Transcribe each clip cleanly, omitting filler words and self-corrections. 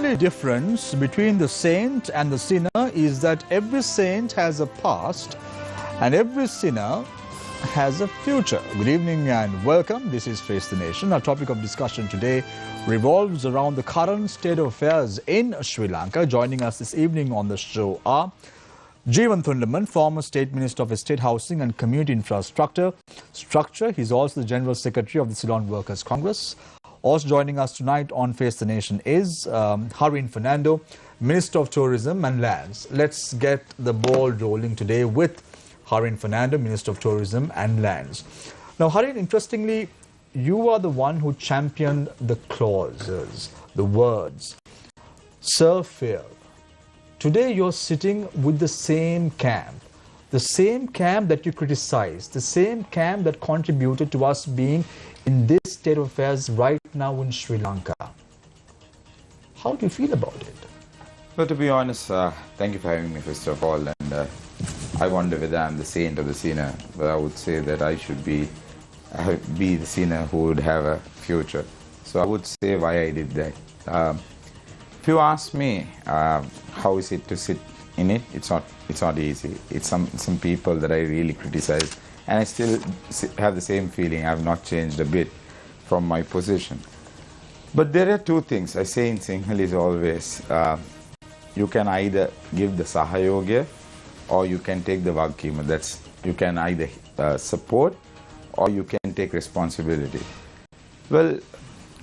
only difference between the saint and the sinner is that every saint has a past and every sinner has a future. Good evening and welcome. This is Face the Nation. Our topic of discussion today revolves around the current state of affairs in Sri Lanka. Joining us this evening on the show are Jeevan Thundaman, former State Minister of Estate Housing and Community Infrastructure. He's also the General Secretary of the Ceylon Workers' Congress. Also joining us tonight on Face the Nation is Harin Fernando, Minister of Tourism and Lands. Let's get the ball rolling today with Harin Fernando, Minister of Tourism and Lands. Now, Harin, interestingly, you are the one who championed the clauses, the words, serve fair. Today, you're sitting with the same camp that you criticized, the same camp that contributed to us being in this state of affairs right now in Sri Lanka. How do you feel about it? Well, to be honest, thank you for having me, first of all. And I wonder whether I'm the saint or the sinner, but I would say that I should be the sinner who would have a future. So I would say why I did that. If you ask me how is it to sit in it, it's not easy. It's some people that I really criticize, and I still have the same feeling. I have not changed a bit from my position. But there are two things I say in Sinhalese always. You can either give the sahayogya or you can take the vagkima. That's you can either support or you can take responsibility. Well,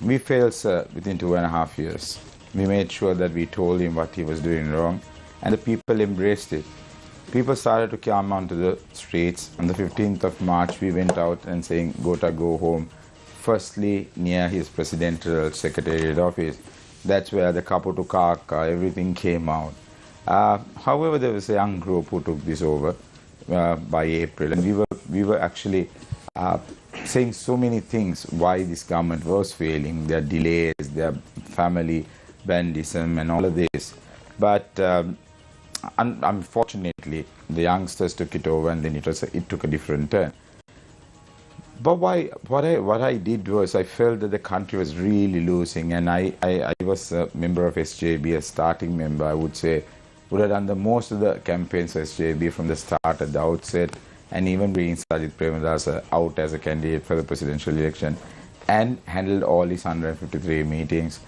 we failed, sir, within 2.5 years. We made sure that we told him what he was doing wrong, and the people embraced it. People started to come onto the streets. On the 15th of March, we went out and saying, Gota, go home. Firstly, near his presidential secretariat office. That's where the Kaputu Kaka, everything came out. However, there was a young group who took this over by April, and we were actually saying so many things why this government was failing, their delays, their family bandism and all of this. But unfortunately, the youngsters took it over, and then it took a different turn. But what I did was I felt that the country was really losing, and I was a member of SJB, a starting member, I would say, would have done the most of the campaigns for SJB from the start at the outset, and even bringing Sajith Premadasa out as a candidate for the presidential election, and handled all his 153 meetings,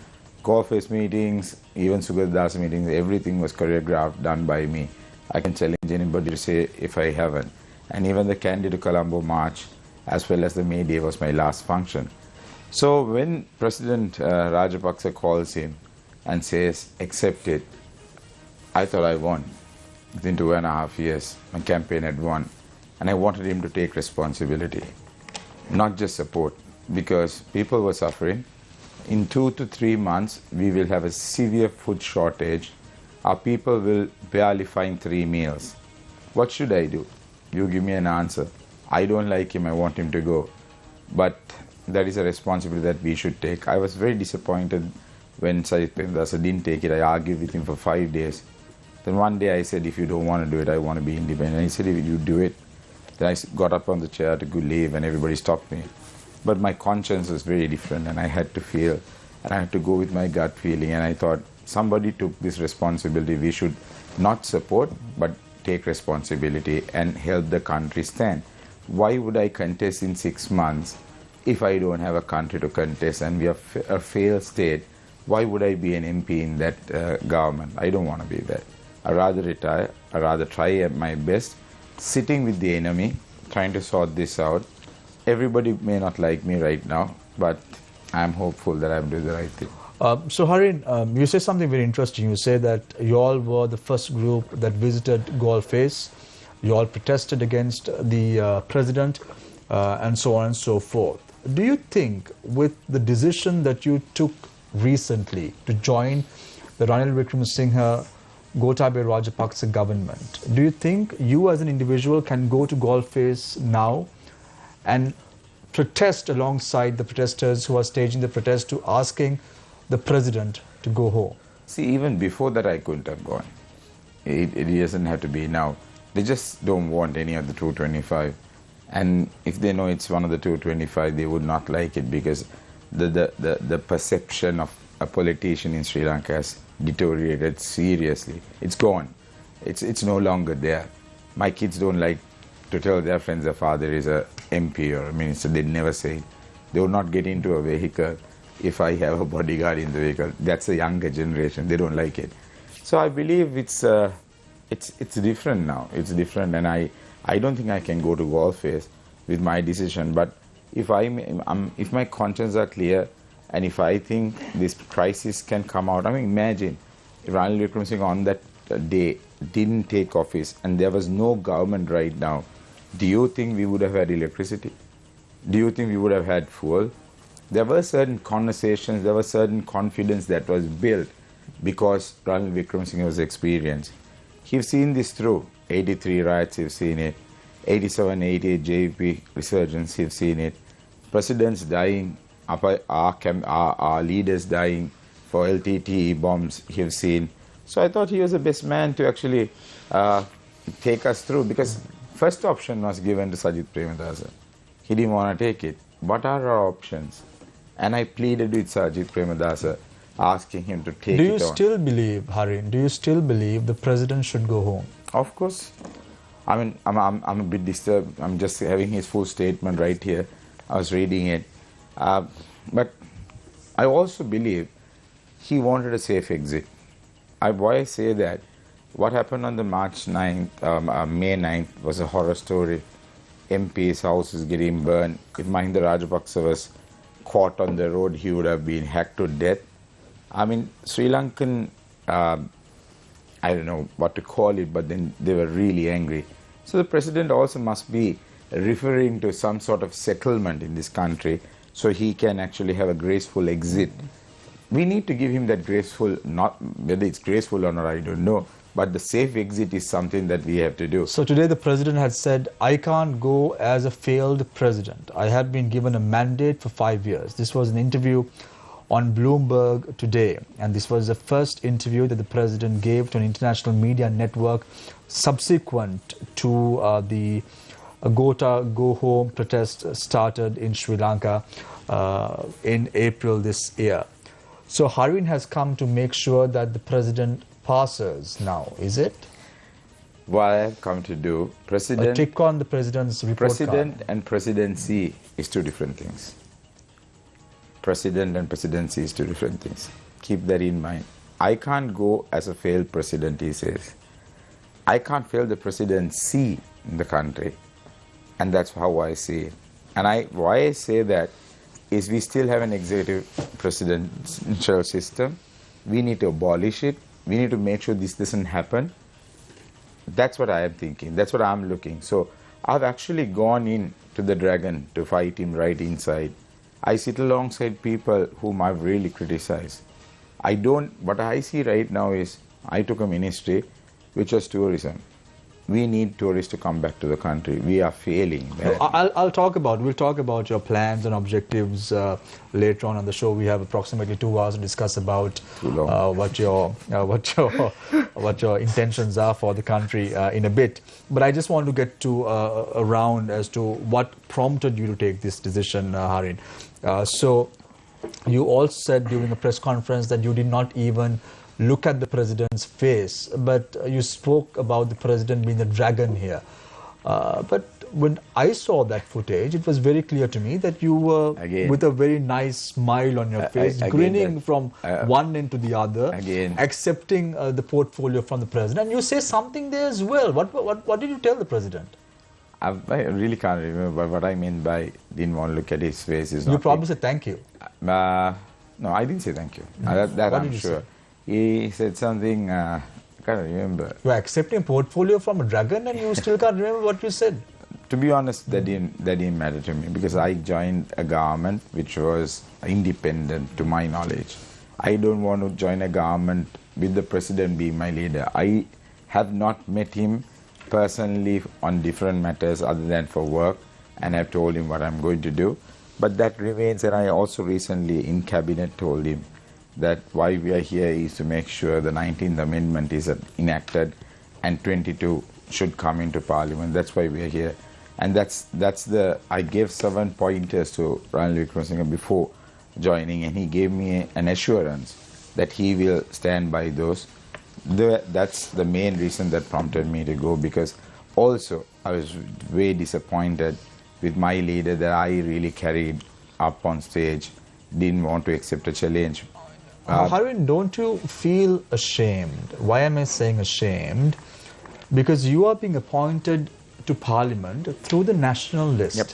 Golfers meetings, even Sugadasa meetings. Everything was choreographed, done by me. I can challenge anybody to say if I haven't. And even the Candid to Colombo March, as well as the May Day, was my last function. So when President Rajapaksa calls him and says, accept it, I thought I won. Within 2.5 years, my campaign had won. And I wanted him to take responsibility, not just support, because people were suffering. In 2 to 3 months, we will have a severe food shortage. Our people will barely find 3 meals. What should I do? You give me an answer. I don't like him, I want him to go. But that is a responsibility that we should take. I was very disappointed when Sajith Premadasa didn't take it. I argued with him for 5 days. Then one day I said, if you don't want to do it, I want to be independent. And he said, if you do it. Then I got up on the chair to go leave, and everybody stopped me. But my conscience was very different, and I had to feel, and I had to go with my gut feeling. And I thought, somebody took this responsibility. We should not support, but take responsibility and help the country stand. Why would I contest in 6 months if I don't have a country to contest and we are a failed state? Why would I be an MP in that government? I don't want to be that. I'd rather retire. I'd rather try my best, sitting with the enemy, trying to sort this out. Everybody may not like me right now, but I'm hopeful that I'm doing the right thing. So Harin, you say something very interesting. You say that you all were the first group that visited Golface. You all protested against the president and so on and so forth. Do you think with the decision that you took recently to join the Ranil Wickremesinghe Gotabaya Rajapaksa government, do you think you as an individual can go to Golface now and protest alongside the protesters who are staging the protest to asking the president to go home? See, even before that I couldn't have gone. It doesn't have to be now. They just don't want any of the 225. And if they know it's one of the 225, they would not like it, because the perception of a politician in Sri Lanka has deteriorated seriously. It's gone. It's no longer there. My kids don't like to tell their friends their father is a MP or a minister. They never say it. They will not get into a vehicle if I have a bodyguard in the vehicle. That's a younger generation. They don't like it. So I believe it's different now. It's different, and I don't think I can go to wall-face with my decision. But if if my conscience are clear, and if I think this crisis can come out, I mean, imagine if Ranil Wickremesinghe on that day didn't take office and there was no government right now, do you think we would have had electricity? Do you think we would have had fuel? There were certain conversations, there was certain confidence that was built because Ranil Wickremesinghe was experienced. He's seen this through. 83 riots, you've seen it. 87, 88 JVP resurgence, you've seen it. Presidents dying, our leaders dying for LTTE bombs, you've seen. So I thought he was the best man to actually take us through, because first option was given to Sajith Premadasa. He didn't want to take it. What are our options? And I pleaded with Sajith Premadasa, asking him to take it on. Do you still believe, Harin, do you still believe the president should go home? Of course. I mean, I'm a bit disturbed. I'm just having his full statement right here. I was reading it. But I also believe he wanted a safe exit. Why I say that, what happened on the May 9th was a horror story. MP's house is getting burned. If Mahinda Rajapaksa was caught on the road, he would have been hacked to death. I mean, Sri Lankan, I don't know what to call it, but then they were really angry. So the president also must be referring to some sort of settlement in this country so he can actually have a graceful exit. We need to give him that graceful, not whether it's graceful or not, I don't know, but the safe exit is something that we have to do. So today the president had said, I can't go as a failed president. I had been given a mandate for 5 years. This was an interview on Bloomberg today, and this was the first interview that the president gave to an international media network subsequent to the Go Home protest started in Sri Lanka in April this year. So Harin has come to make sure that the president passes now, is it? What I have come to do, A tick on the president's report president card. and presidency is two different things. President and presidency is two different things. Keep that in mind. I can't go as a failed president, he says. I can't fail the presidency in the country. And that's how I see it. And why I say that is we still have an executive presidential system. We need to abolish it. We need to make sure this doesn't happen. That's what I am thinking. That's what I'm looking. So I've actually gone in to the dragon to fight him right inside. I sit alongside people whom I've really criticized. What I see right now is, I took a ministry which was tourism. We need tourists to come back to the country. We are failing. We'll talk about your plans and objectives later on the show. We have approximately 2 hours to discuss about what your intentions are for the country in a bit. But I just want to get to a round as to what prompted you to take this decision, Harin. So you all said during a press conference that you did not even look at the president's face, but you spoke about the president being the dragon here. But when I saw that footage, it was very clear to me that you were with a very nice smile on your face, grinning from one end to the other, accepting the portfolio from the president. And you say something there as well. What did you tell the president? I really can't remember what I mean by didn't want to look at his face. You probably said thank you. No, I didn't say thank you. That I'm sure. He said something, I can't remember. You are accepting a portfolio from a dragon and you still can't remember what you said? To be honest, that didn't matter to me, because I joined a government which was independent to my knowledge. I don't want to join a government with the president being my leader. I have not met him personally on different matters other than for work, and I've told him what I'm going to do. But that remains, and I also recently in cabinet told him that why we are here is to make sure the 19th Amendment is enacted and 22 should come into Parliament. That's why we are here. And I gave 7 pointers to Ranil Wickremesinghe before joining, and he gave me an assurance that he will stand by those. That's the main reason that prompted me to go, because also I was very disappointed with my leader that I really carried up on stage, didn't want to accept a challenge. Harin, don't you feel ashamed? Why am I saying ashamed? Because you are being appointed to Parliament through the national list. Yep.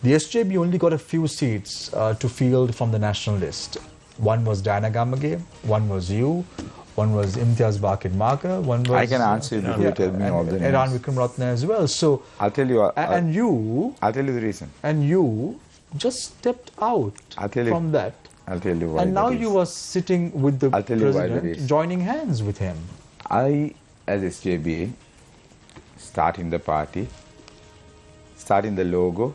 The SJB only got a few seats to field from the national list. One was Diana Gamage, one was you, one was Imtiaz Bakir Marker, one was... I can answer you before you tell me all the names. Iran Vikramratne as well. So, I'll tell you. I'll tell you the reason. And you just stepped out from that. I'll tell you why. And now you are sitting with the president, joining hands with him. I, as SJB, starting the party, starting the logo,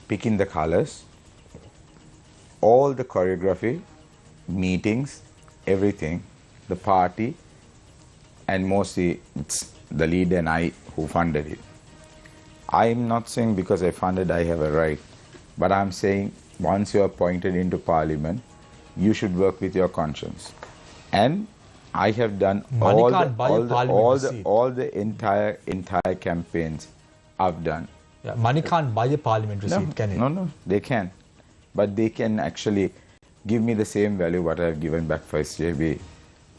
picking the colors, all the choreography, meetings, everything, the party, and mostly it's the leader and I who funded it. I'm not saying because I funded I have a right, but I'm saying once you are appointed into Parliament, you should work with your conscience. And I have done all the entire campaigns I've done. Yeah, money can't buy a parliamentary seat, can it? No, they can. But they can actually give me the same value what I've given back for SJB.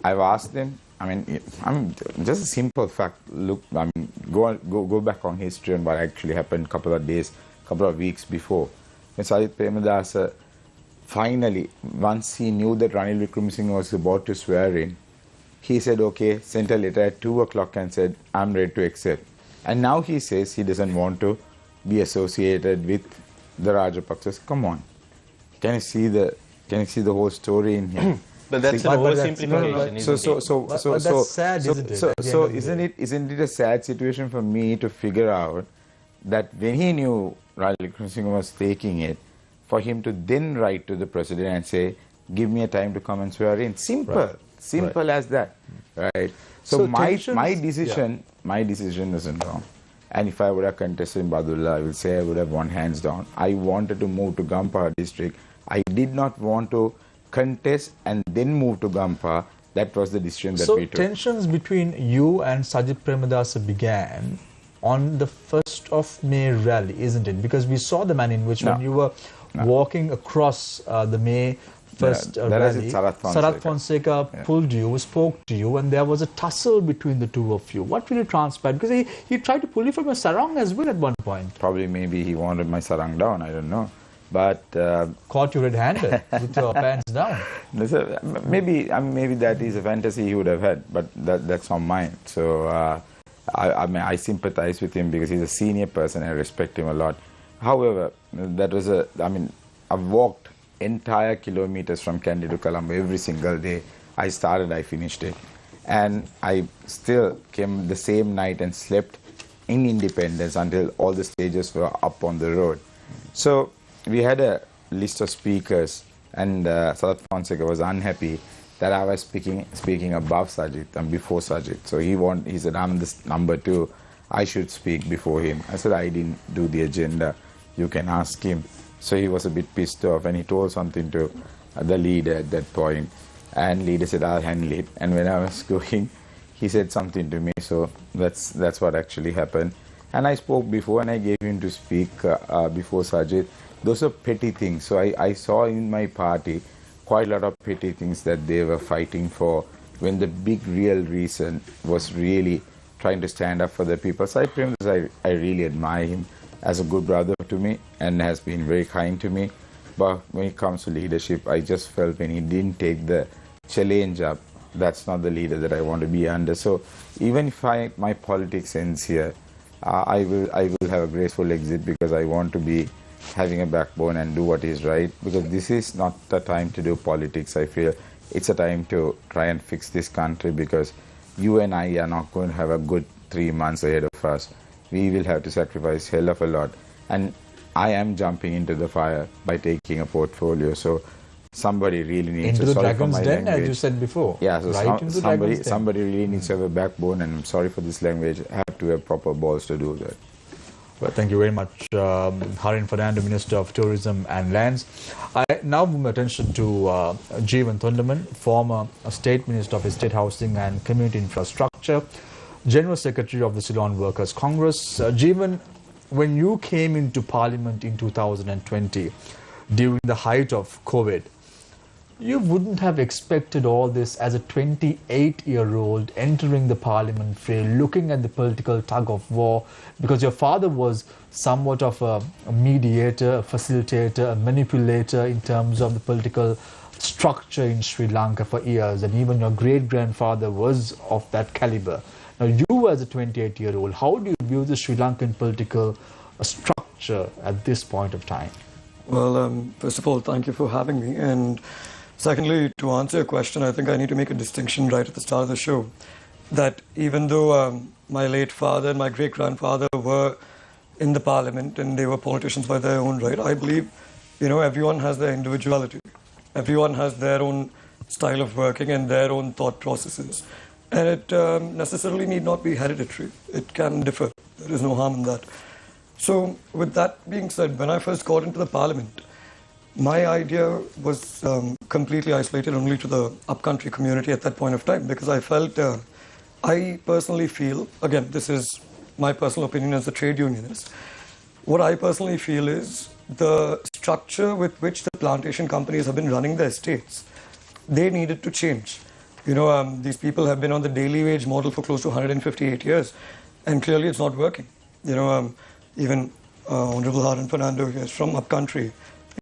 I've asked them, I mean, just a simple fact, look, I mean, go back on history and what actually happened a couple of weeks before. When Sajith Premadasa finally, once he knew that Ranil Wickremesinghe was about to swear in, he said, okay, sent a letter at 2 o'clock and said, I'm ready to accept. And now he says he doesn't want to be associated with the Rajapaksas. Come on. Can you see the whole story in here? But that's an oversimplification. That's sad, isn't it? So isn't it a sad situation for me to figure out that when he knew Ranil Wickremesinghe was taking it, for him to then write to the president and say, give me a time to come and swear in. Simple as that, right? So my decision isn't wrong. And if I would have contested in Badullah, I will say I would have won hands down. I wanted to move to Gampha district. I did not want to contest and then move to Gampha. That was the decision that we took. So tensions between you and Sajith Premadasa began on the 1st of May rally, isn't it? Because we saw the manner in which when you were walking across the May 1st rally, Sarath Fonseca pulled you, spoke to you, and there was a tussle between the two of you. What really transpired? Because he tried to pull you from your sarong as well at one point. Probably maybe he wanted my sarong down, I don't know. But caught you red-handed with your pants down. Maybe that is a fantasy he would have had, but that's not mine. So I mean, I sympathize with him because he's a senior person. I respect him a lot. However, I've walked entire kilometers from Kandy to Colombo every single day. I started, I finished it. And I still came the same night and slept in Independence until all the stages were up on the road. So we had a list of speakers, and Sarath Fonseca was unhappy that I was speaking above Sajith and before Sajith. So he said, I'm this number 2, I should speak before him. I said, I didn't do the agenda. You can ask him. So he was a bit pissed off, and he told something to the leader at that point. And leader said, I'll handle it. And when I was going, he said something to me. So that's what actually happened. And I spoke before, and I gave him to speak before Sajith. Those are petty things. So I saw in my party quite a lot of petty things that they were fighting for, when the big real reason was really trying to stand up for the people. So I really admire him as a good brother to me and has been very kind to me. But when it comes to leadership, I just felt when he didn't take the challenge up, that's not the leader that I want to be under. So even if my politics ends here, I will have a graceful exit, because I want to be having a backbone and do what is right, because this is not the time to do politics. I feel it's a time to try and fix this country, because you and I are not going to have a good 3 months ahead of us. We will have to sacrifice hell of a lot, and I am jumping into the fire by taking a portfolio. So somebody really needs into to, the dragon's den, as you said before. Yeah, so somebody really needs to have a backbone, and I'm sorry for this language, have to have proper balls to do that. Well, thank you very much, Harin Fernando, Minister of Tourism and Lands. I now move my attention to Jeevan Thundaman, former State Minister of Estate Housing and Community Infrastructure, General Secretary of the Ceylon Workers' Congress. Jeevan, when you came into Parliament in 2020, during the height of COVID, you wouldn't have expected all this as a 28-year-old entering the parliament fray, looking at the political tug of war, because your father was somewhat of a mediator, a facilitator, a manipulator in terms of the political structure in Sri Lanka for years, and even your great-grandfather was of that caliber. Now, you as a 28-year-old, how do you view the Sri Lankan political structure at this point of time? Well, first of all, thank you for having me. And secondly, to answer your question, I think I need to make a distinction right at the start of the show, that even though my late father and my great-grandfather were in the parliament and they were politicians by their own right, I believe, everyone has their individuality. Everyone has their own style of working and their own thought processes. And it necessarily need not be hereditary. It can differ. There is no harm in that. So with that being said, when I first got into the parliament, my idea was completely isolated only to the upcountry community at that point of time, because I felt, I personally feel, again, this is my personal opinion as a trade unionist, what I personally feel is the structure with which the plantation companies have been running their estates, they needed to change. These people have been on the daily wage model for close to 158 years, and clearly it's not working. Even Honorable Harin Fernando is from upcountry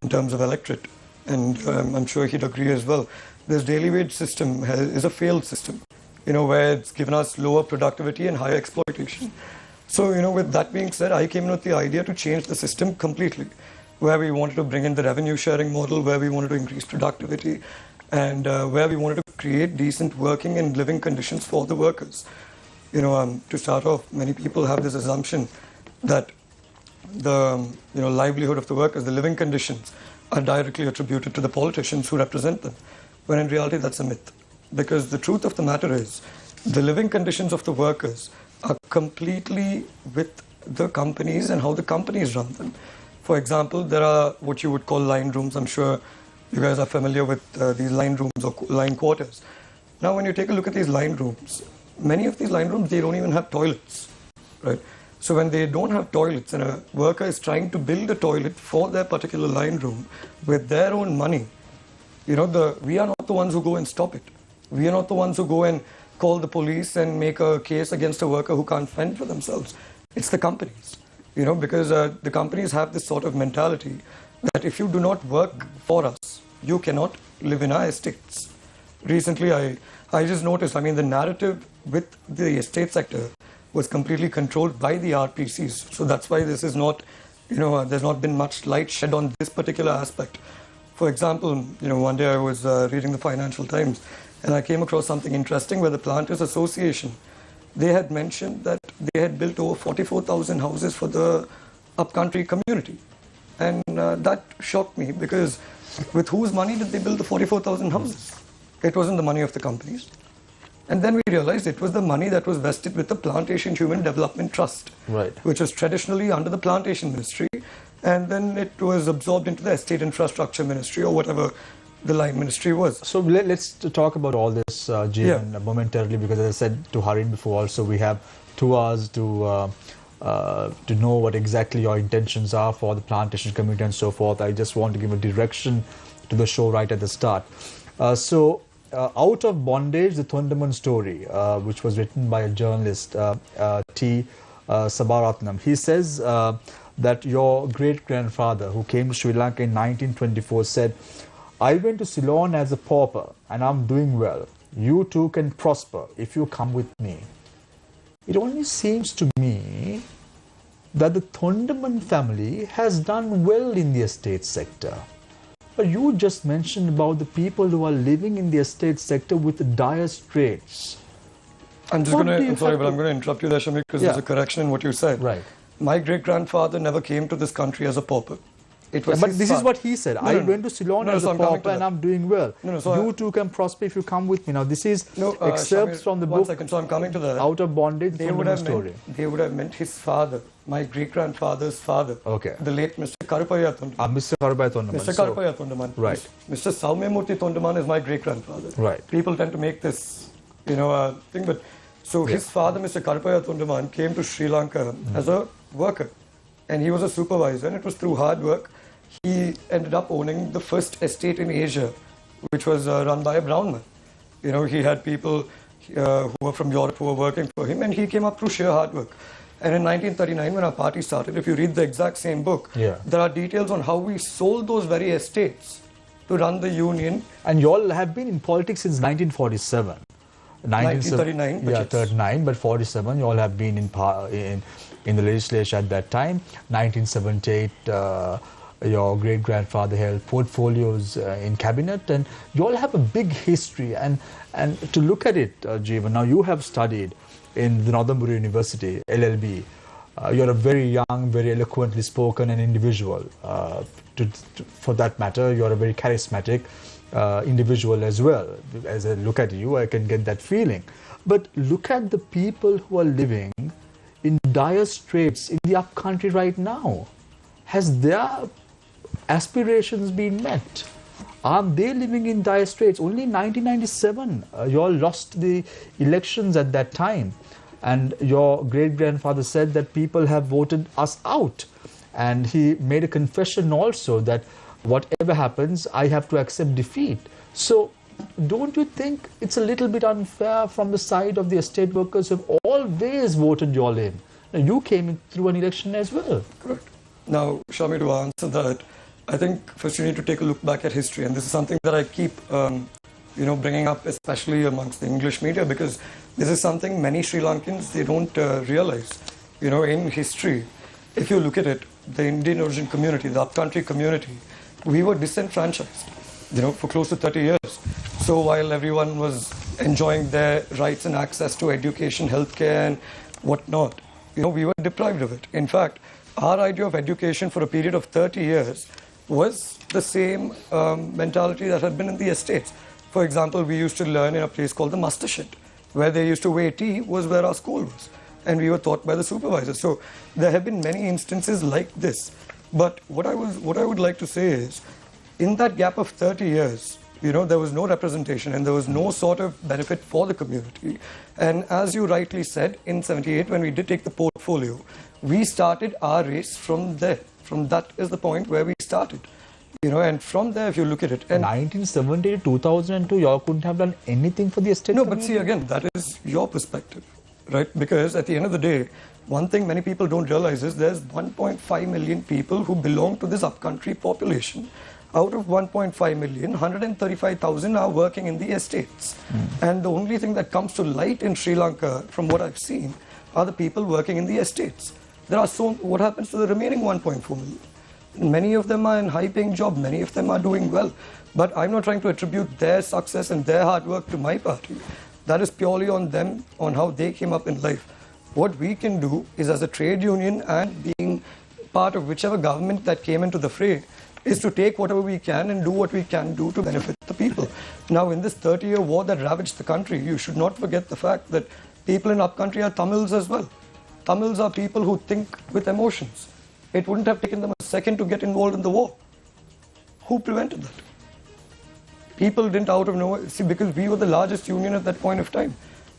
in terms of electorate, and I'm sure he'd agree as well. This daily wage system is a failed system, where it's given us lower productivity and higher exploitation. So, with that being said, I came in with the idea to change the system completely, where we wanted to bring in the revenue sharing model, where we wanted to increase productivity, and where we wanted to create decent working and living conditions for the workers. To start off, many people have this assumption that the livelihood of the workers, the living conditions, are directly attributed to the politicians who represent them, when in reality that's a myth. Because the truth of the matter is, the living conditions of the workers are completely with the companies and how the companies run them. For example, there are what you would call line rooms. I'm sure you guys are familiar with these line rooms or line quarters. Now, when you take a look at these line rooms, many of these line rooms, they don't even have toilets, right? So when they don't have toilets and a worker is trying to build a toilet for their particular line room with their own money, we are not the ones who go and stop it. We are not the ones who go and call the police and make a case against a worker who can't fend for themselves. It's the companies, because the companies have this sort of mentality that if you do not work for us, you cannot live in our estates. Recently, I just noticed, the narrative with the estate sector was completely controlled by the RPCs. So that's why this is not, there's not been much light shed on this particular aspect. For example, one day I was reading the Financial Times and I came across something interesting where the Planters Association, they had mentioned that they had built over 44,000 houses for the upcountry community. And that shocked me, because with whose money did they build the 44,000 houses? It wasn't the money of the companies. And then we realized it was the money that was vested with the Plantation Human Development Trust, right, which was traditionally under the Plantation Ministry, and then it was absorbed into the Estate Infrastructure Ministry or whatever the line ministry was. So let's talk about all this, Jeevan, momentarily, because as I said to Harin before also, we have 2 hours to know what exactly your intentions are for the plantation community and so forth. I just want to give a direction to the show right at the start. Out of Bondage, the Thundaman story, which was written by a journalist, T. Sabaratnam. He says that your great-grandfather, who came to Sri Lanka in 1924, said, "I went to Ceylon as a pauper and I'm doing well. You too can prosper if you come with me." It only seems to me that the Thundaman family has done well in the estate sector. But you just mentioned about the people who are living in the estate sector with the dire straits. I'm sorry, but I'm going to interrupt you there, Shamik, because there's a correction in what you said. Right. My great-grandfather never came to this country as a pauper. It was but this is what he said. I went to Ceylon as a pauper and I'm doing well. You too can prosper if you come with me. Now this is excerpts from the book. So I'm coming to that. Out of Bondage. They would have meant his father, my great-grandfather's father. Okay. The late Mr. Karupaya Thondaman. Mr. Karupaya Thondaman. Mr. Karupaya Thondaman. Right. Mr. Saumyamurthy Thondaman is my great-grandfather. Right. People tend to make this, thing, but so his father, Mr. Karupaya Thondaman, came to Sri Lanka as a worker, and he was a supervisor, and it was through hard work he ended up owning the first estate in Asia, which was run by a brown man. He had people who were from Europe who were working for him, and he came up through sheer hard work. And in 1939, when our party started, if you read the exact same book, there are details on how we sold those very estates to run the union. And you all have been in politics since 1947. 1939. Yeah, 39, but 47, you all have been in the legislature at that time. 1978, your great-grandfather held portfolios in cabinet, and you all have a big history. And to look at it, Jeevan, now you have studied in the Northern Bury University, LLB. You're a very young, very eloquently spoken and individual. For that matter, you're a very charismatic individual as well. As I look at you, I can get that feeling. But look at the people who are living in dire straits in the upcountry right now. Has their aspirations been met? Are they living in dire straits? Only in 1997, you all lost the elections at that time. And your great-grandfather said that people have voted us out. And he made a confession also that whatever happens, I have to accept defeat. So don't you think it's a little bit unfair from the side of the estate workers who have always voted you all in? Now, you came in through an election as well. Correct. Now, Shami, to answer that, I think first you need to take a look back at history. And this is something that I keep bringing up, especially amongst the English media, because this is something many Sri Lankans, they don't realize. In history, if you look at it, the Indian origin community, the upcountry community, we were disenfranchised, for close to 30 years. So while everyone was enjoying their rights and access to education, healthcare and whatnot, we were deprived of it. In fact, our idea of education for a period of 30 years was the same mentality that had been in the estates. For example, we used to learn in a place called the muster shed, where they used to weigh tea was where our school was. And we were taught by the supervisor. So there have been many instances like this. But what I would like to say is, in that gap of 30 years, there was no representation and there was no sort of benefit for the community. And as you rightly said, in 78, when we did take the portfolio, we started our race from there. From that is the point where we started. And from there, if you look at it... And 1970 to 2002, you all couldn't have done anything for the estate community? But see, again, that is your perspective, right? Because at the end of the day, one thing many people don't realize is there's 1.5 million people who belong to this upcountry population. Out of 1.5 million, 135,000 are working in the estates. And the only thing that comes to light in Sri Lanka, from what I've seen, are the people working in the estates. What happens to the remaining 1.4 million? Many of them are in high-paying jobs. Many of them are doing well. But I'm not trying to attribute their success and their hard work to my party. That is purely on them, on how they came up in life. What we can do is, as a trade union and being part of whichever government that came into the fray, is to take whatever we can and do what we can do to benefit the people. Now, in this 30-year war that ravaged the country, you should not forget the fact that people in upcountry are Tamils as well. Tamils are people who think with emotions. It wouldn't have taken them a second to get involved in the war. Who prevented that? People didn't out of nowhere, see, because we were the largest union at that point of time.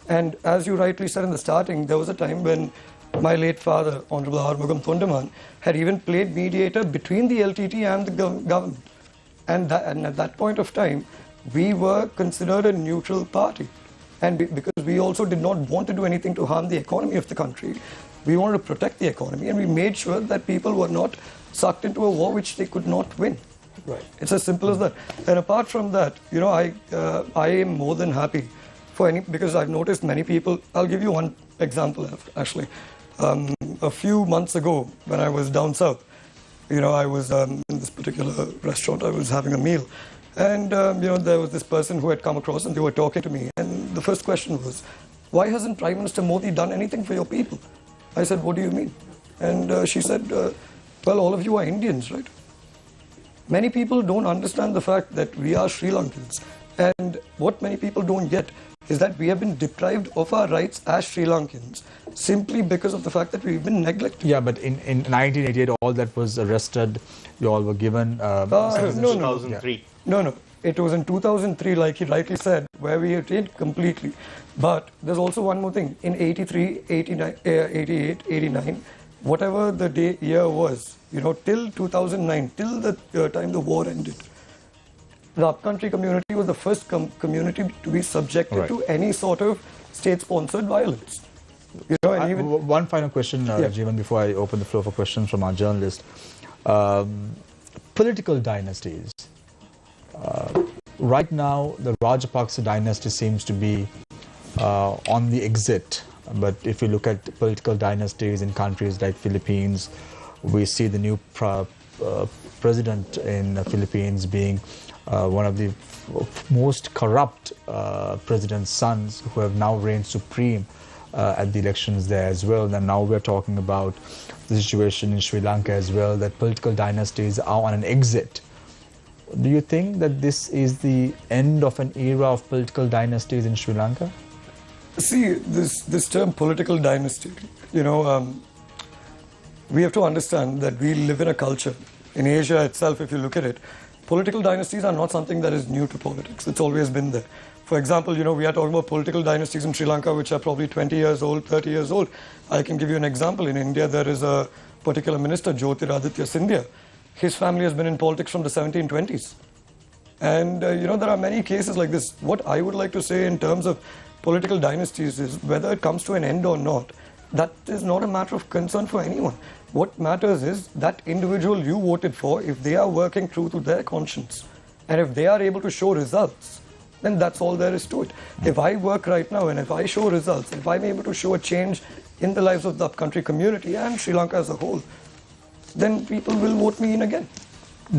And as you rightly said in the starting, there was a time when my late father, Honorable Armugam Thondaman, had even played mediator between the LTT and the government. And at that point of time, we were considered a neutral party. And because we also did not want to do anything to harm the economy of the country, we wanted to protect the economy, and we made sure that people were not sucked into a war which they could not win. Right. It's as simple as that. And apart from that, I am more than happy because I've noticed many people. I'll give you one example, actually. A few months ago, when I was down south, I was in this particular restaurant. I was having a meal, and there was this person who had come across, and they were talking to me. And the first question was, "Why hasn't Prime Minister Modi done anything for your people?" I said, "What do you mean?" And she said, "Well, all of you are Indians, right?" Many people don't understand the fact that we are Sri Lankans. And what many people don't get is that we have been deprived of our rights as Sri Lankans simply because of the fact that we've been neglected. Yeah, but in 1988, all that was arrested, you all were given... No, 2003. Yeah. No. It was in 2003, like he rightly said, where we attained completely. But there's also one more thing. In 83, 89, 88, 89, whatever the year was, till 2009, till the time the war ended, the upcountry community was the first community to be subjected to any sort of state-sponsored violence. One final question, Jeevan, before I open the floor for questions from our journalists. Political dynasties. Right now, the Rajapaksa dynasty seems to be on the exit. But if you look at political dynasties in countries like Philippines, we see the new president in the Philippines being one of the most corrupt president's sons who have now reigned supreme at the elections there as well. And now we're talking about the situation in Sri Lanka as well, that political dynasties are on an exit. Do you think that this is the end of an era of political dynasties in Sri Lanka? See, this term political dynasty, we have to understand that we live in a culture. In Asia itself, if you look at it, political dynasties are not something that is new to politics. It's always been there. For example, we are talking about political dynasties in Sri Lanka which are probably 20 years old, 30 years old. I can give you an example. In India, there is a particular minister, Jyotiraditya Scindia. His family has been in politics from the 1720s. And, there are many cases like this. What I would like to say in terms of political dynasties is whether it comes to an end or not, that is not a matter of concern for anyone. What matters is that individual you voted for, if they are working true to their conscience, and if they are able to show results, then that's all there is to it. If I work right now and if I show results, if I'm able to show a change in the lives of the upcountry community and Sri Lanka as a whole, then people will vote me in again.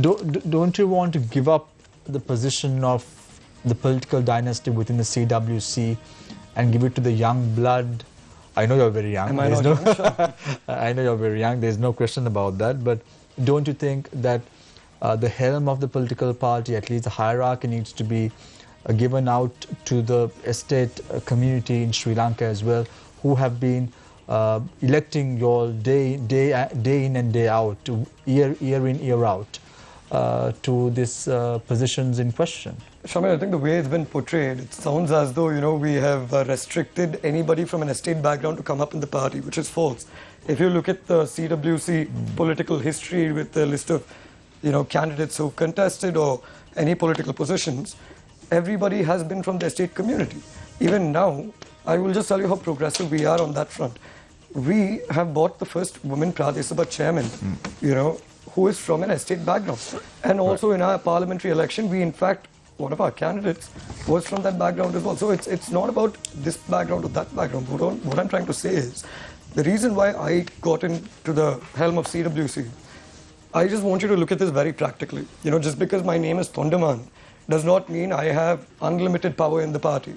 Don't you want to give up the position of the political dynasty within the CWC and give it to the young blood? I know you're very young. Am I not young? Sure. I know you're very young. There's no question about that. But don't you think that the helm of the political party, at least the hierarchy, needs to be given out to the estate community in Sri Lanka as well, who have been electing you all day in and day out, year in, year out, to these positions in question? Shamil, I think the way it's been portrayed, it sounds as though, we have restricted anybody from an estate background to come up in the party, which is false. If you look at the CWC political history with the list of, candidates who contested or any political positions, everybody has been from the estate community. Even now, I will just tell you how progressive we are on that front. We have bought the first woman Pradesh Sabha chairman, who is from an estate background. And also in our parliamentary election, we in fact, one of our candidates was from that background as well. So it's not about this background or that background. What I'm trying to say is, the reason why I got into the helm of CWC, I just want you to look at this very practically. Just because my name is Tondaman does not mean I have unlimited power in the party.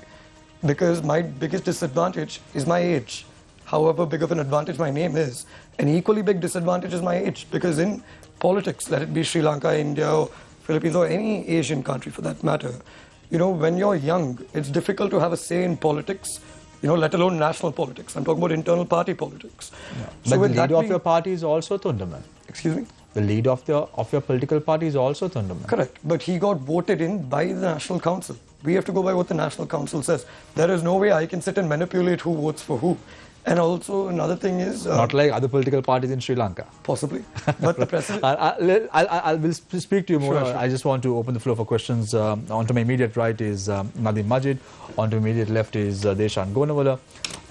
Because my biggest disadvantage is my age. However big of an advantage my name is, an equally big disadvantage is my age. Because in politics, let it be Sri Lanka, India, or Philippines, or any Asian country for that matter, when you're young, it's difficult to have a say in politics, let alone national politics. I'm talking about internal party politics. Yeah. So but the leader of your party is also Tondaman. Excuse me? The leader of your political party is also Tondaman. Correct. But he got voted in by the National Council. We have to go by what the National Council says. There is no way I can sit and manipulate who votes for who. And also another thing is... not like other political parties in Sri Lanka. Possibly. But the president... I will speak to you more. Sure. I just want to open the floor for questions. On to my immediate right is Nadim Majid. On to immediate left is Deshan Gonawala.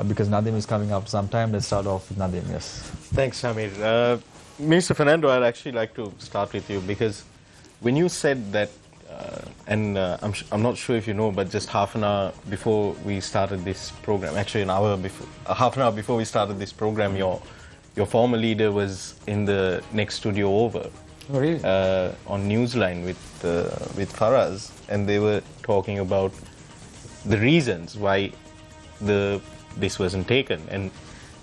Because Nadim is coming up sometime. Let's start off with Nadim. Yes. Thanks, Samir. Mr. Fernando, I'd actually like to start with you because when you said that, I'm not sure if you know, but just half an hour before we started this program, actually half an hour before we started this program, your former leader was in the next studio over. Oh, really? On Newsline with Faraz, and they were talking about the reasons why this wasn't taken, and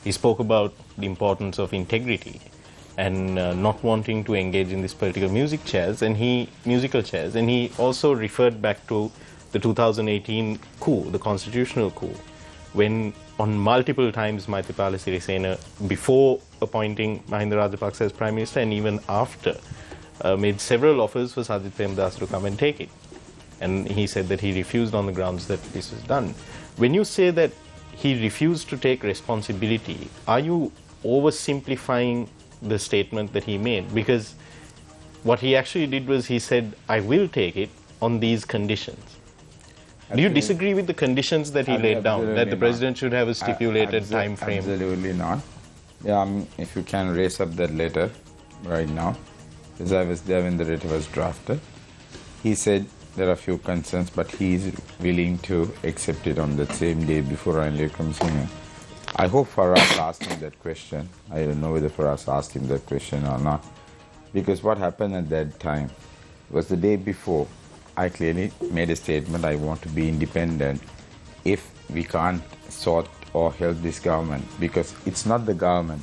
he spoke about the importance of integrity. and not wanting to engage in this political musical chairs, and he also referred back to the 2018 coup, the constitutional coup, when on multiple times Maithripala Sirisena, before appointing Mahinda Rajapaksa as Prime Minister and even after, made several offers for Sajith Premadasa to come and take it. And he said that he refused on the grounds that this was done. When you say that he refused to take responsibility, are you oversimplifying the statement that he made? Because what he actually did was he said, I will take it on these conditions. Do you disagree with the conditions that he laid down, that the president should have a stipulated time frame? Absolutely not. If you can raise up that letter right now, because I was there when the letter was drafted, he said there are a few concerns, but he is willing to accept it on that same day before Ranil Wickremesinghe. I hope Faraz asked him that question. I don't know whether Faraz asked him that question or not, because what happened at that time was the day before, I clearly made a statement, I want to be independent if we can't sort or help this government, because it's not the government,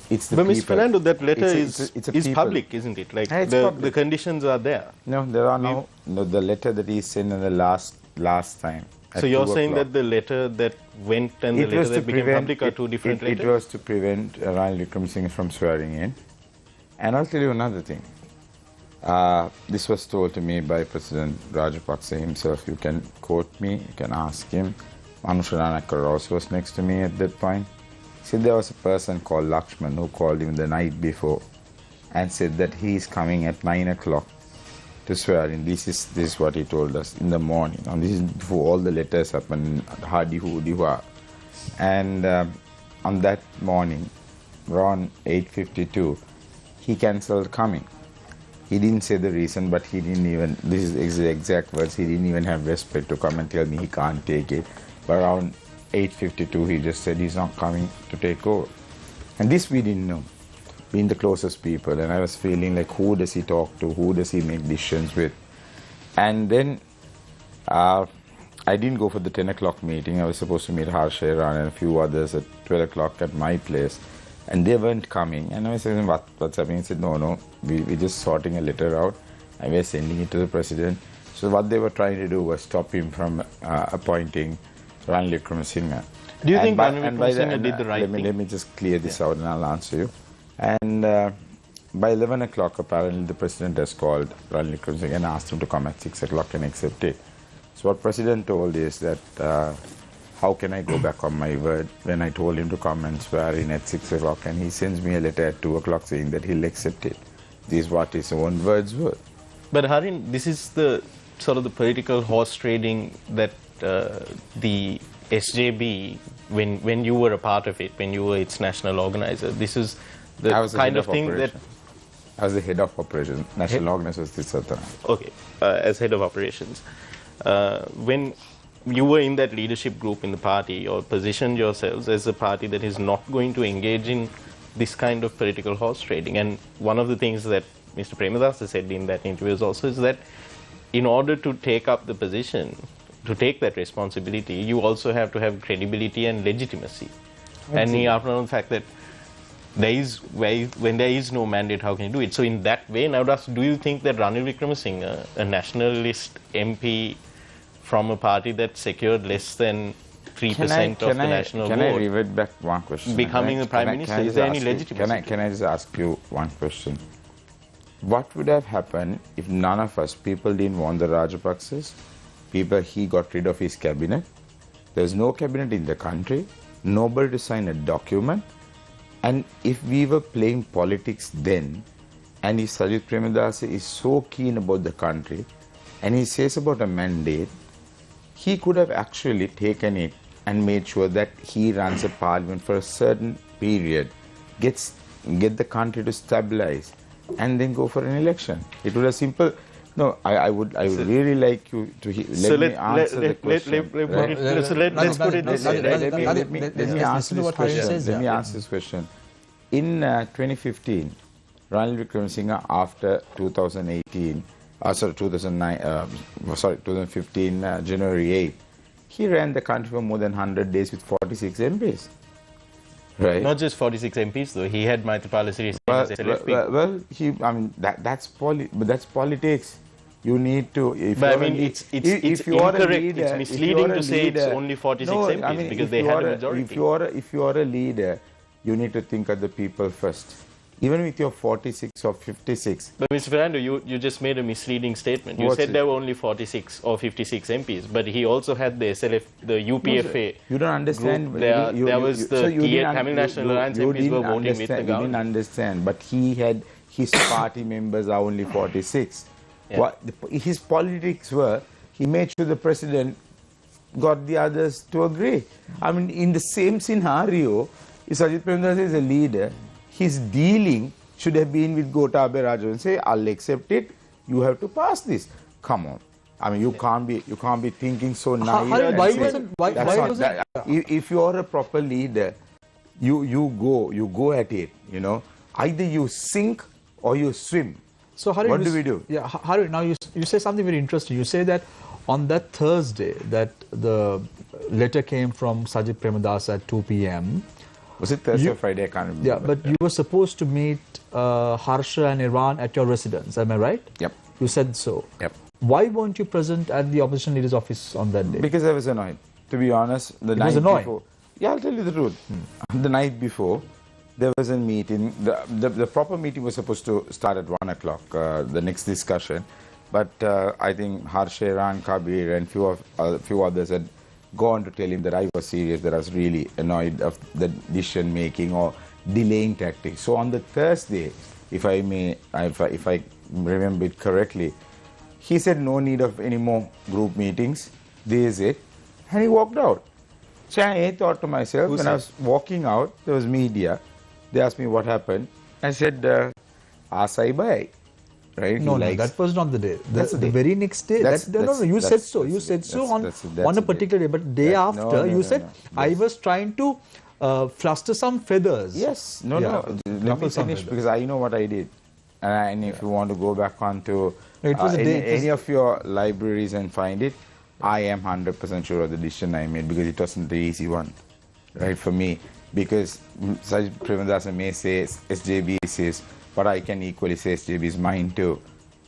it's the people. But Mr. Fernando, that letter it's is public, isn't it? Like the conditions are there. No, there are no, the letter that he sent in the last time. So you're saying that the letter that went and the letter that became public are two different letters? It was to prevent Ranil Wickremesinghe from swearing in. And I'll tell you another thing. This was told to me by President Rajapaksa himself. You can quote me, you can ask him. Manusha Ranakar also was next to me at that point. He said there was a person called Lakshman who called him the night before and said that he is coming at 9 o'clock to swear in. This is what he told us in the morning. And this is before all the letters happened, Hadi-hu-di-hua. And on that morning, around 8:52, he cancelled coming. He didn't say the reason, but he didn't even, this is the exact words, he didn't even have respect to come and tell me he can't take it. But around 8:52, he just said he's not coming to take over. And this we didn't know, being the closest people. And I was feeling like, who does he talk to? Who does he make decisions with? And then I didn't go for the 10 o'clock meeting. I was supposed to meet Harin and a few others at 12 o'clock at my place. And they weren't coming. And I was saying, what's happening? He said, no, we're just sorting a letter out and we're sending it to the president. So what they were trying to do was stop him from appointing Ranil Wickremesinghe. Do you think Ranil Wickremesinghe did the right thing? Let me just clear this out and I'll answer you. And by 11 o'clock, apparently the president has called Ranil Wickremesinghe and asked him to come at 6 o'clock and accept it. So what president told is that how can I go back on my word when I told him to come and swear in at 6 o'clock, and he sends me a letter at 2 o'clock saying that he'll accept it. This is what his own words were. But Harin, this is the sort of the political horse trading that the SJB, when you were a part of it, when you were its national organizer, this is the kind of thing that... I was the head of operations. National organizer was this other. Okay, as head of operations. When you were in that leadership group in the party, or positioned yourselves as a party that is not going to engage in this kind of political horse trading. And one of the things that Mr. Premadasa said in that interview also is that in order to take up the position, to take that responsibility, you also have to have credibility and legitimacy. Absolutely. And he after the fact that when there is no mandate, how can you do it? So in that way, now do you think that Ranil Wickremesinghe, a nationalist MP from a party that secured less than 3% of the national vote, can I revert back one question? Becoming the Prime Minister, is there any legitimacy? Can I just ask you one question? What would have happened if none of us, people didn't want the Rajapaksas, he got rid of his cabinet, there's no cabinet in the country, nobody to sign a document, and if we were playing politics then, and if Sajith Premadasa is so keen about the country, and he says about a mandate, he could have actually taken it and made sure that he runs a parliament for a certain period, get the country to stabilize, and then go for an election. It would have simple. No, I would really like you to let me answer the question. Let's put it this way. Let me answer this question. Let me answer this question. In 2015, Ranil Wickremesinghe, after 2015, January 8, he ran the country for more than 100 days with 46 MPs. Right. Not just 46 MPs though. He had Maithripala Sirisena. Well, I mean, that's politics. You need to. But I mean, it's incorrect. It's misleading to say it's only 46 MPs I mean, because they had a majority. If you are a leader, you need to think of the people first. Even with your 46 or 56. But Mr. Fernando, you just made a misleading statement. You said there were only 46 or 56 MPs, but he also had the SLF, the UPFA. You don't understand. Group. There was the Tamil National Alliance MPs were voting with the government. You didn't understand, but he had his party members are only 46. Yeah. What his politics were, he made sure the president got the others to agree. I mean, in the same scenario, if Sajid Premadasa is a leader, his dealing should have been with Gotabaya Rajapaksa and say, I'll accept it, you have to pass this. Come on. I mean, you can't be thinking so naive. If you are a proper leader, you go at it, you know. Either you sink or you swim. So Harin, what do we do? Yeah, Harin, now you say something very interesting. You say that on that Thursday that the letter came from Sajid Premadasa at 2 p.m. Was it Thursday or Friday? I can't remember. Yeah, but you were supposed to meet Harsha and Iran at your residence. Am I right? Yep. You said so. Yep. Why weren't you present at the opposition leader's office on that day? Because I was annoyed. To be honest, the night before. Yeah, I'll tell you the truth. The night before, there was a meeting. The proper meeting was supposed to start at 1 o'clock, the next discussion. But I think Harsha, Iran, Kabir and few others had gone to tell him that I was serious, that I was really annoyed of the decision making or delaying tactics. So on the Thursday, if I remember it correctly, he said no need of any more group meetings. This is it. And he walked out. So I thought to myself, when I was walking out, there was media. They asked me what happened. I said, Asai bhai. Right? No, that was not the day. The very next day. You said so. You said so on a particular day. But day after, you said, I was trying to fluster some feathers. Yes. Let me finish because I know what I did. And if you want to go back onto any of your libraries and find it, I am 100% sure of the decision I made because it wasn't the easy one, right, for me. Because Sajid Premadasa may say SJB says, but I can equally say SJB is mine too.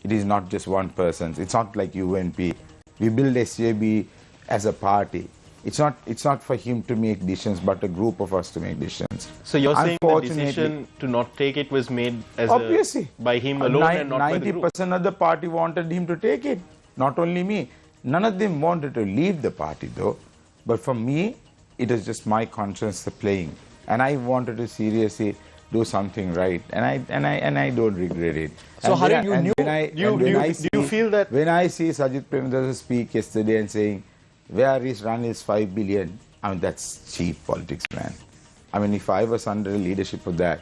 It is not just one person's. It's not like UNP. We build SJB as a party. It's not for him to make decisions, but a group of us to make decisions. So you're saying the decision to not take it was made by him alone and not by the group? 90% of the party wanted him to take it. Not only me. None of them wanted to leave the party though. But for me, it was just my conscience playing. And I wanted to seriously do something right. And I don't regret it. So Harin, do you feel that? When I see Sajid Premadasa speak yesterday and saying, where is Ranil's 5 billion? I mean, that's cheap politics, man. I mean, if I was under the leadership of that,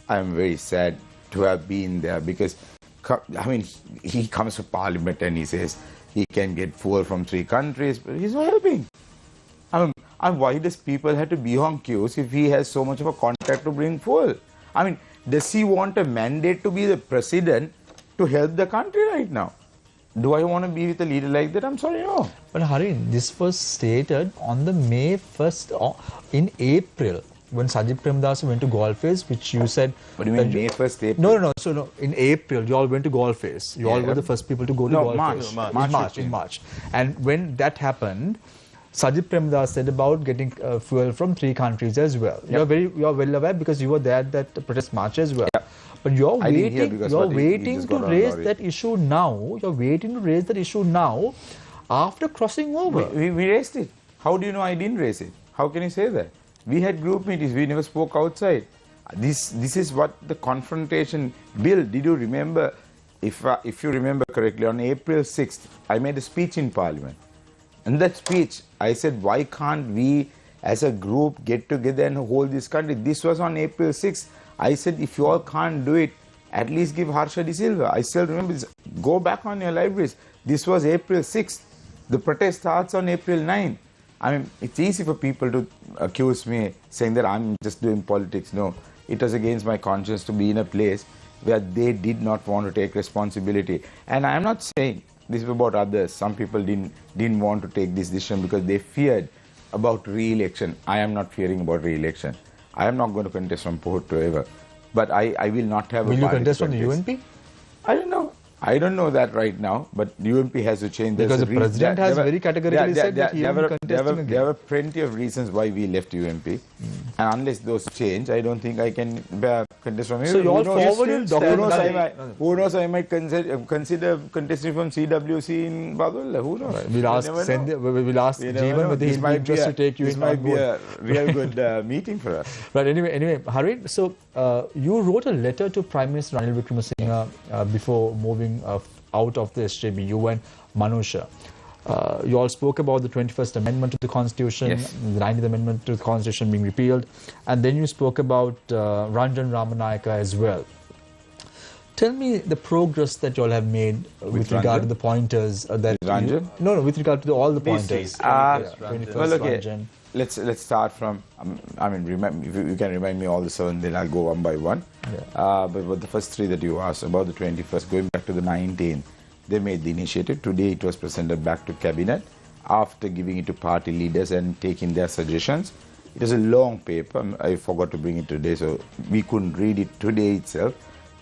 I'm very sad to have been there because, I mean, he comes to parliament and he says he can get fuel from 3 countries, but he's not helping. I mean, why does people have to be on queues if he has so much of a contract to bring fuel? I mean, does he want a mandate to be the president to help the country right now? Do I want to be with a leader like that? I'm sorry, no. But Harin, this was stated on the May 1st, in April, when Sajid Premadasa went to Golface, which you said... What do you mean, May 1st, April? No. So, in April, you all went to Golface. You all were the first people to go to Golface. In March. And when that happened, Sajid Premadasa said about getting fuel from 3 countries as well. Yep. You are well aware because you were there at that protest march as well. Yep. But you're waiting to raise that issue now. You're waiting to raise that issue now after crossing over. We raised it. How do you know I didn't raise it? How can you say that? We had group meetings. We never spoke outside. This is what the confrontation built. Did you remember? If you remember correctly, on April 6th, I made a speech in Parliament. In that speech, I said, why can't we as a group get together and hold this country? This was on April 6th. I said, if you all can't do it, at least give Harsha De Silva. I still remember this. Go back on your libraries. This was April 6th. The protest starts on April 9th. I mean, it's easy for people to accuse me saying that I'm just doing politics. No, it was against my conscience to be in a place where they did not want to take responsibility. And I'm not saying this is about others. Some people didn't want to take this decision because they feared about re-election. I am not fearing about re-election. I am not going to contest from Port to ever. But I will not have Will a you party contest to from the UNP? I don't know. I don't know that right now, but UMP has to change. Because the president has very categorically said that he will be contesting again. There were plenty of reasons why we left UMP, and unless those change, I don't think I can contest from UMP. So you all forwarded who knows, I might consider contesting from CWC in Badulla. Who knows? Right. We'll ask Jeevan whether he'll be interested to take you in. This might be a real good meeting for us. Right. Anyway, Harin, so you wrote a letter to Prime Minister Ranil Wickremesinghe before moving out of the SJB, you and Manusha. You all spoke about the 21st Amendment to the Constitution, yes. the 90th Amendment to the Constitution being repealed, and then you spoke about Ranjan Ramanayaka as well. Tell me the progress that you all have made with regard to the pointers that Ranjan? No, with regard to all the pointers. 21st Ranjan. Let's start from. I mean, if you can remind me all the 7, then I'll go one by one. Yeah. But the first 3 that you asked about the 21st, going back to the 19th, they made the initiative. Today it was presented back to cabinet after giving it to party leaders and taking their suggestions. It was a long paper. I forgot to bring it today, so we couldn't read it today itself.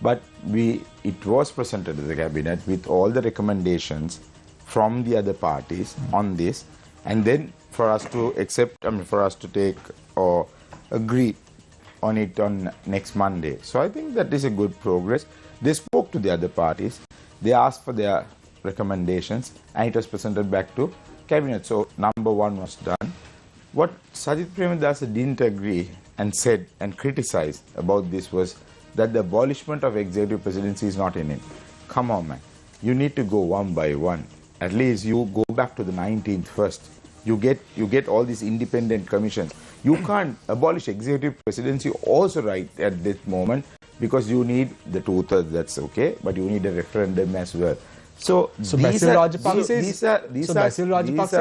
But it was presented to the cabinet with all the recommendations from the other parties on this, and then for us to accept, for us to take or agree on it on next Monday. So I think that is a good progress. They spoke to the other parties, they asked for their recommendations, and it was presented back to cabinet. So number 1 was done. What Sajith Premadasa didn't agree and said and criticized about this was that the abolishment of executive presidency is not in it. Come on, man. You need to go one by one. At least you go back to the 19th first. You get all these independent commissions. You can't abolish executive presidency also right at this moment because you need the 2/3, that's okay, but you need a referendum as well. So Basil Rajapaksa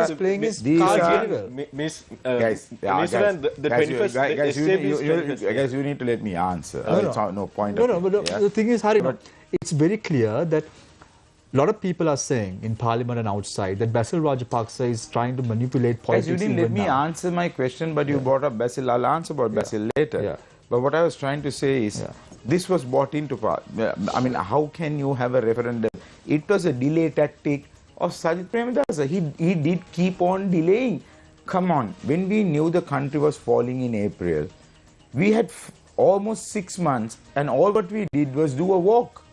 is playing his cards very well. Guys, you need to let me answer. No point. The thing is, Harin, it's very clear that a lot of people are saying in Parliament and outside that Basil Rajapaksa is trying to manipulate politics. Guys, you didn't let me answer my question, but you brought up Basil. I'll answer about Basil later. Yeah. But what I was trying to say is, this was brought into part. I mean, how can you have a referendum? It was a delay tactic of Sajith Premadasa. He did keep on delaying. Come on, when we knew the country was falling in April, we had almost 6 months, and all what we did was do a walk.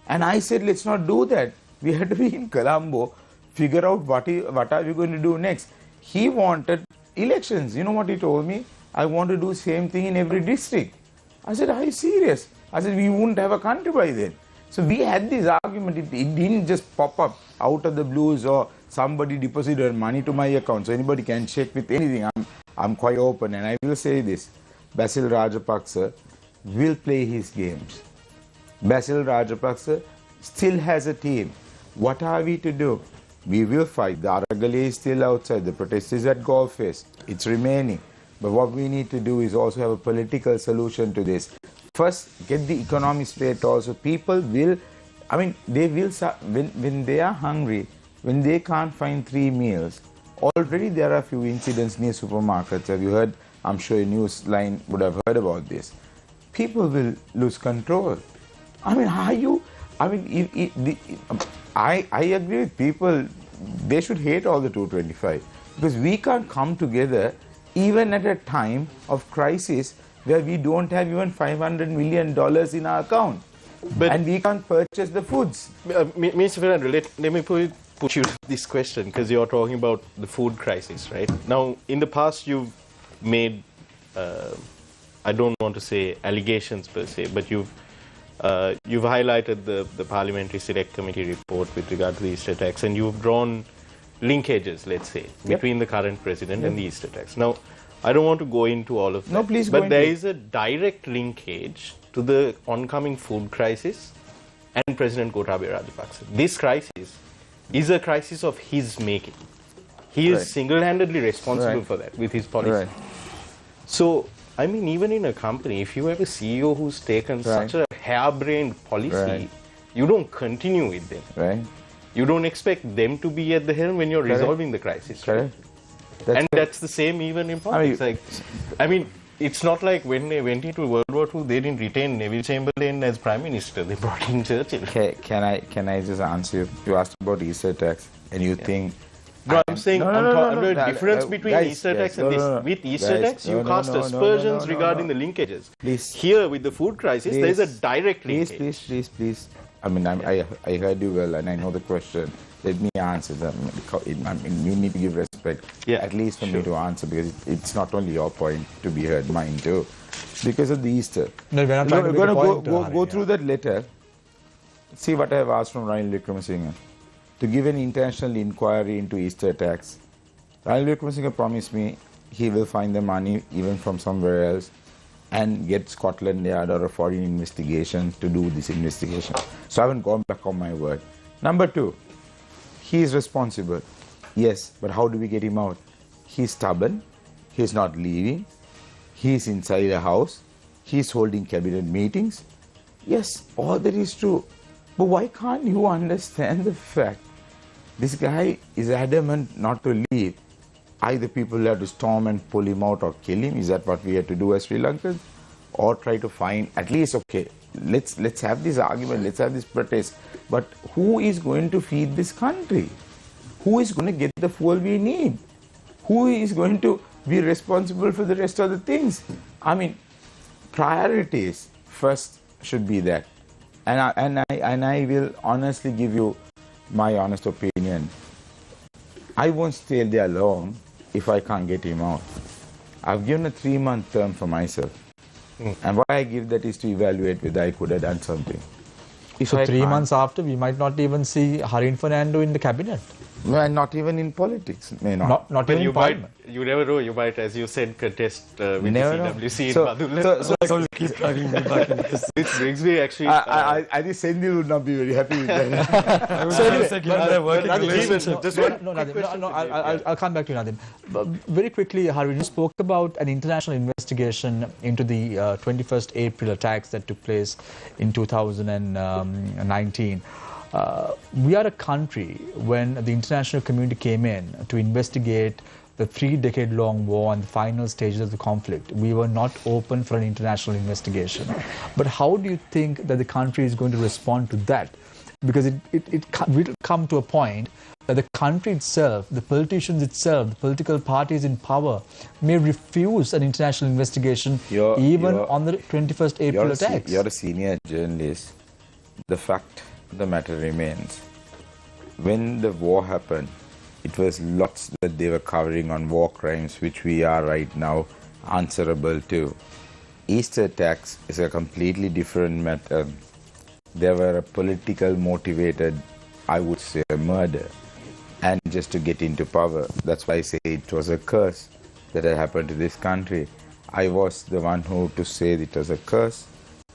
And I said, let's not do that. We had to be in Colombo, figure out what are we going to do next. He wanted elections. You know what he told me? I want to do same thing in every district. I said, are you serious? I said, we wouldn't have a country by then. So we had this argument. It didn't just pop up out of the blues or somebody deposited money to my account. So anybody can check with anything. I'm quite open, and I will say this. Basil Rajapaksa will play his games. Basil Rajapaksa still has a team. What are we to do? We will fight. The Aragali is still outside. The protest is at Golfest. It's remaining. But what we need to do is also have a political solution to this. First, get the economy straight also. People will, they will, when they are hungry, when they can't find 3 meals, already there are a few incidents near supermarkets. Have you heard? I'm sure a news line would have heard about this. People will lose control. I agree with people, they should hate all the 225 because we can't come together even at a time of crisis where we don't have even $500 million in our account, and we can't purchase the foods. Mr. Fernando, let me put you this question because you're talking about the food crisis, right? Now, in the past you've made, I don't want to say allegations per se, but you've highlighted the Parliamentary Select Committee report with regard to the Easter tax, and you've drawn linkages, let's say, between the current president and the Easter tax. Now, I don't want to go into all of that. No, please but there is a direct linkage to the oncoming food crisis and President Gotabaya Rajapaksa. This crisis is a crisis of his making. He is single-handedly responsible for that with his policy. Right. So, even in a company, if you have a CEO who's taken such a harebrained policy, you don't continue with them. Right. You don't expect them to be at the helm when you're resolving the crisis. Right? And that's the same even in politics. it's not like when they went into World War II, they didn't retain Neville Chamberlain as Prime Minister. They brought in Churchill. Can I just answer you? You asked about Easter tax, and you think... No, I'm saying the difference between guys, Easter tax and no, this. no, no. With Easter Guys, tax, you cast aspersions regarding the linkages. Please. Here, with the food crisis, there is a direct linkage. Please. I mean, I heard you well, and I know the question. Let me answer them. I mean, you need to give respect, at least for me to answer, because it's not only your point to be heard, mine too. Because of the Easter. No, we're not trying to make a point, go through that letter. See what I have asked from Ranil Wickremesinghe. To give an international inquiry into Easter tax. Ranil Wickremesinghe promised me he will find the money even from somewhere else and get Scotland Yard or a foreign investigation to do this investigation. So I haven't gone back on my word. Number two, he is responsible. Yes, but how do we get him out? He's stubborn. He's not leaving. He's inside a house. He's holding cabinet meetings. Yes, all that is true. But why can't you understand the fact this guy is adamant not to leave? Either people have to storm and pull him out or kill him. Is that what we have to do as Sri Lankans? Or try to find, at least, okay, let's have this argument, let's have this protest. But who is going to feed this country? Who is going to get the fuel we need? Who is going to be responsible for the rest of the things? I mean, priorities first should be that. And I will honestly give you my honest opinion. I won't stay there long if I can't get him out. I've given a 3-month term for myself. And why I give that is to evaluate whether I could have done something. So 3 months after, we might not even see Harin Fernando in the cabinet. Well, not even in politics, may not. Not even in parliament. You never know, you might, as you said, contest with Never the know. CWC So- in Badula. So keep dragging me back in this. Which brings me actually... I think Sendil would not be very happy with that. I was just like, given their working Nadim, relationship. just one no, quick Nadim, question no, to you, I'll come back to you, Nadim. But very quickly, Harin, you spoke about an international investigation into the 21st April attacks that took place in 2019. We are a country, when the international community came in to investigate the 3-decade-long war and the final stages of the conflict, we were not open for an international investigation. But how do you think that the country is going to respond to that? Because it will come to a point that the country itself, the politicians itself, the political parties in power may refuse an international investigation even on the 21st April attacks. You're a senior journalist. The fact of the matter remains. When the war happened, it was lots that they were covering on war crimes, which we are right now answerable to. Easter attacks is a completely different matter. They were a political motivated, I would say, a murder, and just to get into power. That's why I say it was a curse that had happened to this country. I was the one who to say it was a curse.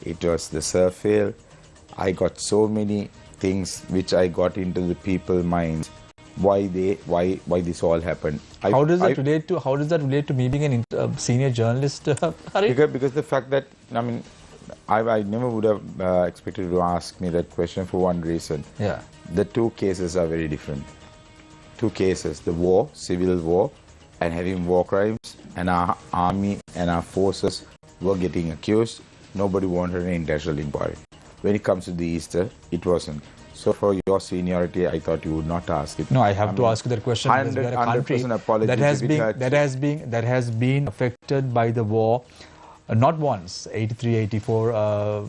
It was the surface. I got so many things which I got into the people's minds. Why this all happened? How does that relate to me being a senior journalist, Harin? Because the fact that, I mean, I never would have expected you to ask me that question for one reason. Yeah. The two cases are very different. Two cases, the war, civil war, and having war crimes, and our army and our forces were getting accused. Nobody wanted an international inquiry. When it comes to the Easter, it wasn't. So for your seniority, I thought you would not ask it. No, I have to ask you that question because we are a country that has been affected by the war. Not once, 83, 84,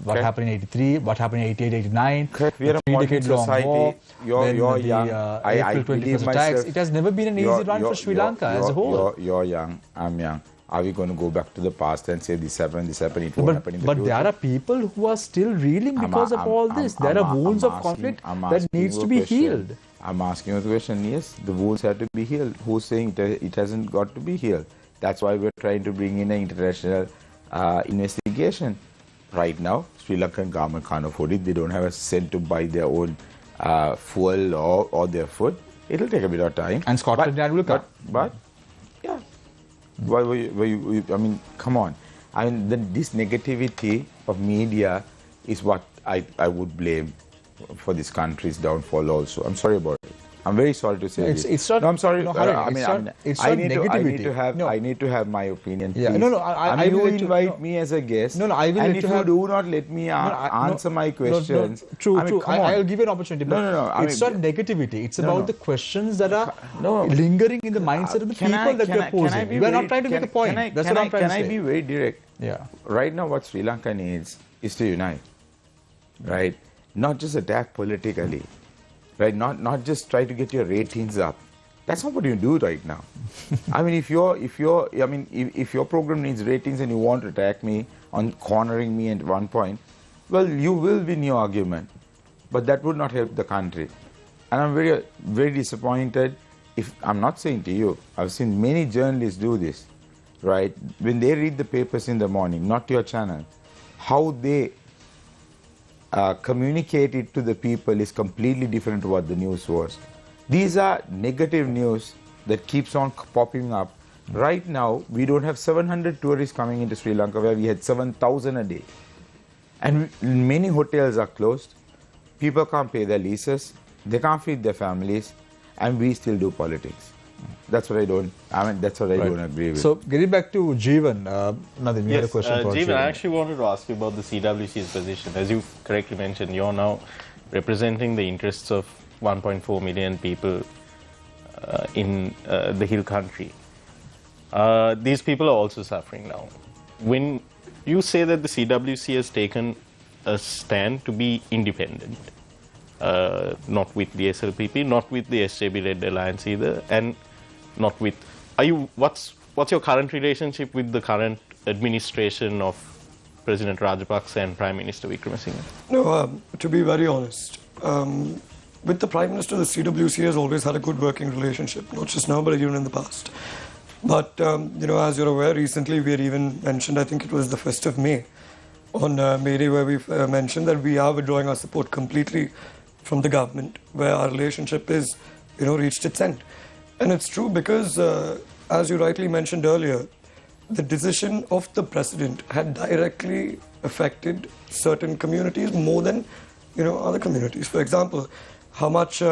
what happened in 83, what happened in 88, 89, We are a modern society. war, You're young. April 21st attacks. It has never been an easy run for Sri Lanka as a whole. You're young, I'm young. Are we going to go back to the past and say this happened, it won't happen in the future? But there are people who are still reeling because of all this. There are wounds of conflict that needs to be healed. I'm asking you the question, yes, the wounds have to be healed. Who's saying it hasn't got to be healed? That's why we're trying to bring in an international investigation. Right now, Sri Lankan government can't afford it. They don't have a cent to buy their own fuel or their food. It'll take a bit of time. And Scotland Yard will come. But yeah. I mean, come on. I mean, this negativity of media is what I would blame for this country's downfall also. I'm sorry about it. I'm very sorry to say this. It's not. No, I'm sorry. No, Harin, I need negativity. I need to have my opinion. Yeah. Please. No. You invite me as a guest. No. I will. And let if you you do not let me answer my questions, True. Come on. I'll give you an opportunity. But No. It's not negativity. It's about the questions that are No. lingering in the mindset of the people that we are posing. We are not trying to make a point. That's what I'm trying to say. Can I be very direct? Yeah. Right now, what Sri Lanka needs is to unite. Right? Not just attack politically. Right? Not just try to get your ratings up. That's not what you do right now. I mean, if your program needs ratings and you want to attack me on cornering me at one point, well, you will win your argument, but that would not help the country. And I'm very, very disappointed. If I'm not saying to you, I've seen many journalists do this, right? When they read the papers in the morning, not your channel, how they communicate it to the people is completely different to what the news was. These are negative news that keeps on popping up. Right now, we don't have 700 tourists coming into Sri Lanka where we had 7,000 a day. And many hotels are closed. People can't pay their leases. They can't feed their families. And we still do politics. That's what I don't agree with. So, getting back to Jeevan, Nadine, you had a question for Jeevan, I actually wanted to ask you about the CWC's position. As you correctly mentioned, you're now representing the interests of 1.4 million people in the hill country. These people are also suffering now. When you say that the CWC has taken a stand to be independent, not with the SLPP, not with the SJB-led alliance either, and not with... What's your current relationship with the current administration of President Rajapaksa and Prime Minister Wickremesinghe? No, to be very honest, with the Prime Minister, the CWC has always had a good working relationship, not just now, but even in the past. But, as you're aware, recently we had even mentioned, I think it was the 1st of May, on May Day, where we mentioned that we are withdrawing our support completely from the government, where our relationship is, reached its end. And it's true because, as you rightly mentioned earlier, the decision of the president had directly affected certain communities more than, other communities. For example, how much the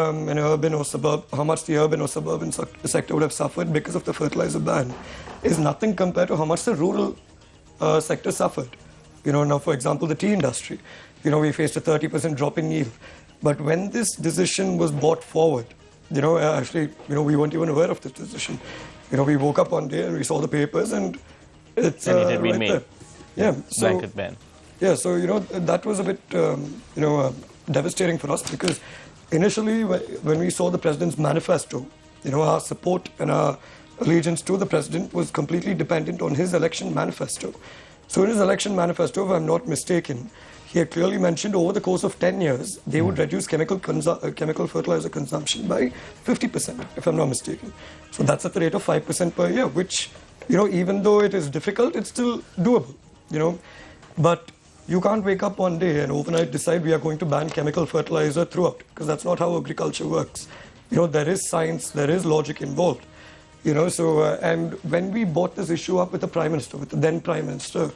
urban or suburban sector would have suffered because of the fertilizer ban is nothing compared to how much the rural sector suffered. Now, for example, the tea industry, we faced a 30% drop in yield. But when this decision was brought forward, we weren't even aware of this decision. We woke up one day and we saw the papers and it's and it had been right made. there. Yeah, Blanket ban. Yeah, so, that was a bit, devastating for us because initially when we saw the president's manifesto, our support and our allegiance to the president was completely dependent on his election manifesto. So in his election manifesto, if I'm not mistaken, he had clearly mentioned over the course of 10 years, they would reduce chemical fertilizer consumption by 50%, if I'm not mistaken. So that's at the rate of 5% per year, which, even though it is difficult, it's still doable, But you can't wake up one day and overnight decide we are going to ban chemical fertilizer throughout, because that's not how agriculture works. There is science, there is logic involved. And when we brought this issue up with the Prime Minister, with the then Prime Minister,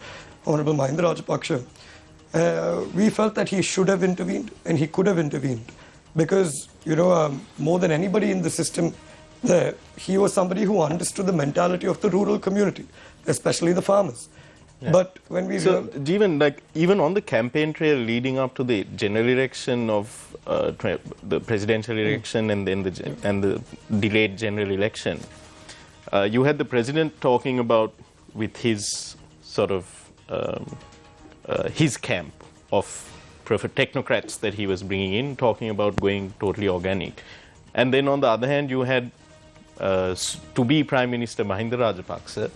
Honorable Mahinda Rajapaksa, we felt that he should have intervened and he could have intervened because, more than anybody in the system there, he was somebody who understood the mentality of the rural community, especially the farmers. Yeah. But when we... So, Jeevan, even on the campaign trail leading up to the general election of the presidential election and then the delayed general election, you had the president talking about with his sort of his camp of technocrats that he was bringing in, talking about going totally organic. And then on the other hand, you had to-be Prime Minister Mahinda Rajapaksa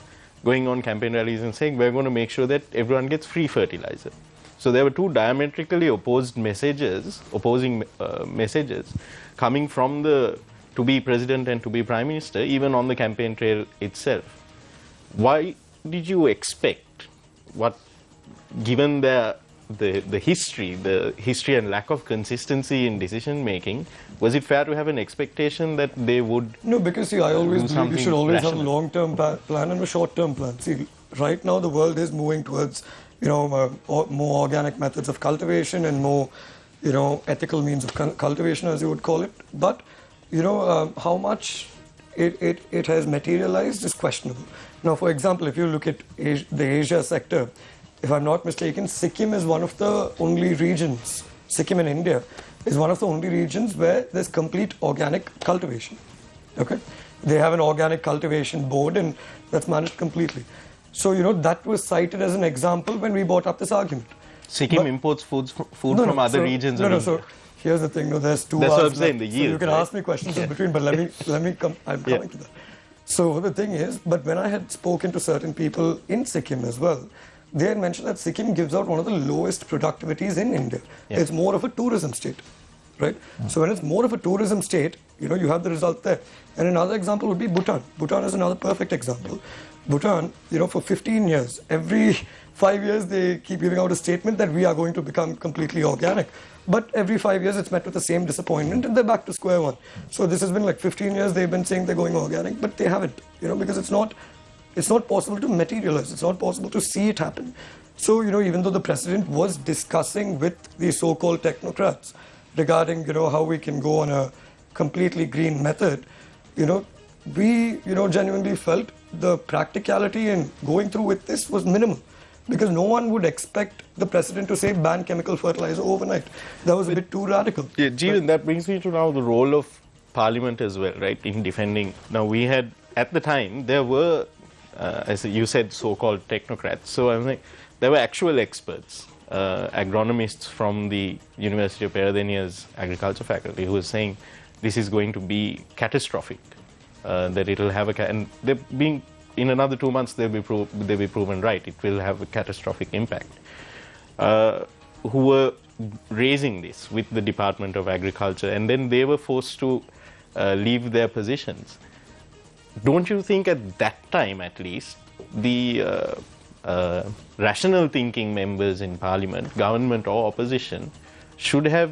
going on campaign rallies and saying, we're going to make sure that everyone gets free fertilizer. So there were two diametrically opposing messages coming from the to-be president and to-be Prime Minister, even on the campaign trail itself. Why did you expect given the history and lack of consistency in decision making, was it fair to have an expectation that they would? No, because I always believe you should always have a long-term plan and a short-term plan. See, right now the world is moving towards, more organic methods of cultivation and more, ethical means of cultivation, as you would call it. But how much it has materialized is questionable. Now, for example, if you look at the Asia sector, if I'm not mistaken, Sikkim is one of the only regions, Sikkim in India, is one of the only regions where there's complete organic cultivation. Okay? They have an organic cultivation board and that's managed completely. So, that was cited as an example when we brought up this argument. Sikkim imports food from other regions. So here's the thing, there's two That's hours what I'm saying, the left, yield. so you can ask me questions in between, but let me come, I'm coming to that. So the thing is, but when I had spoken to certain people in Sikkim as well, they had mentioned that Sikkim gives out one of the lowest productivities in India. Yeah. It's more of a tourism state, right? So when it's more of a tourism state, you have the result there. And another example would be Bhutan. Bhutan is another perfect example. Bhutan, for 15 years, every 5 years they keep giving out a statement that we are going to become completely organic. But every 5 years it's met with the same disappointment and they're back to square one. So this has been like 15 years they've been saying they're going organic, but they haven't, because it's not possible to materialize. It's not possible to see it happen. So, even though the president was discussing with the so-called technocrats regarding, how we can go on a completely green method, we, genuinely felt the practicality in going through with this was minimal. Because no one would expect the president to say ban chemical fertilizer overnight. That was a bit too radical. Yeah, Jeevan, that brings me to now the role of Parliament as well, right, in defending. Now, we had, at the time, there were, as you said, so-called technocrats. So I think there were actual experts, agronomists from the University of Peradeniya's agriculture faculty who were saying this is going to be catastrophic, that it will have and they're being, in another 2 months, they'll be proven right. It will have a catastrophic impact. Who were raising this with the Department of Agriculture, and then they were forced to leave their positions. Don't you think at that time, at least, the rational thinking members in Parliament, government or opposition, should have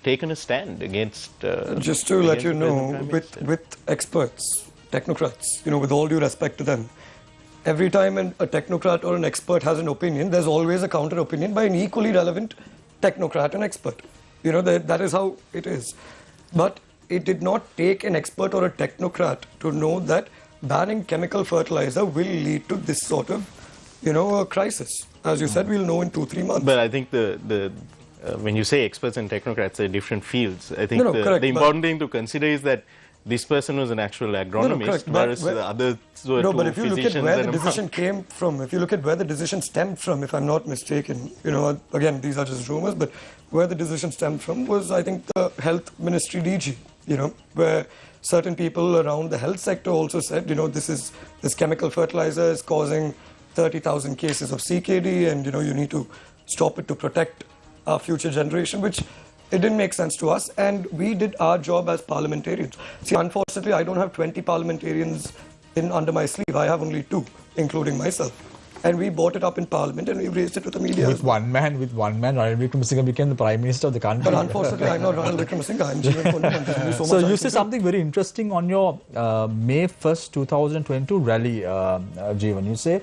taken a stand against... Just to let you know, with experts, technocrats, with all due respect to them, every time a technocrat or an expert has an opinion, there's always a counter opinion by an equally relevant technocrat and expert. That is how it is. But it did not take an expert or a technocrat to know that banning chemical fertilizer will lead to this sort of, a crisis. As you said, we'll know in 2-3 months. But I think when you say experts and technocrats, they're different fields. I think correct, the important thing to consider is that this person was an actual agronomist, whereas the others were two but if you look at where the decision monk. came from, if you look at where the decision stemmed from, if I'm not mistaken, again, these are just rumors, but where the decision stemmed from was, I think, the health ministry DG, where certain people around the health sector also said, this chemical fertilizer is causing 30,000 cases of CKD and, you need to stop it to protect our future generation, which it didn't make sense to us, and we did our job as parliamentarians. See, unfortunately, I don't have 20 parliamentarians under my sleeve. I have only 2, including myself. And we brought it up in Parliament and we raised it to the media. With one man, Ranil Wickremesinghe became the Prime Minister of the country. But unfortunately, I'm not Ranil Wickremesinghe. I'm Jeevan Pondiman. So you said something very interesting on your May 1st, 2022 rally, Jeevan. You say,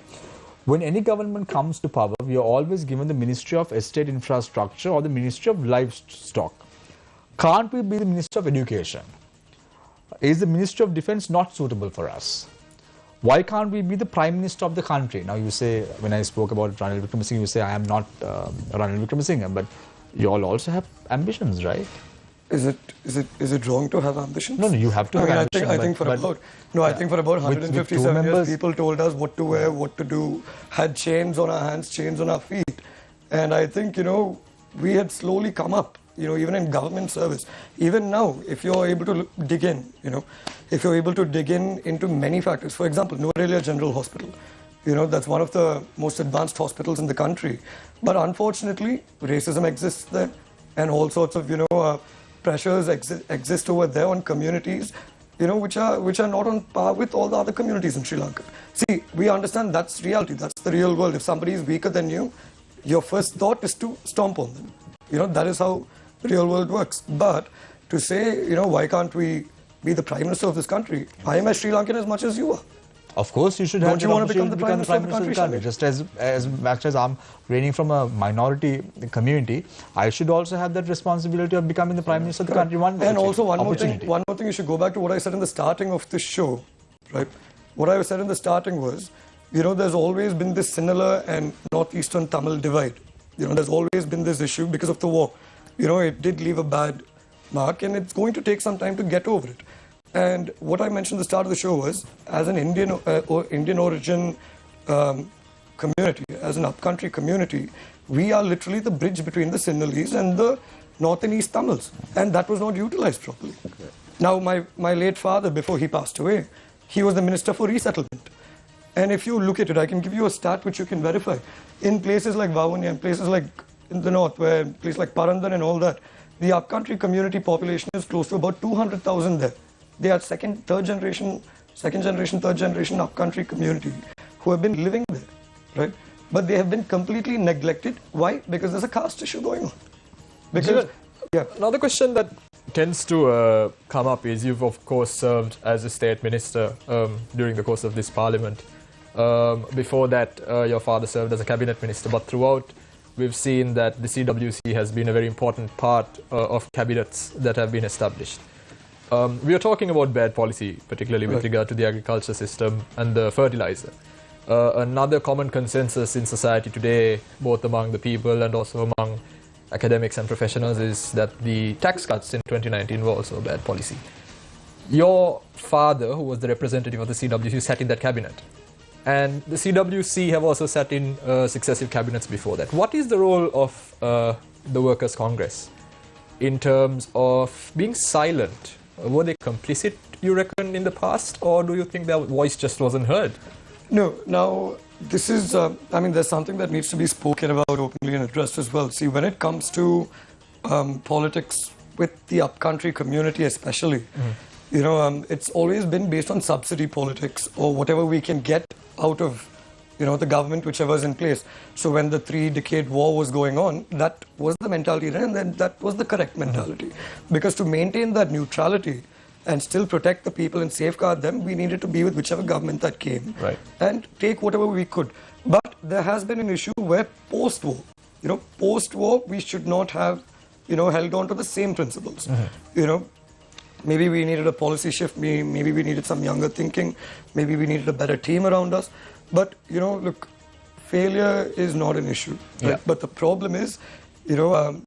when any government comes to power, we are always given the Ministry of Estate Infrastructure or the Ministry of Livestock. Can't we be the Ministry of Education? Is the Ministry of Defence not suitable for us? Why can't we be the Prime Minister of the country? Now you say, when I spoke about Ranil Wickremesinghe, you say I am not Ranil Wickremesinghe, but you all also have ambitions, right? Is it wrong to have ambitions? No, you have to have ambition. I think for about 157 years, people told us what to wear, what to do, had chains on our hands, chains on our feet. And I think, we had slowly come up, even in government service. Even now, if you're able to dig in, if you're able to dig into many factors. For example, Nuwara General Hospital, that's one of the most advanced hospitals in the country. But unfortunately, racism exists there, and all sorts of, pressures exist over there on communities, which are not on par with all the other communities in Sri Lanka. See, we understand that's reality, that's the real world. If somebody is weaker than you, your first thought is to stomp on them. That is how the real world works. But to say, why can't we be the Prime Minister of this country? I am a Sri Lankan as much as you are. Of course, you should have. Don't you want to become the Prime Minister of the country? Just as much as I'm reigning from a minority community, I should also have that responsibility of becoming the Prime Minister of the country. And also one more thing, you should go back to what I said in the starting of this show, right? What I said in the starting was, there's always been this Sinhala and northeastern Tamil divide. There's always been this issue because of the war. It did leave a bad mark, and it's going to take some time to get over it. And what I mentioned at the start of the show was, as an Indian origin community, as an upcountry community, we are literally the bridge between the Sinhalese and the North and East Tamils. And that was not utilized properly. Okay. Now, my late father, before he passed away, he was the Minister for Resettlement. And if you look at it, I can give you a stat which you can verify. In places like Vavuniya, in places like in the north, places like Parandan and all that, the upcountry community population is close to about 200,000 there. They are second generation, third generation upcountry community who have been living there, right? But they have been completely neglected. Why? Because there's a caste issue going on. Because, Another question that tends to come up is you've of course served as a state minister during the course of this parliament. Before that, your father served as a cabinet minister, but throughout we've seen that the CWC has been a very important part of cabinets that have been established. We are talking about bad policy, particularly with regard to the agriculture system and the fertilizer. Another common consensus in society today, both among the people and also among academics and professionals, is that the tax cuts in 2019 were also a bad policy. Your father, who was the representative of the CWC, sat in that cabinet. And the CWC have also sat in successive cabinets before that. What is the role of the Workers' Congress in terms of being silent? Were they complicit, you reckon, in the past, or do you think their voice just wasn't heard? No. Now, this is, there's something that needs to be spoken about openly and addressed as well. See, when it comes to politics with the upcountry community especially, it's always been based on subsidy politics or whatever we can get out of, the government, whichever is in place. So when the 3-decade war was going on, that was the mentality, and then that was the correct mentality. Because to maintain that neutrality and still protect the people and safeguard them, we needed to be with whichever government that came and take whatever we could. But there has been an issue where post-war, we should not have, held on to the same principles. Maybe we needed a policy shift, maybe we needed some younger thinking, maybe we needed a better team around us. But, look, failure is not an issue. Right? Yeah. But the problem is,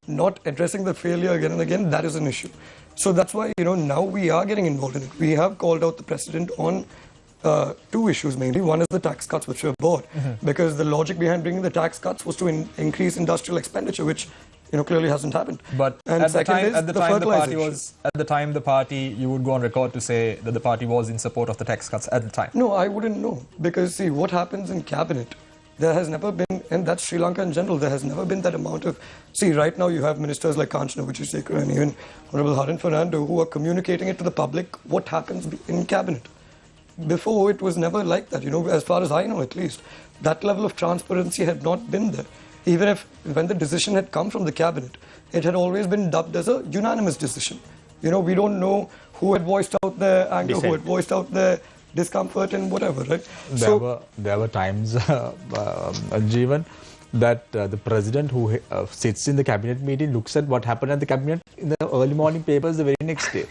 not addressing the failure again and again, that is an issue. So that's why, now we are getting involved in it. We have called out the president on 2 issues mainly. One is the tax cuts which were brought, because the logic behind bringing the tax cuts was to increase industrial expenditure, which clearly hasn't happened. But and at the time the party, you would go on record to say that the party was in support of the tax cuts at the time. No, I wouldn't know, because see, what happens in cabinet, there has never been, and that's Sri Lanka in general, there has never been that amount of, see, right now you have ministers like Kanchana Vijayasekara and even Honorable Harin Fernando who are communicating it to the public what happens in cabinet. Before, it was never like that, as far as I know at least. That level of transparency had not been there. Even when the decision had come from the cabinet, it had always been dubbed as a unanimous decision. We don't know who had voiced out their anger, who had voiced out their discomfort and whatever, right? There were times, Jeevan, that the president who sits in the cabinet meeting looks at what happened at the cabinet in the early morning papers the very next day.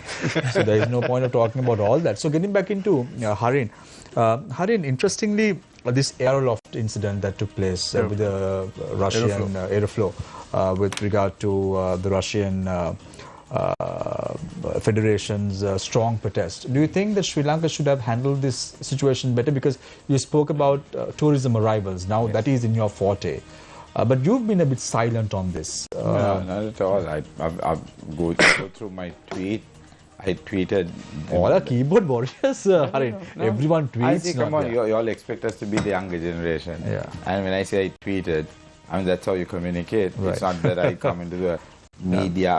So there is no point of talking about all that. So getting back into Harin. Harin, interestingly, this Aeroloft incident that took place with the Russian Aeroflow with regard to the Russian Federation's strong protest. Do you think that Sri Lanka should have handled this situation better? Because you spoke about tourism arrivals. Now that is in your forte. But you've been a bit silent on this. No, not at all. I've go through my tweet. I tweeted. All are keyboard warriors, Harin. No. Everyone tweets. I see, come on, you all expect us to be the younger generation. Yeah. And when I say I tweeted, that's how you communicate. Right. It's not that I come into the media.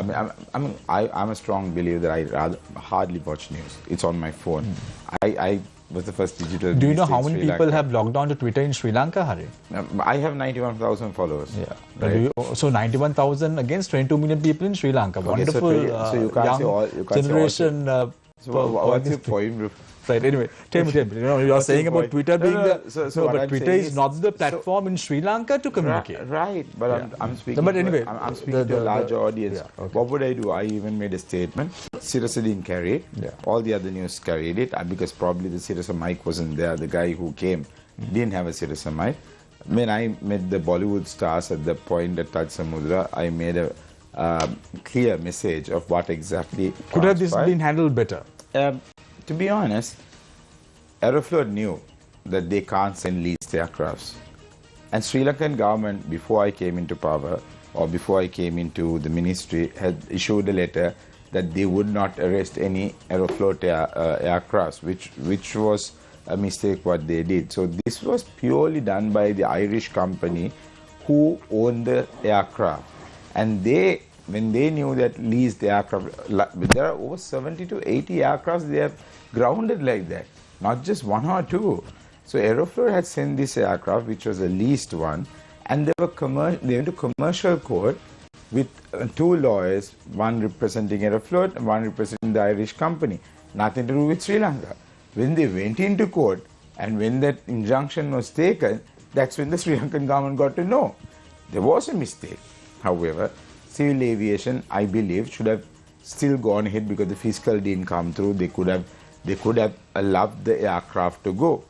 I'm a strong believer that I hardly watch news. It's on my phone. I was the first digital. Do you know how many people have logged on to Twitter in Sri Lanka, Harin? I have 91,000 followers. Yeah. Right? So 91,000 against 22 million people in Sri Lanka. Wonderful so you can't young say all, generation So what's your point? Right, anyway, tell me, you are saying about Twitter being but Twitter is not the platform in Sri Lanka to communicate. Right, but I'm speaking, but anyway, I'm speaking to a larger audience. Yeah, okay. What would I do? I even made a statement. Sirasa didn't carry it. Yeah. All the other news carried it because probably the Sirasa mic wasn't there. The guy who came didn't have a Sirasa mic. When I met the Bollywood stars at the point at Taj Samudra, I made a clear message of what exactly could have this been handled better. To be honest, Aeroflot knew that they can't send leased aircrafts. And Sri Lankan government, before I came into power, or before I came into the ministry, had issued a letter that they would not arrest any Aeroflot aircrafts, which was a mistake what they did. So this was purely done by the Irish company who owned the aircraft. And they, when they knew that leased aircraft, there are over 70 to 80 aircrafts they have grounded like that, not just one or two. So Aeroflot had sent this aircraft, which was a leased one, and they went to commercial court with two lawyers, one representing Aeroflot and one representing the Irish company. Nothing to do with Sri Lanka. When they went into court and when that injunction was taken, that's when the Sri Lankan government got to know. There was a mistake. However, civil aviation, I believe, should have still gone ahead because the fiscal didn't come through. They could have allowed the aircraft to go.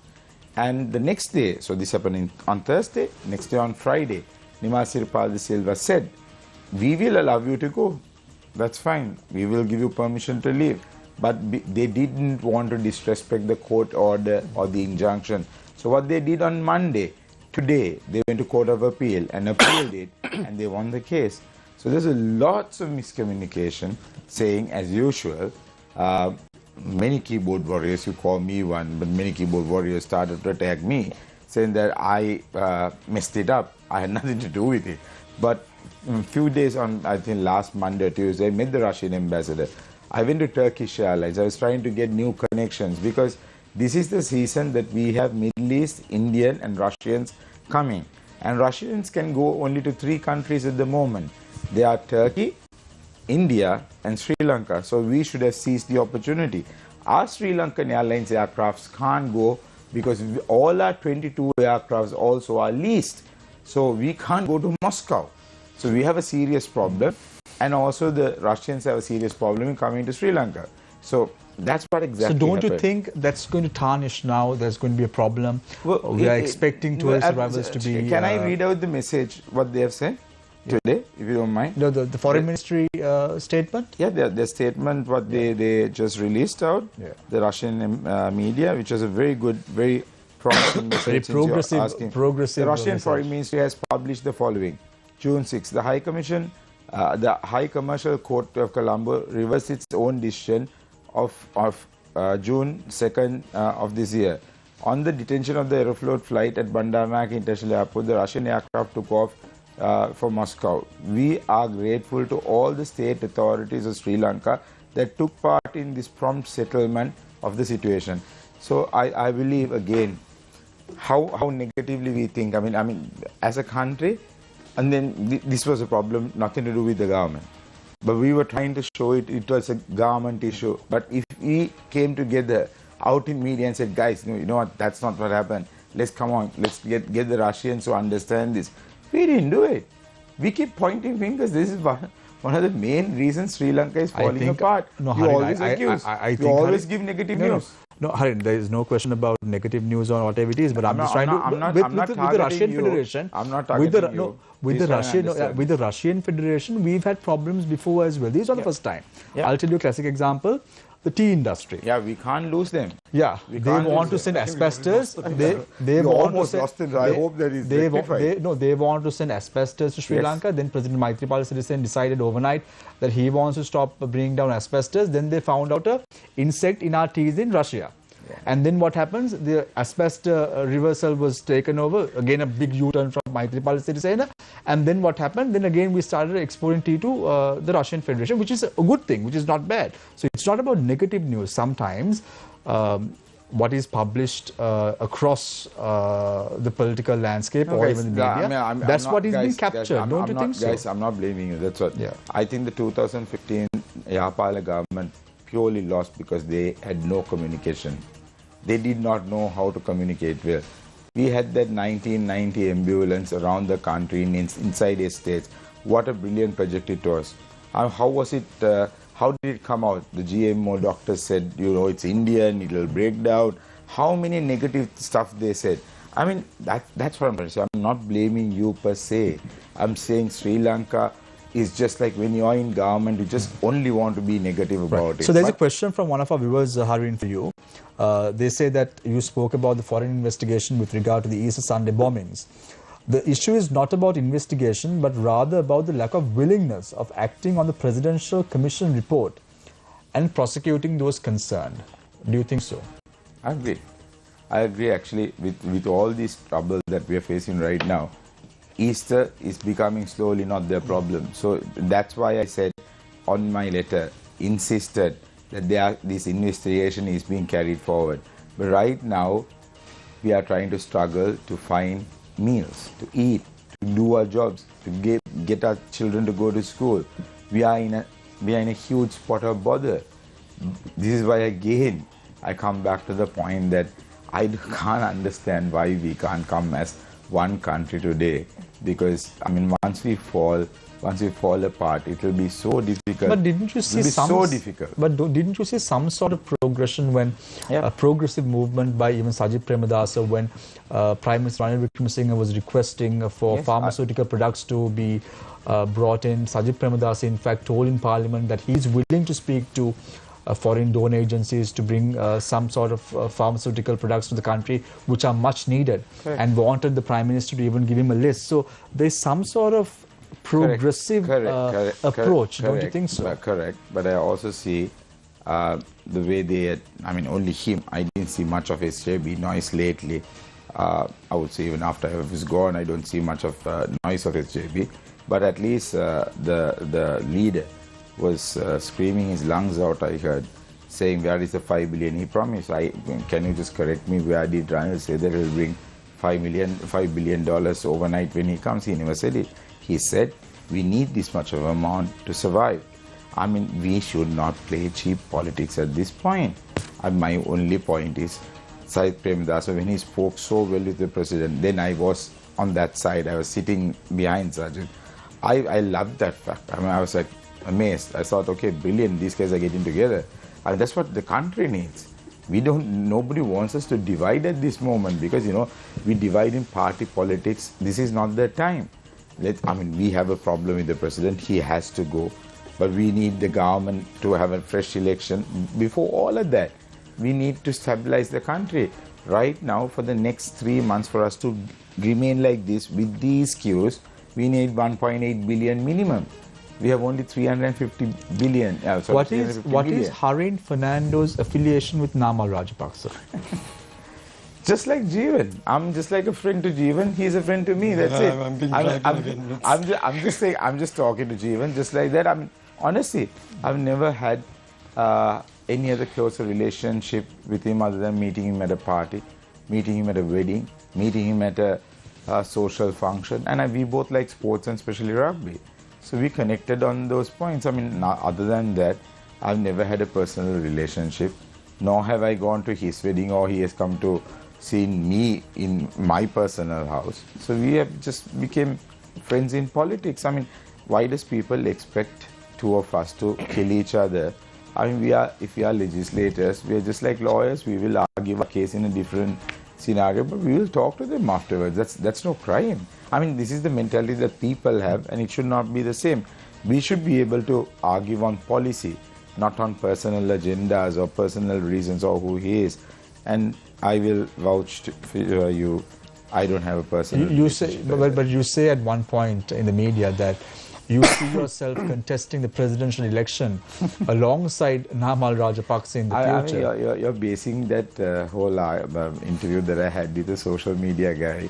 And the next day, so this happened on Thursday, next day on Friday, Nimasirpal de Silva said, we will allow you to go. That's fine. We will give you permission to leave. But they didn't want to disrespect the court order or the injunction. So what they did on Monday, today, they went to Court of Appeal and appealed it, and they won the case. So there's lots of miscommunication, saying, as usual, many keyboard warriors, you call me one, but many keyboard warriors started to attack me, saying that I messed it up. I had nothing to do with it. But a few days on, I think last Monday or Tuesday, I met the Russian ambassador. I went to Turkish Airlines. I was trying to get new connections because this is the season that we have Middle East, Indian and Russians coming. And Russians can go only to 3 countries at the moment. They are Turkey, India and Sri Lanka. So we should have seized the opportunity. Our Sri Lankan Airlines aircrafts can't go because all our 22 aircrafts also are leased. So we can't go to Moscow. So we have a serious problem. And also the Russians have a serious problem in coming to Sri Lanka. So that's what exactly So don't happened. you think that's going to tarnish now? There's going to be a problem. Well, we are expecting tourist arrivals to be... Can I read out the message, what they have said today, if you don't mind? No, the Foreign Ministry statement? Yeah, the statement what they just released out, the Russian media, which was a very good, very promising message. Very progressive. The Russian Foreign Ministry has published the following. June 6, the High Commission, the High Commercial Court of Colombo reversed its own decision of June 2nd of this year. On the detention of the Aeroflot flight at Bandaranaike International Airport, the Russian aircraft took off for Moscow. We are grateful to all the state authorities of Sri Lanka that took part in this prompt settlement of the situation. So I believe again how negatively we think. I mean, as a country, and then this was a problem, nothing to do with the government. But we were trying to show it was a government issue. But if we came together out in media and said, guys, you know what, that's not what happened. Let's come on, let's get the Russians to understand this. We didn't do it. We keep pointing fingers. This is one of the main reasons Sri Lanka is falling apart. No, you Harin, always accuse. You always give negative news. No, Harin, there is no question about negative news or whatever it is, but I'm just trying to with the Russian Federation. I'm not targeting you. With the Russian Federation, we've had problems before as well. This is not the first time. Yeah. I'll tell you a classic example: the tea industry. Yeah, we can't lose them. Yeah, they want to send asbestos. They want to send. I hope that is rectified. They want to send asbestos to Sri Lanka. Then President Maithripala Sirisena decided overnight that he wants to stop bringing down asbestos. Then they found out a insect in our teas in Russia. Yeah. And then what happens? The asbestos reversal was taken over. Again, a big U-turn from Maithripala Sirisena. And then what happened? Then again, we started exporting tea to the Russian Federation, which is a good thing, which is not bad. So it's not about negative news. Sometimes what is published across the political landscape or even the media, that's what is being captured. Don't you think so? Guys, I'm not blaming you. That's what. Yeah. I think the 2015 Yapala government purely lost because they had no communication. They did not know how to communicate well. We had that 1990 ambulance around the country inside estates. What a brilliant project it was. How was it, how did it come out? The GMO doctors said, you know, it's Indian, it will break down. How many negative stuff they said. I mean, that's what I'm trying to say. I'm not blaming you per se. I'm saying Sri Lanka is just like when you are in government, you just only want to be negative about it. So there's a question from one of our viewers, Harin, for you. They say that you spoke about the foreign investigation with regard to the Easter Sunday bombings. The issue is not about investigation, but rather about the lack of willingness of acting on the Presidential Commission report and prosecuting those concerned. Do you think so? I agree. I agree actually with all these trouble that we are facing right now. Easter is becoming slowly not their problem. So that's why I said on my letter, insisted that this investigation is being carried forward. But right now, we are trying to struggle to find meals, to eat, to do our jobs, to get our children to go to school. We are in a huge spot of bother. This is why again I come back to the point that I can't understand why we can't come as one country today, because I mean once we fall apart, it will be so difficult. But didn't you see didn't you see some sort of progression when a progressive movement by even Sajid Premadasa, when Prime Minister Ranil Wickremesinghe was requesting for pharmaceutical products to be brought in? Sajid Premadasa in fact told in Parliament that he's willing to speak to foreign donor agencies to bring some sort of pharmaceutical products to the country which are much needed. Correct. And wanted the Prime Minister to even give him a list. So there's some sort of progressive approach, don't you think so? Correct, but I also see the way they had, I mean only him, I didn't see much of SJB noise lately. I would say even after I was gone, I don't see much of noise of SJB, but at least the leader was screaming his lungs out, I heard, saying, where is the 5 billion he promised? Can you just correct me, where did Ranil say that he'll bring $5 billion overnight when he comes? He never said it. He said, we need this much of amount to survive. I mean, we should not play cheap politics at this point. And my only point is, Sajid Premadasa, when he spoke so well with the president, then I was on that side, I was sitting behind Sajid. I loved that fact. I mean, I was like, amazed. I thought, okay, brilliant, these guys are getting together. And that's what the country needs. Nobody wants us to divide at this moment, because, you know, we divide in party politics. This is not the time. I mean, we have a problem with the president. He has to go. But we need the government to have a fresh election. Before all of that, we need to stabilize the country. Right now, for the next 3 months, for us to remain like this with these queues, we need 1.8 billion minimum. We have only 350 billion. What is Harin Fernando's affiliation with Namal Rajapaksa? Just like Jeevan. I'm just like a friend to Jeevan. He's a friend to me. That's it. I'm just saying. I'm just talking to Jeevan, just like that. I mean, honestly, I've never had any other closer relationship with him other than meeting him at a party, meeting him at a wedding, meeting him at a social function, and we both like sports and especially rugby. So we connected on those points. I mean, other than that, I've never had a personal relationship, nor have I gone to his wedding or he has come to see me in my personal house. So we have just became friends in politics. I mean, why does people expect two of us to kill each other? I mean, if we are legislators, we are just like lawyers. We will argue a case in a different scenario, but we will talk to them afterwards. That's no crime. I mean, this is the mentality that people have, and it should not be the same. We should be able to argue on policy, not on personal agendas or personal reasons or who he is. And I will vouch for you. I don't have a personal. You say, but you say at one point in the media that you see yourself contesting the presidential election alongside Namal Rajapaksa in the future. I mean, you're basing that whole interview that I had with a social media guy.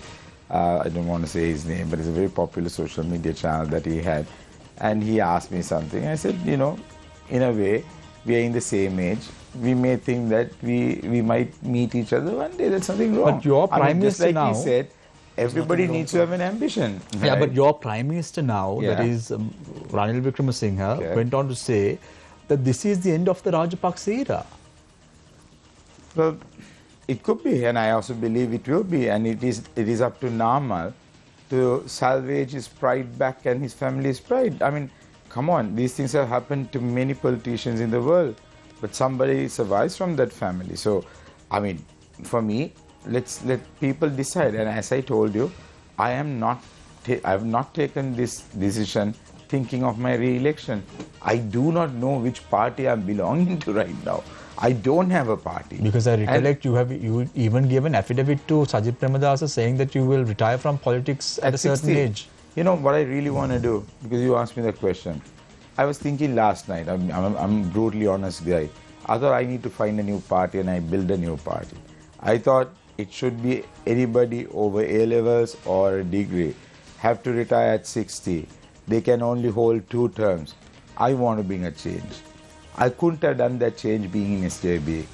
I don't want to say his name, but it's a very popular social media channel that he had. And he asked me something. I said, you know, in a way, we are in the same age. We may think that we might meet each other one day. There's something wrong. But your Prime Minister now... Just like he said, everybody needs to have an ambition. Yeah, right? But your Prime Minister now, that is Ranil Wickremesinghe, went on to say that this is the end of the Rajapaksa era? Well, it could be, and I also believe it will be, and it is up to Namal to salvage his pride back and his family's pride. I mean, come on, these things have happened to many politicians in the world, but somebody survives from that family. So, I mean, for me, let's let people decide. And as I told you, I have not taken this decision thinking of my re-election. I do not know which party I'm belonging to right now. I don't have a party. Because I recollect you even gave an affidavit to Sajid Premadasa saying that you will retire from politics at a certain 60. age. You know what I really want to do, because you asked me that question. I was thinking last night, I'm a brutally honest guy. I thought I need to find a new party, and I build a new party. I thought it should be anybody over A levels or a degree have to retire at 60. They can only hold 2 terms. I want to bring a change. I couldn't have done that change being in SJB.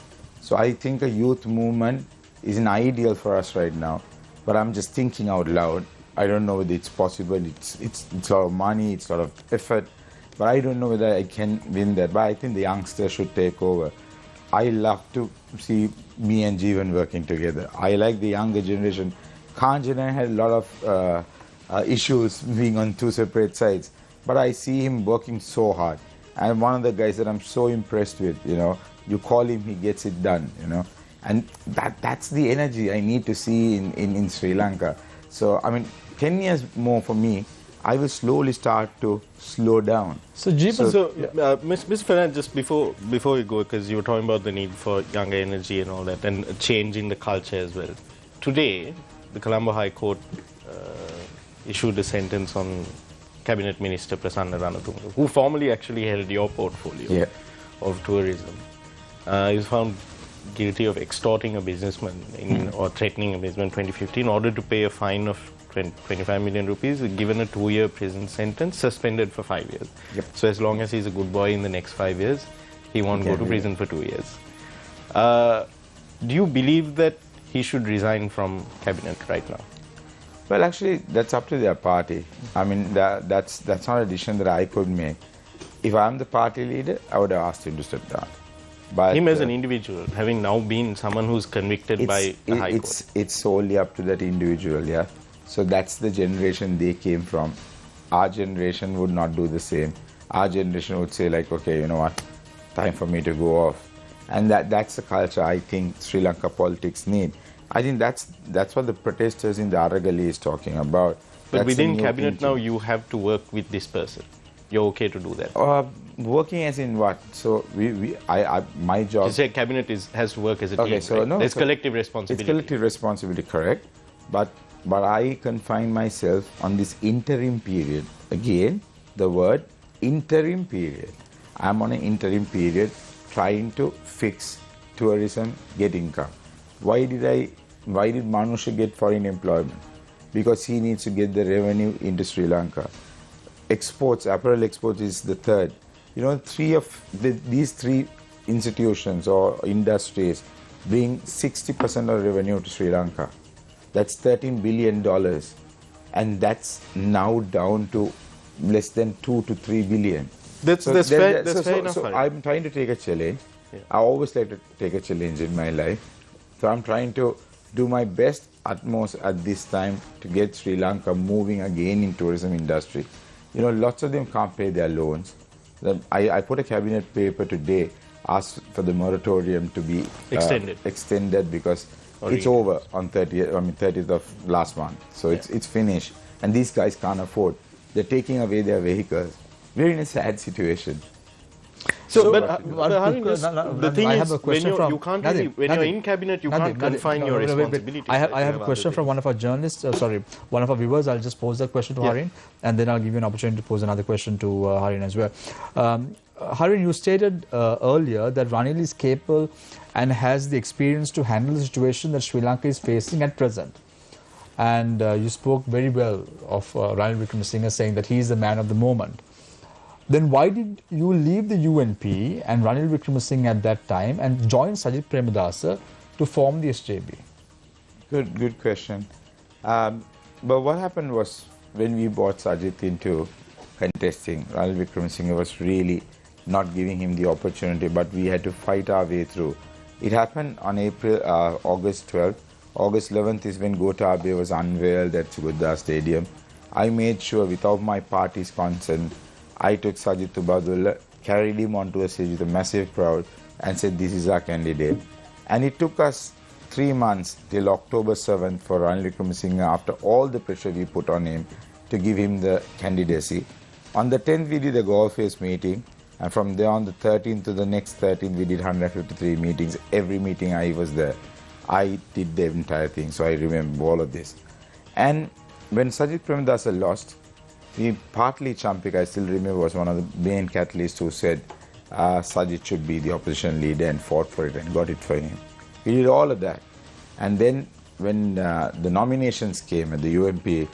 So I think a youth movement is an ideal for us right now. But I'm just thinking out loud. I don't know whether it's possible. It's a lot of money, it's a lot of effort. But I don't know whether I can win that. But I think the youngsters should take over. I love to see me and Jeevan working together. I like the younger generation. Kanjana had a lot of issues being on 2 separate sides. But I see him working so hard. And one of the guys that I'm so impressed with, you know, you call him, he gets it done, you know. And that's the energy I need to see in Sri Lanka. So, I mean, 10 years more for me, I will slowly start to slow down. So, Jeevan, Mr. Fernando, just before you go, because you were talking about the need for younger energy and all that, and a change in the culture as well. Today, the Colombo High Court issued a sentence on Cabinet Minister Prasanna Ranatunga, who formerly actually held your portfolio of tourism. He was found guilty of extorting a businessman or threatening a businessman in 2015 in order to pay a fine of 25 million rupees, given a 2-year prison sentence, suspended for 5 years. So as long as he's a good boy in the next 5 years, he won't go to prison for 2 years. Do you believe that he should resign from cabinet right now? Well, actually, that's up to their party. I mean, that's not a decision that I could make. If I'm the party leader, I would have asked him to step down. But him as an individual, having now been someone who's convicted by the High Court. It's solely up to that individual, yeah. So that's the generation they came from. Our generation would not do the same. Our generation would say like, okay, you know what, time for me to go off. And that's the culture I think Sri Lanka politics need. I think that's what the protesters in the Aragali is talking about. But That's within cabinet now, you have to work with this person. You're okay to do that? Working as in what? So my job. You say cabinet has to work as a team. So right? no, there's collective responsibility. It's collective responsibility, correct? But I confine myself on this interim period. Again, the word interim period. I'm on an interim period, trying to fix tourism, get income. Why did Manusha get foreign employment? Because he needs to get the revenue into Sri Lanka. Exports, apparel exports is the third. You know, these 3 institutions or industries bring 60% of revenue to Sri Lanka. That's $13 billion. And that's now down to less than 2 to 3 billion. That's fair enough. So I'm trying to take a challenge. I always like to take a challenge in my life. So I'm trying to do my best utmost at this time to get Sri Lanka moving again in tourism industry. You know, lots of them can't pay their loans. I put a cabinet paper today, asked for the moratorium to be extended because it's over on 30th of last month. So it's finished. And these guys can't afford. They're taking away their vehicles. We're in a sad situation. So, the thing is, when you're in cabinet, you can't confine your responsibilities. I have a question from one of our journalists, one of our viewers. I'll just pose that question to Harin, and then I'll give you an opportunity to pose another question to Harin as well. Harin, you stated earlier that Ranil is capable and has the experience to handle the situation that Sri Lanka is facing at present. And you spoke very well of Ranil Wickremesinghe, saying that he is the man of the moment. Then why did you leave the UNP and Ranil Wickremesinghe at that time and join Sajid Premadasa to form the SJB? Good question. But what happened was when we brought Sajid into contesting, Ranil Wickremesinghe was really not giving him the opportunity, but we had to fight our way through. It happened on August 12th. August 11th is when Gotabaya was unveiled at Sugudha Stadium. I made sure, without my party's consent, I took Sajid Tubadulla, carried him onto a stage with a massive crowd and said, this is our candidate. And it took us 3 months till October 7th for Ranil Wickremesinghe, after all the pressure we put on him, to give him the candidacy. On the 10th we did a goal-face meeting, and from there on the 13th to the next 13th we did 153 meetings. Every meeting I was there. I did the entire thing, so I remember all of this. And when Sajid Premadasa lost, we partly, Champik, I still remember, was one of the main catalysts who said Sajid should be the opposition leader and fought for it and got it for him. We did all of that. And then when the nominations came at the UMP,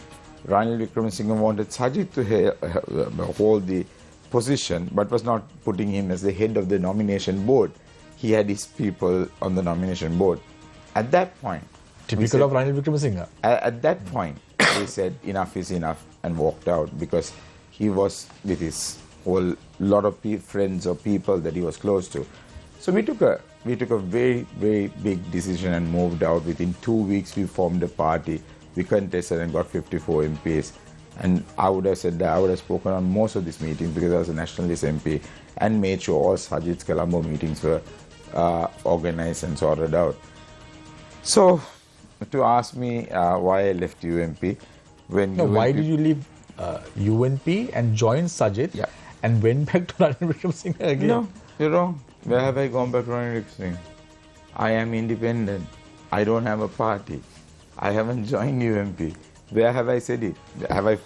Ranil Wickremesinghe wanted Sajid to hold the position, but was not putting him as the head of the nomination board. He had his people on the nomination board. At that point, Typical of Ranil Wickremesinghe. At that point, we said enough is enough and walked out, because he was with his whole lot of friends or people that he was close to. So we took a very, very big decision and moved out. Within 2 weeks, we formed a party. We contested and got 54 MPs. And I would have said that I would have spoken on most of these meetings, because I was a nationalist MP, and made sure all Sajid's Colombo meetings were organized and sorted out. So, to ask me why I left UMP, when No, UMP, why did you leave UNP and join Sajid Yeah. and went back to Ranil Wickremesinghe again? No, you're wrong. Where have I gone back to Ranil Wickremesinghe? I am independent. I don't have a party. I haven't joined UMP. Where have I said it? Have I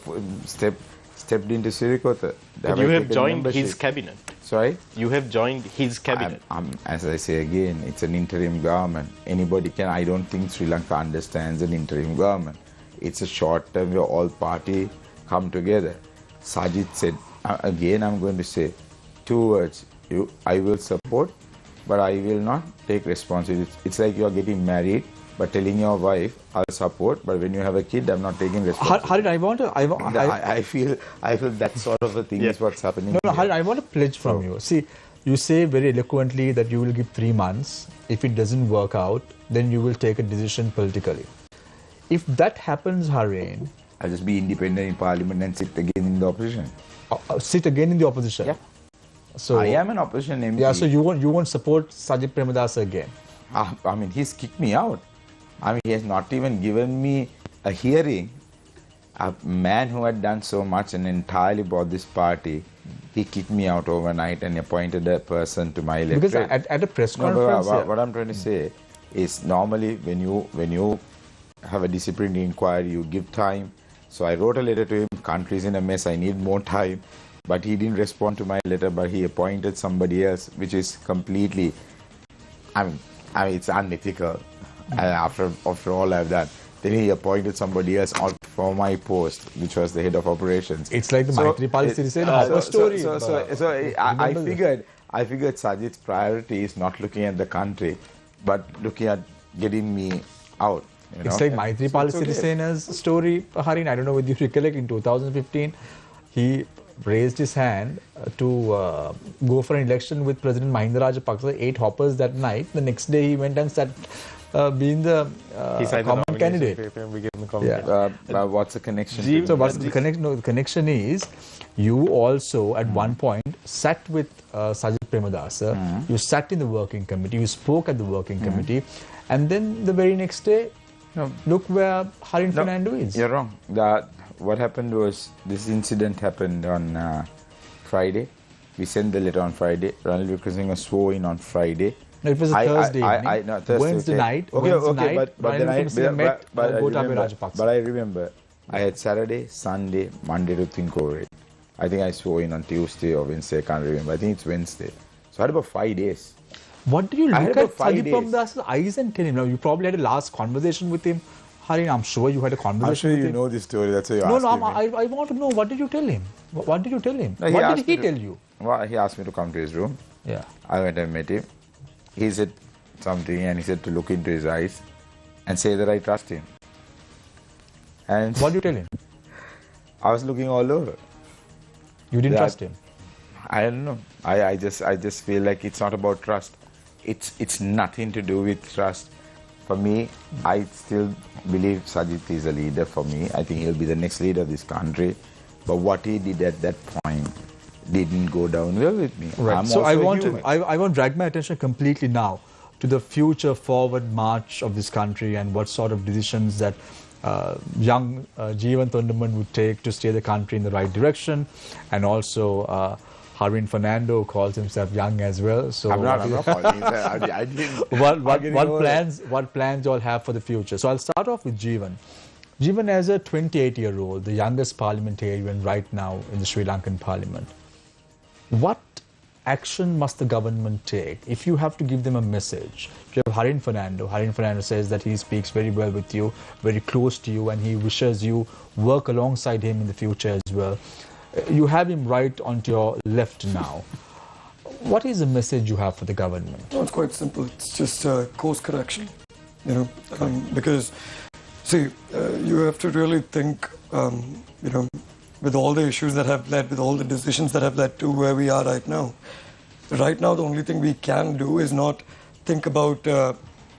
stepped into Sirikota? But you have joined his cabinet. Sorry? You have joined his cabinet. As I say again, it's an interim government. Anybody can. I don't think Sri Lanka understands an interim government. It's a short term where all party come together. Sajid said, again I'm going to say 2 words. I will support, but I will not take responsibility. It's like you are getting married, but telling your wife, I'll support, but when you have a kid, I'm not taking responsibility. Harin, I feel that sort of a thing is what's happening. No, here. Harin, I want to pledge from you. See, you say very eloquently that you will give 3 months. If it doesn't work out, then you will take a decision politically. If that happens, Harin, I'll just be independent in parliament and sit again in the opposition. sit again in the opposition. Yeah. So I am an opposition MP. Yeah, so you won't support Sajid Premadasa again. I mean, he's kicked me out. I mean, he has not even given me a hearing. A man who had done so much and entirely bought this party, he kicked me out overnight and appointed a person to my electorate. Because at a press No, conference, but what I'm trying to say is, normally when you have a disciplinary inquiry, you give time. So I wrote a letter to him, country's in a mess, I need more time. But he didn't respond to my letter, but he appointed somebody else, which is completely, I mean it's unethical. After all I've done, then he appointed somebody else for my post, which was the head of operations. it's like the Maitripal Sirisena story. So I figured Sajid's priority is not looking at the country, but looking at getting me out. It's like Maitripal Sirisena's story, Harin. I don't know whether you recollect, in 2015, he raised his hand to go for an election with President Mahinda Rajapaksa, 8 hoppers that night. The next day he went and sat being the common candidate. What's the connection? So what's the connection? No, the connection is, you also at one point sat with Sajid Premadasa, you sat in the working committee, you spoke at the working committee, and then the very next day, look where Harin Fernando is. You're wrong. What happened was, this incident happened on Friday. We sent the letter on Friday. Ranil Wickremesinghe swore in on Friday. No, it was a Thursday evening. No, Thursday, Wednesday night. Okay, But I remember, I had Saturday, Sunday, Monday to think over it. I think I swore in on Tuesday or Wednesday, I can't remember. I think it's Wednesday. So I had about 5 days. What did you look at about 5 Sajid days. Premadasa's eyes and tell him? Now, you probably had a last conversation with him. Harin, I'm sure you had a conversation I'm sure with you him. know this story, that's why you're No, asking me. I want to know, what did you tell him? What did you tell him? No, What did he tell you? Well, he asked me to come to his room. Yeah. I went and met him. He said something, and he said to look into his eyes and say that I trust him. And What did you tell him? I was looking all over. You didn't That- trust him. I don't know. I just feel like it's not about trust. It's nothing to do with trust. For me, I still believe Sajid is a leader for me. I think he'll be the next leader of this country. But what he did at that point didn't go down well with me. Right. So I want to drag my attention completely now to the future forward march of this country and what sort of decisions that young Jeevan Thunderman would take to steer the country in the right direction, and also Harin Fernando calls himself young as well. So I'm not calling that. I didn't. What plans you all have for the future? So I'll start off with Jeevan. Jeevan, as a 28-year-old, the youngest parliamentarian right now in the Sri Lankan parliament, what action must the government take if you have to give them a message? You have Harin Fernando. Harin Fernando says that he speaks very well with you, very close to you, and he wishes you work alongside him in the future as well. You have him right onto your left now. What is the message you have for the government? No, it's quite simple. It's just course correction, because, see, you have to really think, with all the issues that have led, with all the decisions that have led to where we are right now. Right now, the only thing we can do is not think about the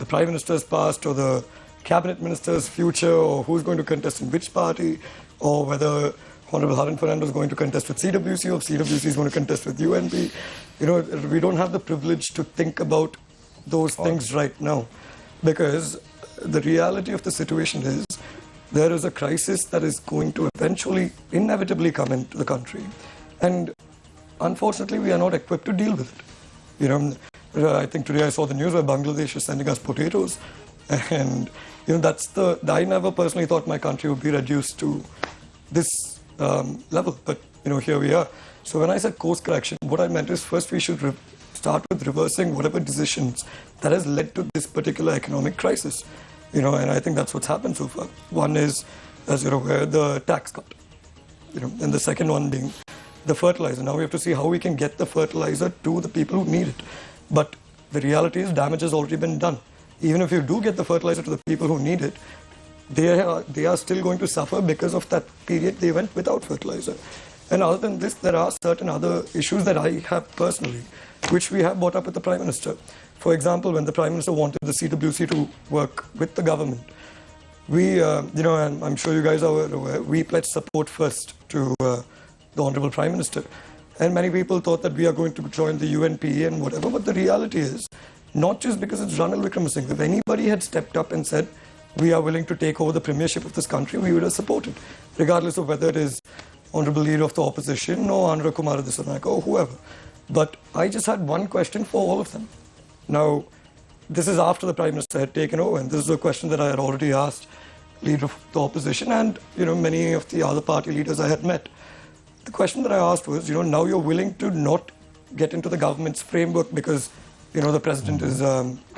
Prime Minister's past or the Cabinet Minister's future or who's going to contest in which party or whether Honorable Harin Fernando is going to contest with CWC or CWC is going to contest with UNP. We don't have the privilege to think about those things right now, because the reality of the situation is there is a crisis that is going to eventually, inevitably come into the country. And unfortunately, we are not equipped to deal with it. I think today I saw the news where Bangladesh is sending us potatoes. And, I never personally thought my country would be reduced to this level. But, here we are. So when I said course correction, what I meant is first we should start with reversing whatever decisions that has led to this particular economic crisis. And I think that's what's happened so far. One is, as you're aware, the tax cut. And the second one being the fertilizer. Now we have to see how we can get the fertilizer to the people who need it. But the reality is damage has already been done. Even if you do get the fertilizer to the people who need it, they are still going to suffer because of that period they went without fertilizer. And other than this, there are certain other issues that I have personally, which we have brought up with the Prime Minister. For example, when the Prime Minister wanted the CWC to work with the government, we, and I'm sure you guys are aware, we pledged support first to the Honorable Prime Minister. And many people thought that we are going to join the UNP and whatever, but the reality is, not just because it's Ranil Wickremesinghe, if anybody had stepped up and said, we are willing to take over the premiership of this country, we would have supported, regardless of whether it is Honorable Leader of the Opposition or Anura Kumara Dissanayake or whoever. But I just had one question for all of them. Now, this is after the Prime Minister had taken over, and this is a question that I had already asked Leader of the Opposition and, many of the other party leaders I had met. The question that I asked was, now you're willing to not get into the government's framework because, the President is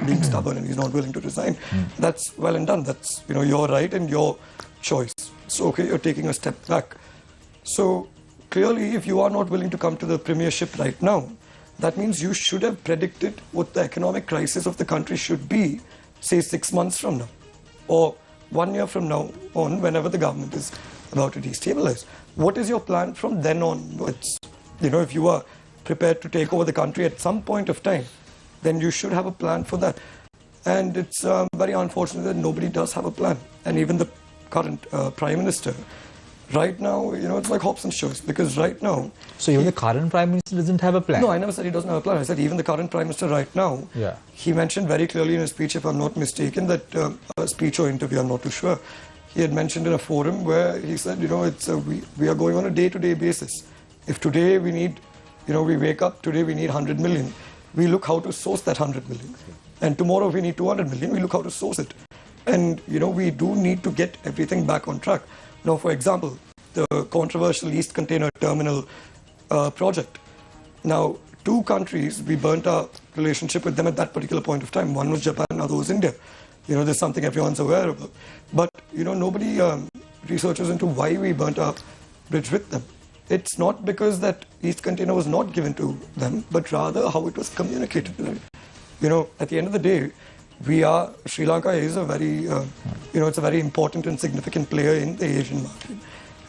being stubborn and he's not willing to resign. That's well and done. That's, your right and your choice. So, okay, you're taking a step back. So, clearly, if you are not willing to come to the premiership right now, that means you should have predicted what the economic crisis of the country should be, say 6 months from now, or 1 year from now on, whenever the government is about to destabilize. What is your plan from then onwards? If you are prepared to take over the country at some point of time, then you should have a plan for that. And it's very unfortunate that nobody does have a plan. And even the current Prime Minister, right now, it's like Hobson's choice, because right now... So even the current Prime Minister doesn't have a plan? No, I never said he doesn't have a plan. I said even the current Prime Minister right now, he mentioned very clearly in his speech, if I'm not mistaken, that speech or interview, I'm not too sure, he had mentioned in a forum where he said, we are going on a day-to-day basis. If today we need, we wake up, today we need 100 million, we look how to source that 100 million. And tomorrow we need 200 million, we look how to source it. And, we do need to get everything back on track. Now, for example, the controversial East Container Terminal project. Now, 2 countries, we burnt our relationship with them at that particular point of time. One was Japan, another was India. There's something everyone's aware about. But, nobody researches into why we burnt our bridge with them. It's not because that East Container was not given to them, but rather how it was communicated. At the end of the day, Sri Lanka is a very, it's a very important and significant player in the Asian market.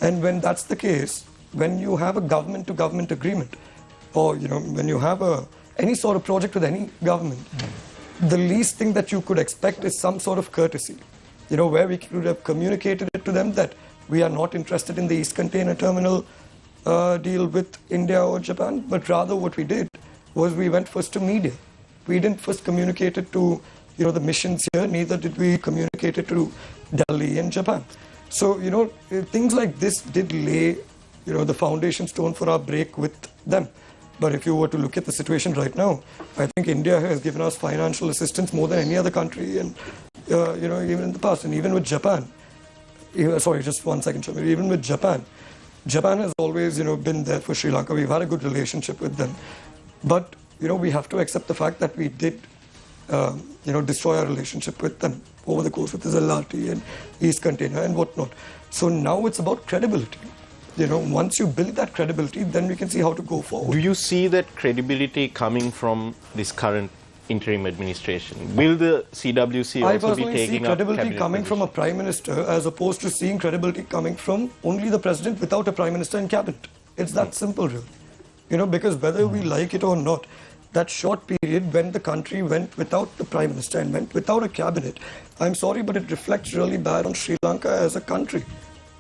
And when that's the case, when you have a government-to-government agreement, or when you have any sort of project with any government, the least thing that you could expect is some sort of courtesy, where we could have communicated it to them that we are not interested in the East Container Terminal deal with India or Japan, but rather what we did was we went first to media. We didn't first communicate it to the missions here, neither did we communicate it to Delhi and Japan. So things like this did lay the foundation stone for our break with them. But if you were to look at the situation right now, I think India has given us financial assistance more than any other country, and even in the past, and even with Japan. Sorry, just 1 second, Shamir. Even with Japan, Japan has always been there for Sri Lanka. We've had a good relationship with them, but we have to accept the fact that we did destroy our relationship with them over the course of this LRT and East Container and whatnot. So now it's about credibility. Once you build that credibility, then we can see how to go forward. Do you see that credibility coming from this current interim administration? Will the CWC also be taking up cabinet I personally see credibility coming from a prime minister as opposed to seeing credibility coming from only the president without a prime minister in cabinet. It's that simple, really. Because whether we like it or not, that short period when the country went without the prime minister and went without a cabinet, I'm sorry, but it reflects really bad on Sri Lanka as a country.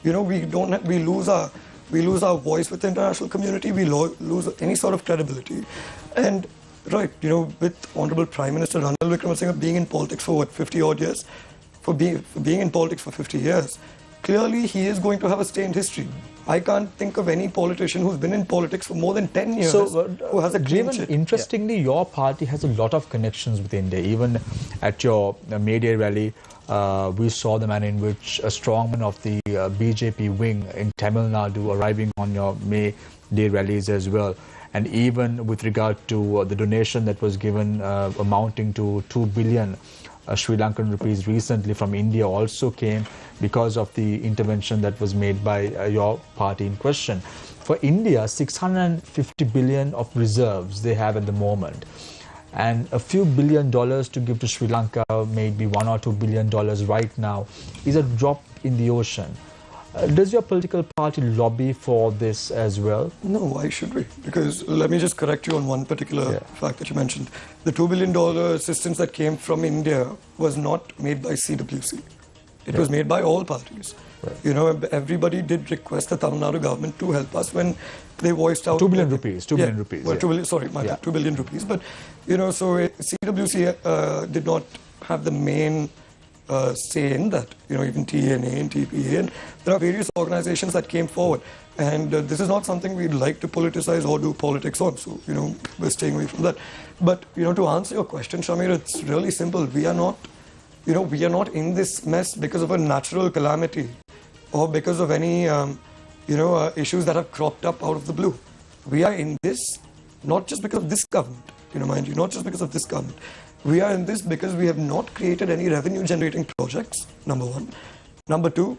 We lose our voice with the international community. We lose any sort of credibility. And right, with Honorable Prime Minister Ranil Wickremesinghe being in politics for 50 odd years, for being in politics for 50 years, clearly he is going to have a stained history. I can't think of any politician who's been in politics for more than 10 years who has a clean sheet. Interestingly, your party has a lot of connections with India. Even at your May Day rally, we saw the manner in which a strongman of the BJP wing in Tamil Nadu arriving on your May Day rallies as well. And even with regard to the donation that was given amounting to 2 billion Sri Lankan rupees recently from India also came because of the intervention that was made by your party in question. For India, 650 billion of reserves they have at the moment, and a few $1 billion to give to Sri Lanka, maybe $1 or $2 billion right now, is a drop in the ocean. Does your political party lobby for this as well? No, why should we? Because let me just correct you on one particular fact that you mentioned. The $2 billion assistance that came from India was not made by CWC. It was made by all parties. Right. Everybody did request the Tamil Nadu government to help us when they voiced out... 2 billion rupees. 2 billion rupees. Well, 2 billion, sorry, my bad, 2 billion rupees. But, so CWC did not have the main say in that, even TNA and TPA, and there are various organizations that came forward, and this is not something we'd like to politicize or do politics on, so we're staying away from that. But to answer your question, Shamir, it's really simple. We are not in this mess because of a natural calamity or because of any issues that have cropped up out of the blue. We are in this not just because of this government, mind you, not just because of this government. We are in this because we have not created any revenue-generating projects, number one. Number two,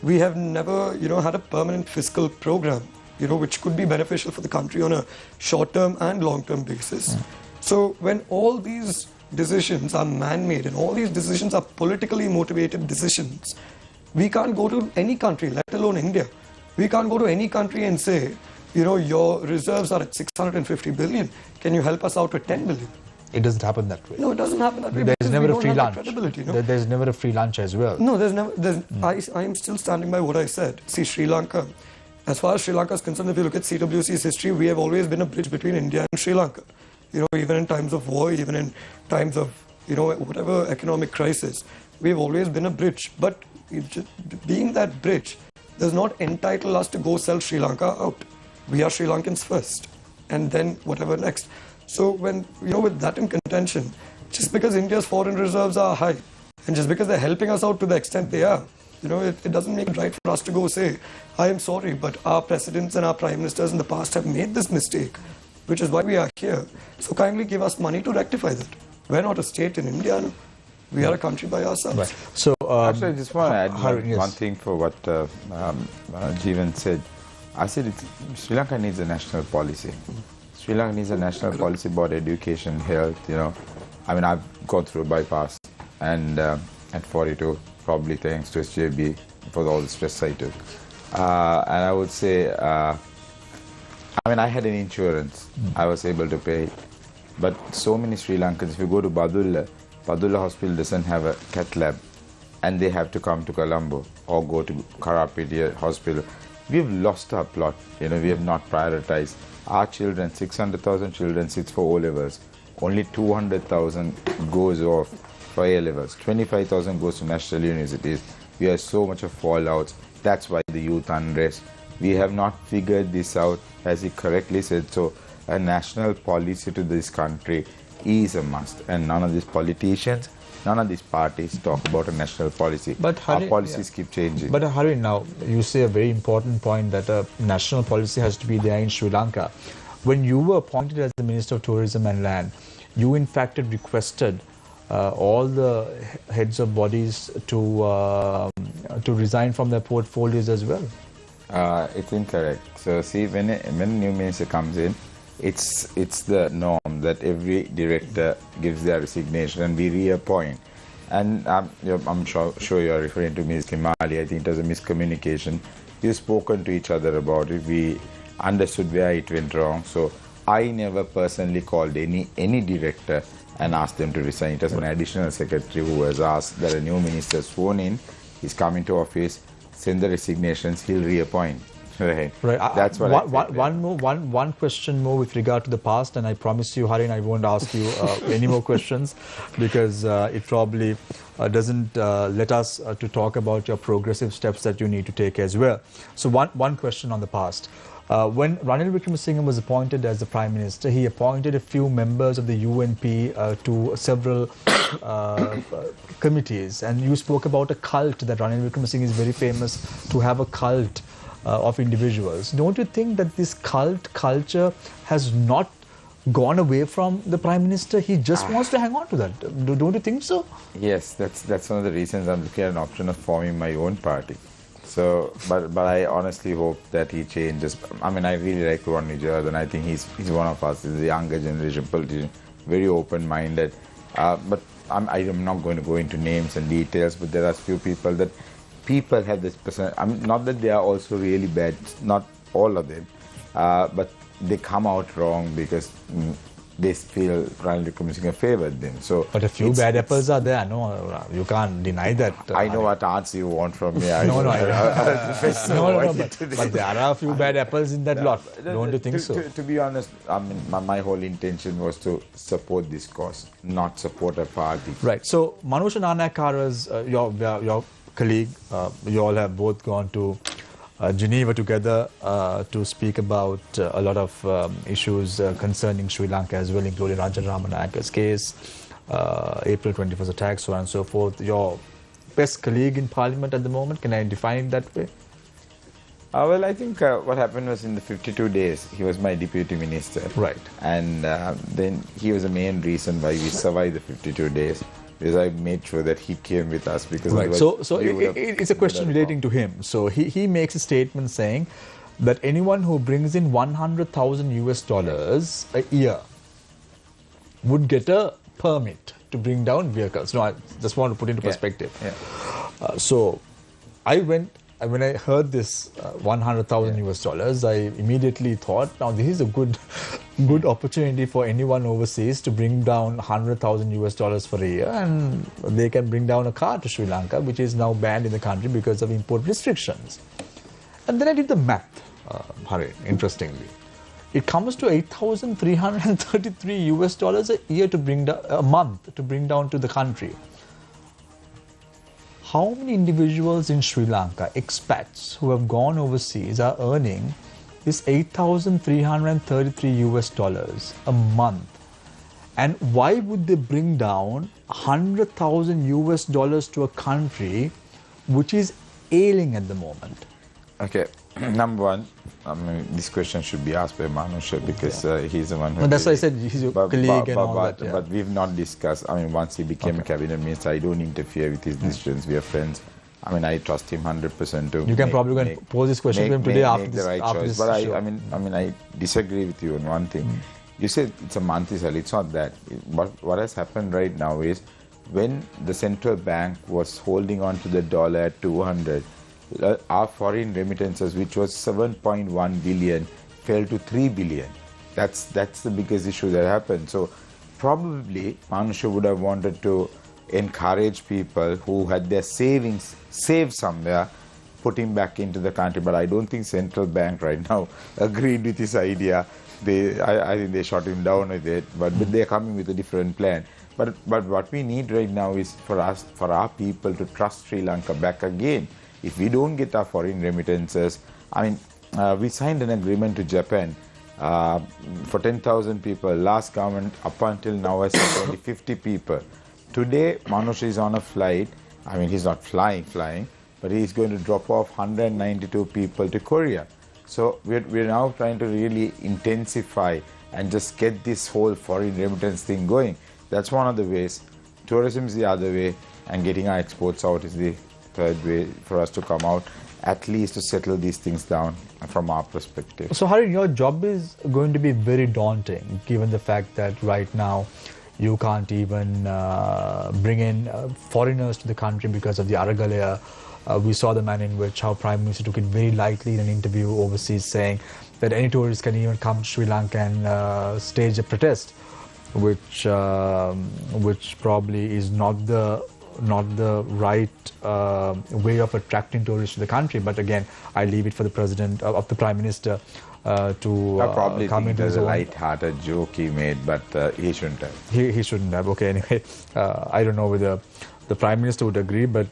we have never, had a permanent fiscal program, which could be beneficial for the country on a short-term and long-term basis. So when all these decisions are man-made and all these decisions are politically motivated decisions, we can't go to any country, let alone India. We can't go to any country and say, your reserves are at 650 billion. Can you help us out with 10 billion? It doesn't happen that way. No, it doesn't happen that way. There's never a free lunch. There's never a free lunch as well. No, I am still standing by what I said. See, Sri Lanka, as far as Sri Lanka is concerned, if you look at CWC's history, we have always been a bridge between India and Sri Lanka. Even in times of war, even in times of, whatever economic crisis, we've always been a bridge. But being that bridge does not entitle us to go sell Sri Lanka out. We are Sri Lankans first, and then whatever next. So when, with that in contention, just because India's foreign reserves are high, and just because they're helping us out to the extent they are, it doesn't make it right for us to go say, I am sorry, but our presidents and our prime ministers in the past have made this mistake, which is why we are here. So kindly give us money to rectify that. We're not a state in India, no. We are a country by ourselves. Right. So, actually, I just want to add one thing for what Jeevan said. I said Sri Lanka needs a national policy. Sri Lanka needs a national policy about education, health, I mean, I've gone through a bypass and at 42, probably thanks to SJB for all the stress I took. And I would say, I I mean, I had an insurance. I was able to pay. But so many Sri Lankans, if you go to Badulla Hospital doesn't have a cath lab, and they have to come to Colombo or go to Karapedia Hospital. We've lost our plot. We have not prioritized. Our children, 600,000 children sits for O-levels. Only 200,000 goes off for A-levels. 25,000 goes to national universities. We have so much of fallouts. That's why the youth unrest. We have not figured this out, as he correctly said. So a national policy to this country is a must. And none of these politicians, none of these parties talk about a national policy. But Harin, our policies keep changing. But Harin, now you say a very important point that a national policy has to be there in Sri Lanka. When you were appointed as the Minister of Tourism and Land, you in fact had requested all the heads of bodies to resign from their portfolios as well. It's incorrect. So see, when a new minister comes in, it's the norm that every director gives their resignation and we reappoint. And I'm sure you're referring to Ms. Kimali. I think it was a miscommunication. We've spoken to each other about it. We understood where it went wrong. So I never personally called any director and asked them to resign. It was an additional secretary who was asked that a new minister is sworn in, he's coming to office, send the resignations, he'll reappoint. Right. That's what one question more with regard to the past, and I promise you, Harin, I won't ask you any more questions because it probably doesn't let us to talk about your progressive steps that you need to take as well. So one question on the past. When Ranil Wickremesinghe was appointed as the Prime Minister, he appointed a few members of the UNP to several committees, and you spoke about a cult, that Ranil Wickremesinghe is very famous to have a cult of individuals. Don't you think that this cult culture has not gone away from the Prime Minister? He just wants to hang on to that. Don't you think so? Yes, that's one of the reasons I'm looking at an option of forming my own party. So, but I honestly hope that he changes. I mean, I really like Ronnie Jerd, and I think he's one of us. He's a younger generation politician, very open-minded. But I'm not going to go into names and details, but there are a few people that people have this person. Not that they are also really bad, not all of them, but they come out wrong because they feel Ranil Wickremesinghe favored them. So, but a few bad apples are there. No, you can't deny that. I know what answer you want from me. No, but there are a few bad apples in that lot. Don't you think so? To be honest, I mean, my whole intention was to support this cause, not support a party. Right. So, Manusha Nanakara's, your colleague, you all have both gone to Geneva together to speak about a lot of issues concerning Sri Lanka as well, including Rajan Ramanayaka's case, April 21st attacks, so on and so forth. Your best colleague in Parliament at the moment, can I define it that way? Well, I think what happened was in the 52 days, he was my deputy minister. Right. And then he was the main reason why we survived the 52 days. Because I made sure that he came with us. Because right. So it's a question relating to him. So he makes a statement saying that anyone who brings in $100,000 a year would get a permit to bring down vehicles. No, I just want to put into perspective. Yeah. So when I heard this $100,000, I immediately thought, now this is a good opportunity for anyone overseas to bring down $100,000 for a year, and they can bring down a car to Sri Lanka, which is now banned in the country because of import restrictions. And then I did the math, Harin, interestingly. It comes to $8,333 a year to bring down, a month to bring down to the country. How many individuals in Sri Lanka, expats who have gone overseas, are earning this $8,333 a month? And why would they bring down $100,000 to a country which is ailing at the moment? Okay, number one, I mean, this question should be asked by Manusha because he's the one who... No, that's why I said he's your colleague and all that. But we've not discussed, I mean, once he became a cabinet minister, I don't interfere with his decisions. We are friends. I mean, I trust him 100% to... You can probably go and pose this question to him today after this, the right after choice. this But show. I mean, I disagree with you on one thing. You said it's a monthly salary. It's not that. What has happened right now is when the central bank was holding on to the dollar at 200, our foreign remittances, which was 7.1 billion, fell to 3 billion. That's the biggest issue that happened. So probably Manusha would have wanted to encourage people who had their savings saved somewhere, putting back into the country. But I don't think central bank right now agreed with this idea. I think they shot him down with it, but they're coming with a different plan. But what we need right now is for our people to trust Sri Lanka back again. If we don't get our foreign remittances, I mean, we signed an agreement to Japan for 10,000 people. Last government up until now has said only 50 people. Today, Manusha is on a flight. I mean, he's not flying, but he's going to drop off 192 people to Korea. So we're now trying to really intensify and just get this whole foreign remittance thing going. That's one of the ways. Tourism is the other way, and getting our exports out is the third way for us to come out, at least to settle these things down from our perspective. So Harin, your job is going to be very daunting, given the fact that right now you can't even bring in foreigners to the country because of the Aragalaya. We saw the manner in which how Prime Minister took it very lightly in an interview overseas, saying that any tourist can even come to Sri Lanka and stage a protest, which probably is not the right way of attracting tourists to the country. But again, I leave it for the President of the Prime Minister to I probably come think into there's his a own. light-hearted joke he made, but he shouldn't have. He shouldn't have. Okay, anyway, I don't know whether the Prime Minister would agree, but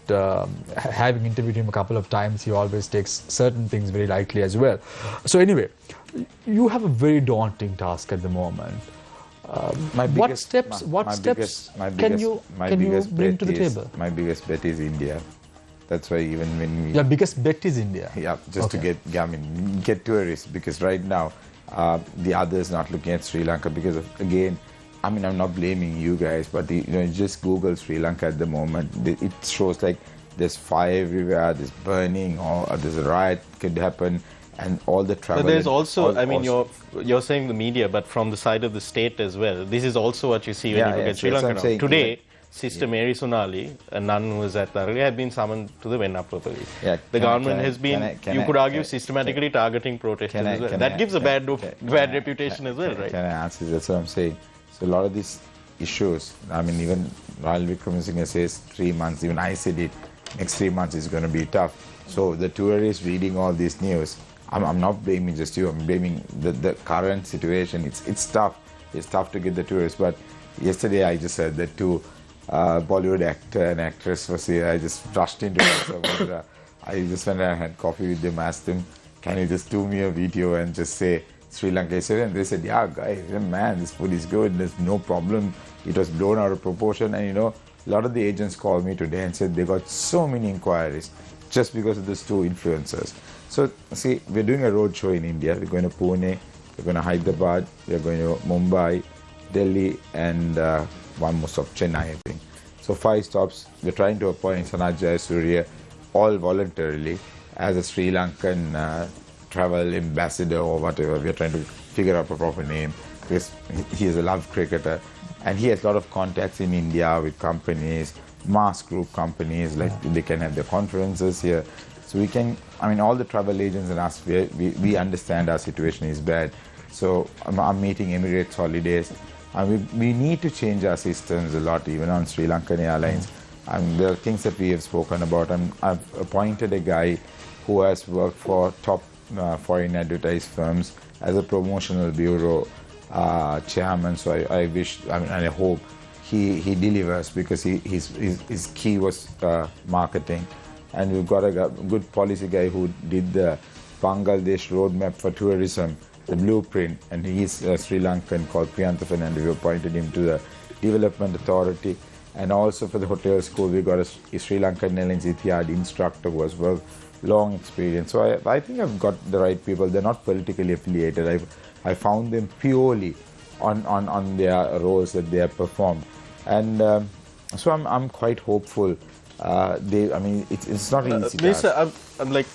having interviewed him a couple of times, he always takes certain things very lightly as well. So anyway, you have a very daunting task at the moment. What steps can you bring to the table? My biggest bet is India. That's why even when we... Your biggest bet is India? Yeah, just to get tourists, because right now the others not looking at Sri Lanka because of, again, I mean, I'm not blaming you guys, but just Google Sri Lanka at the moment. It shows like there's fire everywhere, there's burning, or there's a riot could happen, and all the travel. But there's also, I mean, you're saying the media, but from the side of the state as well. This is also what you see when you look at Sri Lanka now. Today, Sister Mary Sonali, a nun who was at Aragalaya, had been summoned to the Venapur police. Yeah, the government has been, you could argue, systematically targeting protesters as well. That gives a bad reputation as well, right? Can I answer? That's what I'm saying. So a lot of these issues, I mean, even Rahul Vikramasinghe says 3 months, even I said it, next 3 months is going to be tough. So the tourists reading all this news, I'm not blaming just you, I'm blaming the current situation. It's tough. It's tough to get the tourists. But yesterday I just said that two Bollywood actor and actress was here. I just rushed into it. I just went and had coffee with them, asked them, can you just do me a video and just say Sri Lanka is here? And they said, yeah, guys, man, this food is good. There's no problem. It was blown out of proportion. And a lot of the agents called me today and said they got so many inquiries just because of these two influencers. So, see, we're doing a road show in India. We're going to Pune, we're going to Hyderabad, we're going to Mumbai, Delhi, and one more stop, Chennai, I think. So 5 stops. We're trying to appoint Sanat Jayasuriya, all voluntarily, as a Sri Lankan travel ambassador or whatever. We're trying to figure out a proper name because he is a love cricketer. And he has a lot of contacts in India with companies, mass group companies, like they can have their conferences here. So we can, I mean, all the travel agents and us, we understand our situation is bad. So I'm meeting Emirates Holidays. We need to change our systems a lot, even on Sri Lankan Airlines. There are things that we have spoken about. I've appointed a guy who has worked for top foreign advertised firms as a promotional bureau chairman. So I wish, and I hope he delivers, because his key was marketing. And we've got a good policy guy who did the Bangladesh roadmap for tourism, the blueprint, and he's a Sri Lankan called Fernando. We appointed him to the Development Authority. And also for the hotel school, we got a Sri Lankan Airlines Etihad instructor who has worked long experience. So I think I've got the right people. They're not politically affiliated. I found them purely on their roles that they have performed. And so I'm quite hopeful. I mean, it's not easy. Minister, I'm like,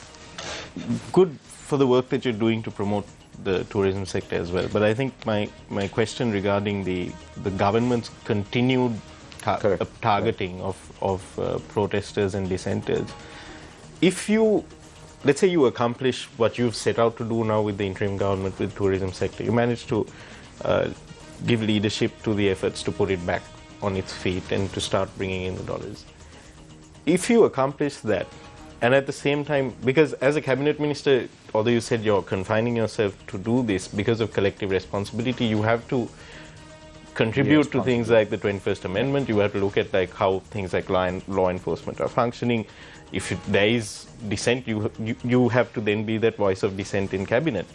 good for the work that you're doing to promote the tourism sector as well. But I think my question regarding the government's continued targeting of protesters and dissenters, if you let's say you accomplish what you've set out to do now with the interim government, with the tourism sector. You manage to give leadership to the efforts to put it back on its feet and to start bringing in the dollars. If you accomplish that, and at the same time, because as a cabinet minister, although you said you're confining yourself to do this because of collective responsibility, you have to contribute to things like the 21st Amendment. You have to look at like how things like law enforcement are functioning. If there is dissent, you have to then be that voice of dissent in cabinet.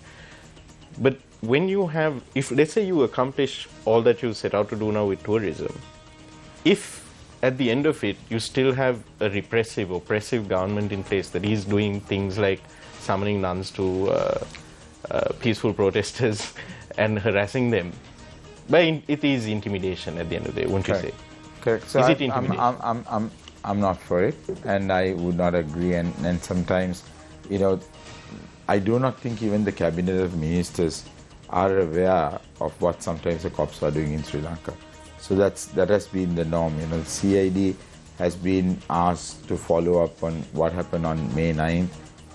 But when you have, if let's say you accomplish all that you set out to do now with tourism, if at the end of it you still have a repressive, oppressive government in place that is doing things like summoning nuns to peaceful protesters and harassing them, but it is intimidation at the end of the day, won't you say? Correct. So is it intimidation? I'm not for it, and I would not agree. And sometimes, you know, I do not think even the cabinet of ministers are aware of what sometimes the cops are doing in Sri Lanka. So that has been the norm. You know, the CID has been asked to follow up on what happened on May 9th,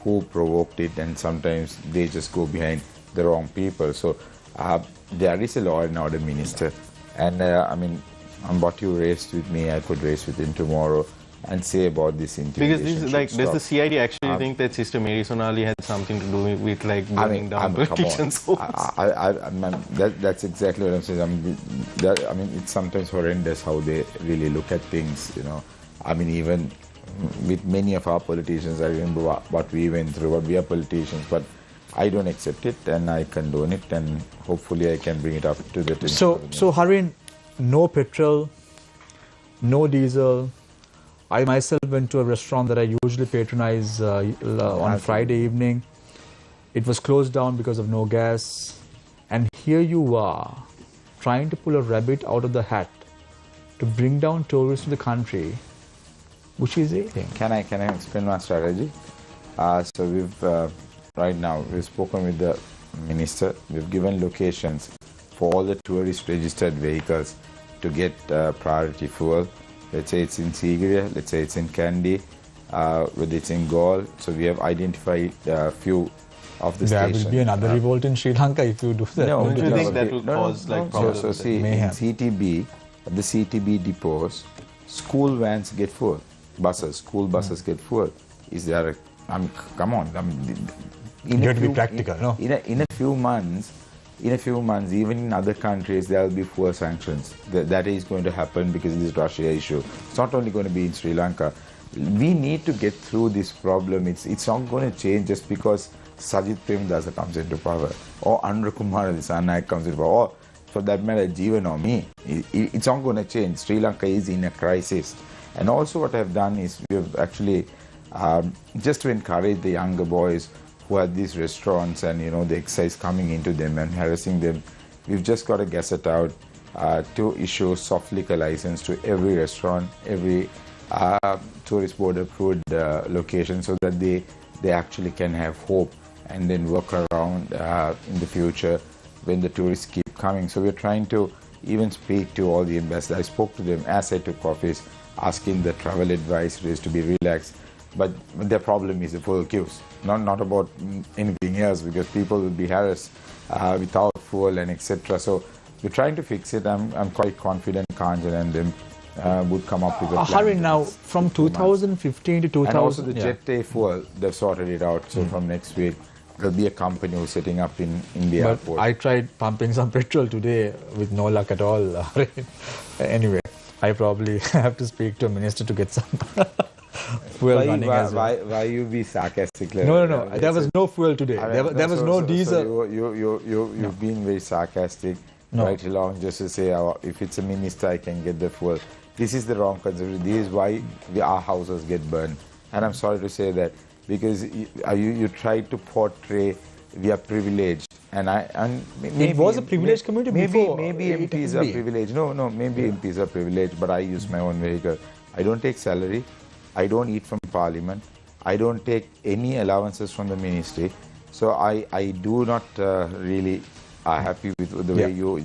who provoked it, and sometimes they just go behind the wrong people. So there is a law and order minister, and I mean, on what you raised with me, I could raise with him tomorrow and say about this intimidation. Because this is like, does the CID actually think that Sister Mary Sonali had something to do with like burning down politicians' homes? That's exactly what I'm saying. I mean, it's sometimes horrendous how they really look at things. You know, I mean, even with many of our politicians, I remember what we went through. But we are politicians, but I don't accept it, and I condone it, and hopefully I can bring it up to the attention. So Harin, no petrol, no diesel. I myself went to a restaurant that I usually patronize on Friday evening. It was closed down because of no gas. And here you are, trying to pull a rabbit out of the hat to bring down tourists to the country, which is ailing. Can I explain my strategy? So we've, right now, we've spoken with the minister. We've given locations for all the tourist registered vehicles to get priority fuel. Let's say it's in Sigiriya, let's say it's in Kandy, whether it's in Gaul. So we have identified a few of the stations. There will be another revolt in Sri Lanka if you do that. No, don't you think that will cause like problems? So see, in CTB, at the CTB depots, school vans get full. School buses get full. Is there I mean, come on. I mean, you have to be practical, no? In a few months, even in other countries, there will be fuel sanctions. That is going to happen because of this Russia issue. It's not only going to be in Sri Lanka. We need to get through this problem. It's not going to change just because Sajid Premdasa comes into power, or Andhra Kumar Disanayak comes into power, or for that matter, Jeevan or me. It's not going to change. Sri Lanka is in a crisis. And also what I've done is we have actually, just to encourage the younger boys who have these restaurants and, you know, the excise coming into them and harassing them, we've just got a gazette out to issue soft liquor license to every restaurant, every tourist board approved location, so that they actually can have hope and then work around in the future when the tourists keep coming. So we're trying to even speak to all the ambassadors. I spoke to them as I took office, asking the travel advisories to be relaxed. But their problem is the full queues, not about anything else, because people will be harassed without fuel and etc. So we're trying to fix it. I'm quite confident Kanjan and them would come up with a plan. Harin, now from 2015 to 2000... And also the Jet A fuel, they've sorted it out. So from next week, there'll be a company who's setting up in the airport. I tried pumping some petrol today with no luck at all. Anyway, I probably have to speak to a minister to get some... fuel running as well. Why you be sarcastic? No. There was no fuel today. There was no diesel. You've been very sarcastic right along, just to say, if it's a minister, I can get the fuel. This is the wrong concept. This is why our houses get burned. And I'm sorry to say that, because you try to portray we are privileged. And maybe it was a privileged community before. Maybe MPs are privileged. No, maybe MPs are privileged, but I use my own vehicle. I don't take salary. I don't eat from Parliament. I don't take any allowances from the ministry. So I do not really are happy with the way you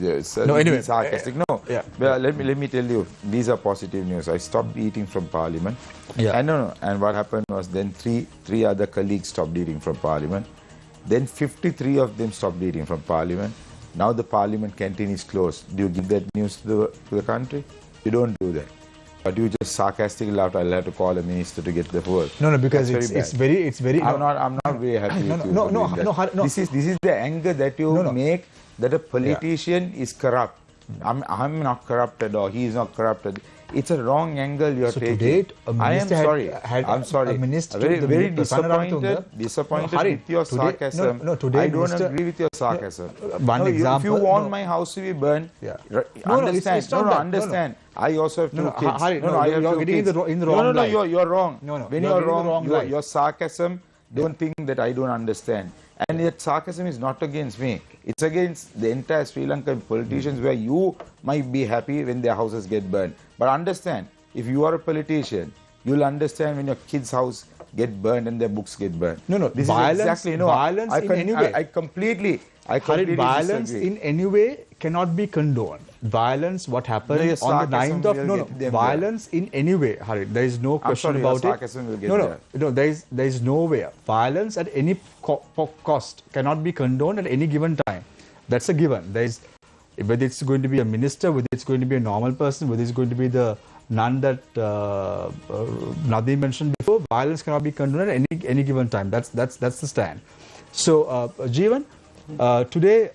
No, anyway, sarcastic. No, yeah. well, let me tell you, these are positive news. I stopped eating from Parliament. Yeah. And what happened was then three other colleagues stopped eating from Parliament. Then 53 of them stopped eating from Parliament. Now the Parliament canteen is closed. Do you give that news to the country? You don't do that. But you just sarcastically laugh, I'll have to call a minister to get the word. No, because it's very. I'm not very happy with you. No. This is the anger that you make, that a politician is corrupt. I'm not corrupted, or he is not corrupted. It's a wrong angle you're taking. Today, a minister I'm sorry. A minister, very disappointed with your sarcasm. Today I don't agree with your sarcasm. Example. If you want my house to be burned, understand. Understand. I also have two kids. You're getting in the wrong light. You're wrong. When you're wrong, your sarcasm, don't think that I don't understand. And yet sarcasm is not against me. It's against the entire Sri Lankan politicians, where you might be happy when their houses get burned. But understand, if you are a politician, you'll understand when your kid's house get burned and their books get burned. This violence, is exactly, violence in any way. I completely violence disagree. In any way cannot be condoned. Violence, what happened on the 9th of violence in any way, Harin, there is no question about it. There is no way. Violence at any cost cannot be condoned at any given time. That's a given. There is, whether it's going to be a minister, whether it's going to be a normal person, whether it's going to be the nun that Nadeem mentioned before, violence cannot be condoned at any given time. That's the stand. So, Jeevan, today,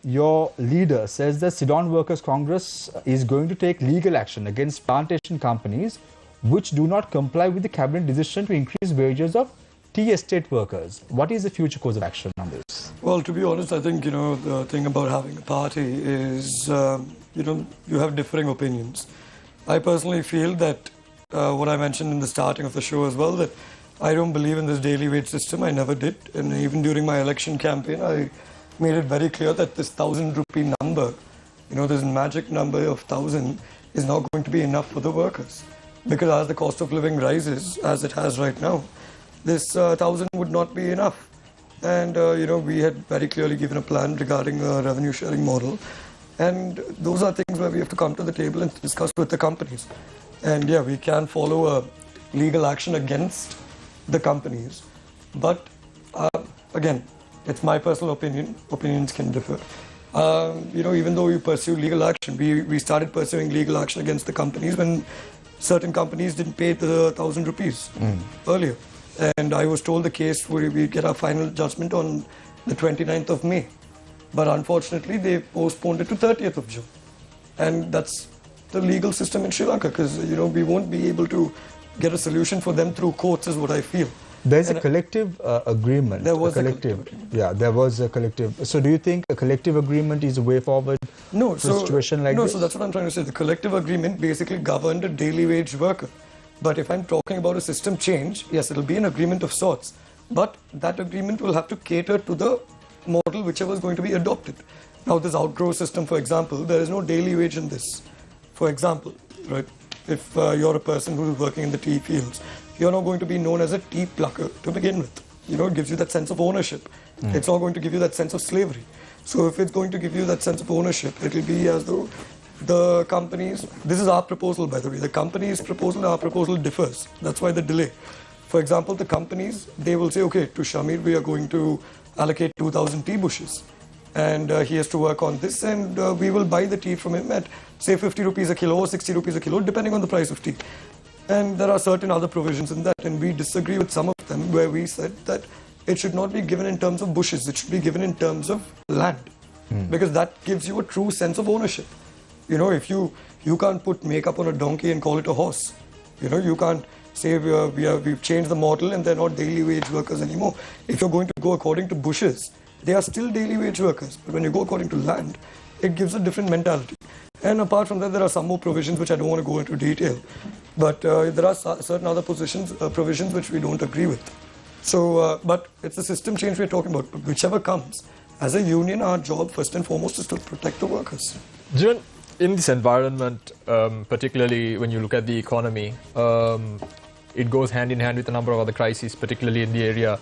your leader says that Ceylon Workers Congress is going to take legal action against plantation companies which do not comply with the cabinet decision to increase wages of tea estate workers. What is the future course of action on this? Well, to be honest, I think, the thing about having a party is, you have differing opinions. I personally feel that what I mentioned in the starting of the show as well, that I don't believe in this daily wage system. I never did. And even during my election campaign, I made it very clear that this 1,000 rupee number, this magic number of 1,000 is not going to be enough for the workers. Because as the cost of living rises, as it has right now, this 1,000 would not be enough. And, we had very clearly given a plan regarding a revenue sharing model. And those are things where we have to come to the table and discuss with the companies. And yeah, we can follow a legal action against the companies. But again, it's my personal opinion. Opinions can differ. Even though we pursue legal action, we started pursuing legal action against the companies when certain companies didn't pay the 1,000 rupees earlier. And I was told the case where we get our final judgment on the 29th of May. But unfortunately, they postponed it to 30th of June. And that's the legal system in Sri Lanka, because, we won't be able to get a solution for them through courts, is what I feel. There's a collective agreement. There was a collective agreement. Yeah, there was a collective. So do you think a collective agreement is a way forward for a situation like this? No, so that's what I'm trying to say. The collective agreement basically governed a daily wage worker. But if I'm talking about a system change, yes, it'll be an agreement of sorts. But that agreement will have to cater to the model whichever is going to be adopted. Now, this outgrow system, for example, there is no daily wage in this. For example, right, if you're a person who is working in the tea fields, you're not going to be known as a tea plucker to begin with. It gives you that sense of ownership. It's not going to give you that sense of slavery. So if it's going to give you that sense of ownership, it'll be as though the companies, this is our proposal, by the way, the company's proposal and our proposal differs. That's why the delay. For example, the companies, they will say, okay, to Shamir, we are going to allocate 2,000 tea bushes. And he has to work on this, and we will buy the tea from him at, say, 50 rupees a kilo or 60 rupees a kilo, depending on the price of tea. And there are certain other provisions in that, and we disagree with some of them, where we said that it should not be given in terms of bushes, it should be given in terms of land. Because that gives you a true sense of ownership. If you can't put makeup on a donkey and call it a horse. You can't say we've changed the model and they're not daily wage workers anymore. If you're going to go according to bushes, they are still daily wage workers. But when you go according to land, it gives a different mentality. And apart from that, there are some more provisions which I don't want to go into detail. But there are certain other provisions which we don't agree with. So, but it's a system change we're talking about. But whichever comes, as a union, our job first and foremost is to protect the workers. Jivan, in this environment, particularly when you look at the economy, it goes hand in hand with a number of other crises, particularly in the area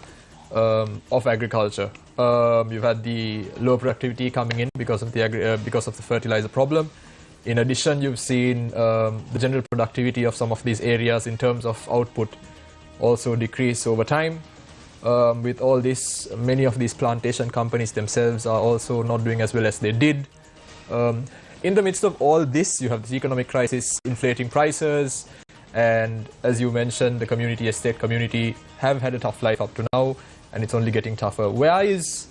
of agriculture. You've had the low productivity coming in because of the fertilizer problem. In addition, you've seen the general productivity of some of these areas in terms of output also decrease over time. With all this, many of these plantation companies themselves are also not doing as well as they did. In the midst of all this, you have this economic crisis, inflating prices, and as you mentioned, the estate community have had a tough life up to now, and it's only getting tougher. Where is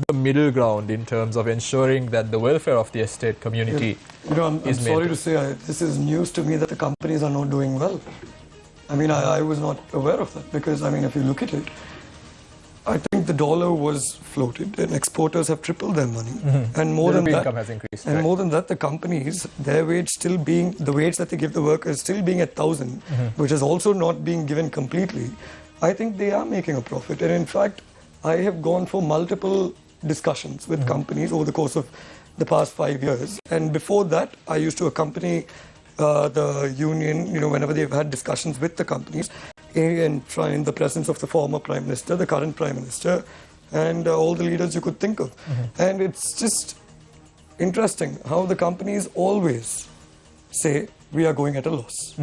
the middle ground in terms of ensuring that the welfare of the estate community I'm sorry to say, this is news to me that the companies are not doing well. I mean, I was not aware of that because, I mean, if you look at it, I think the dollar was floated and exporters have tripled their money. And more than that, income has increased. And more than that, the companies, their wage still being, the wage that they give the workers still being at 1,000, which is also not being given completely. I think they are making a profit. And in fact, I have gone for multiple discussions with companies over the course of the past 5 years. And before that, I used to accompany the union, whenever they've had discussions with the companies, in the presence of the former Prime Minister, the current Prime Minister, and all the leaders you could think of. And it's just interesting how the companies always say, we are going at a loss.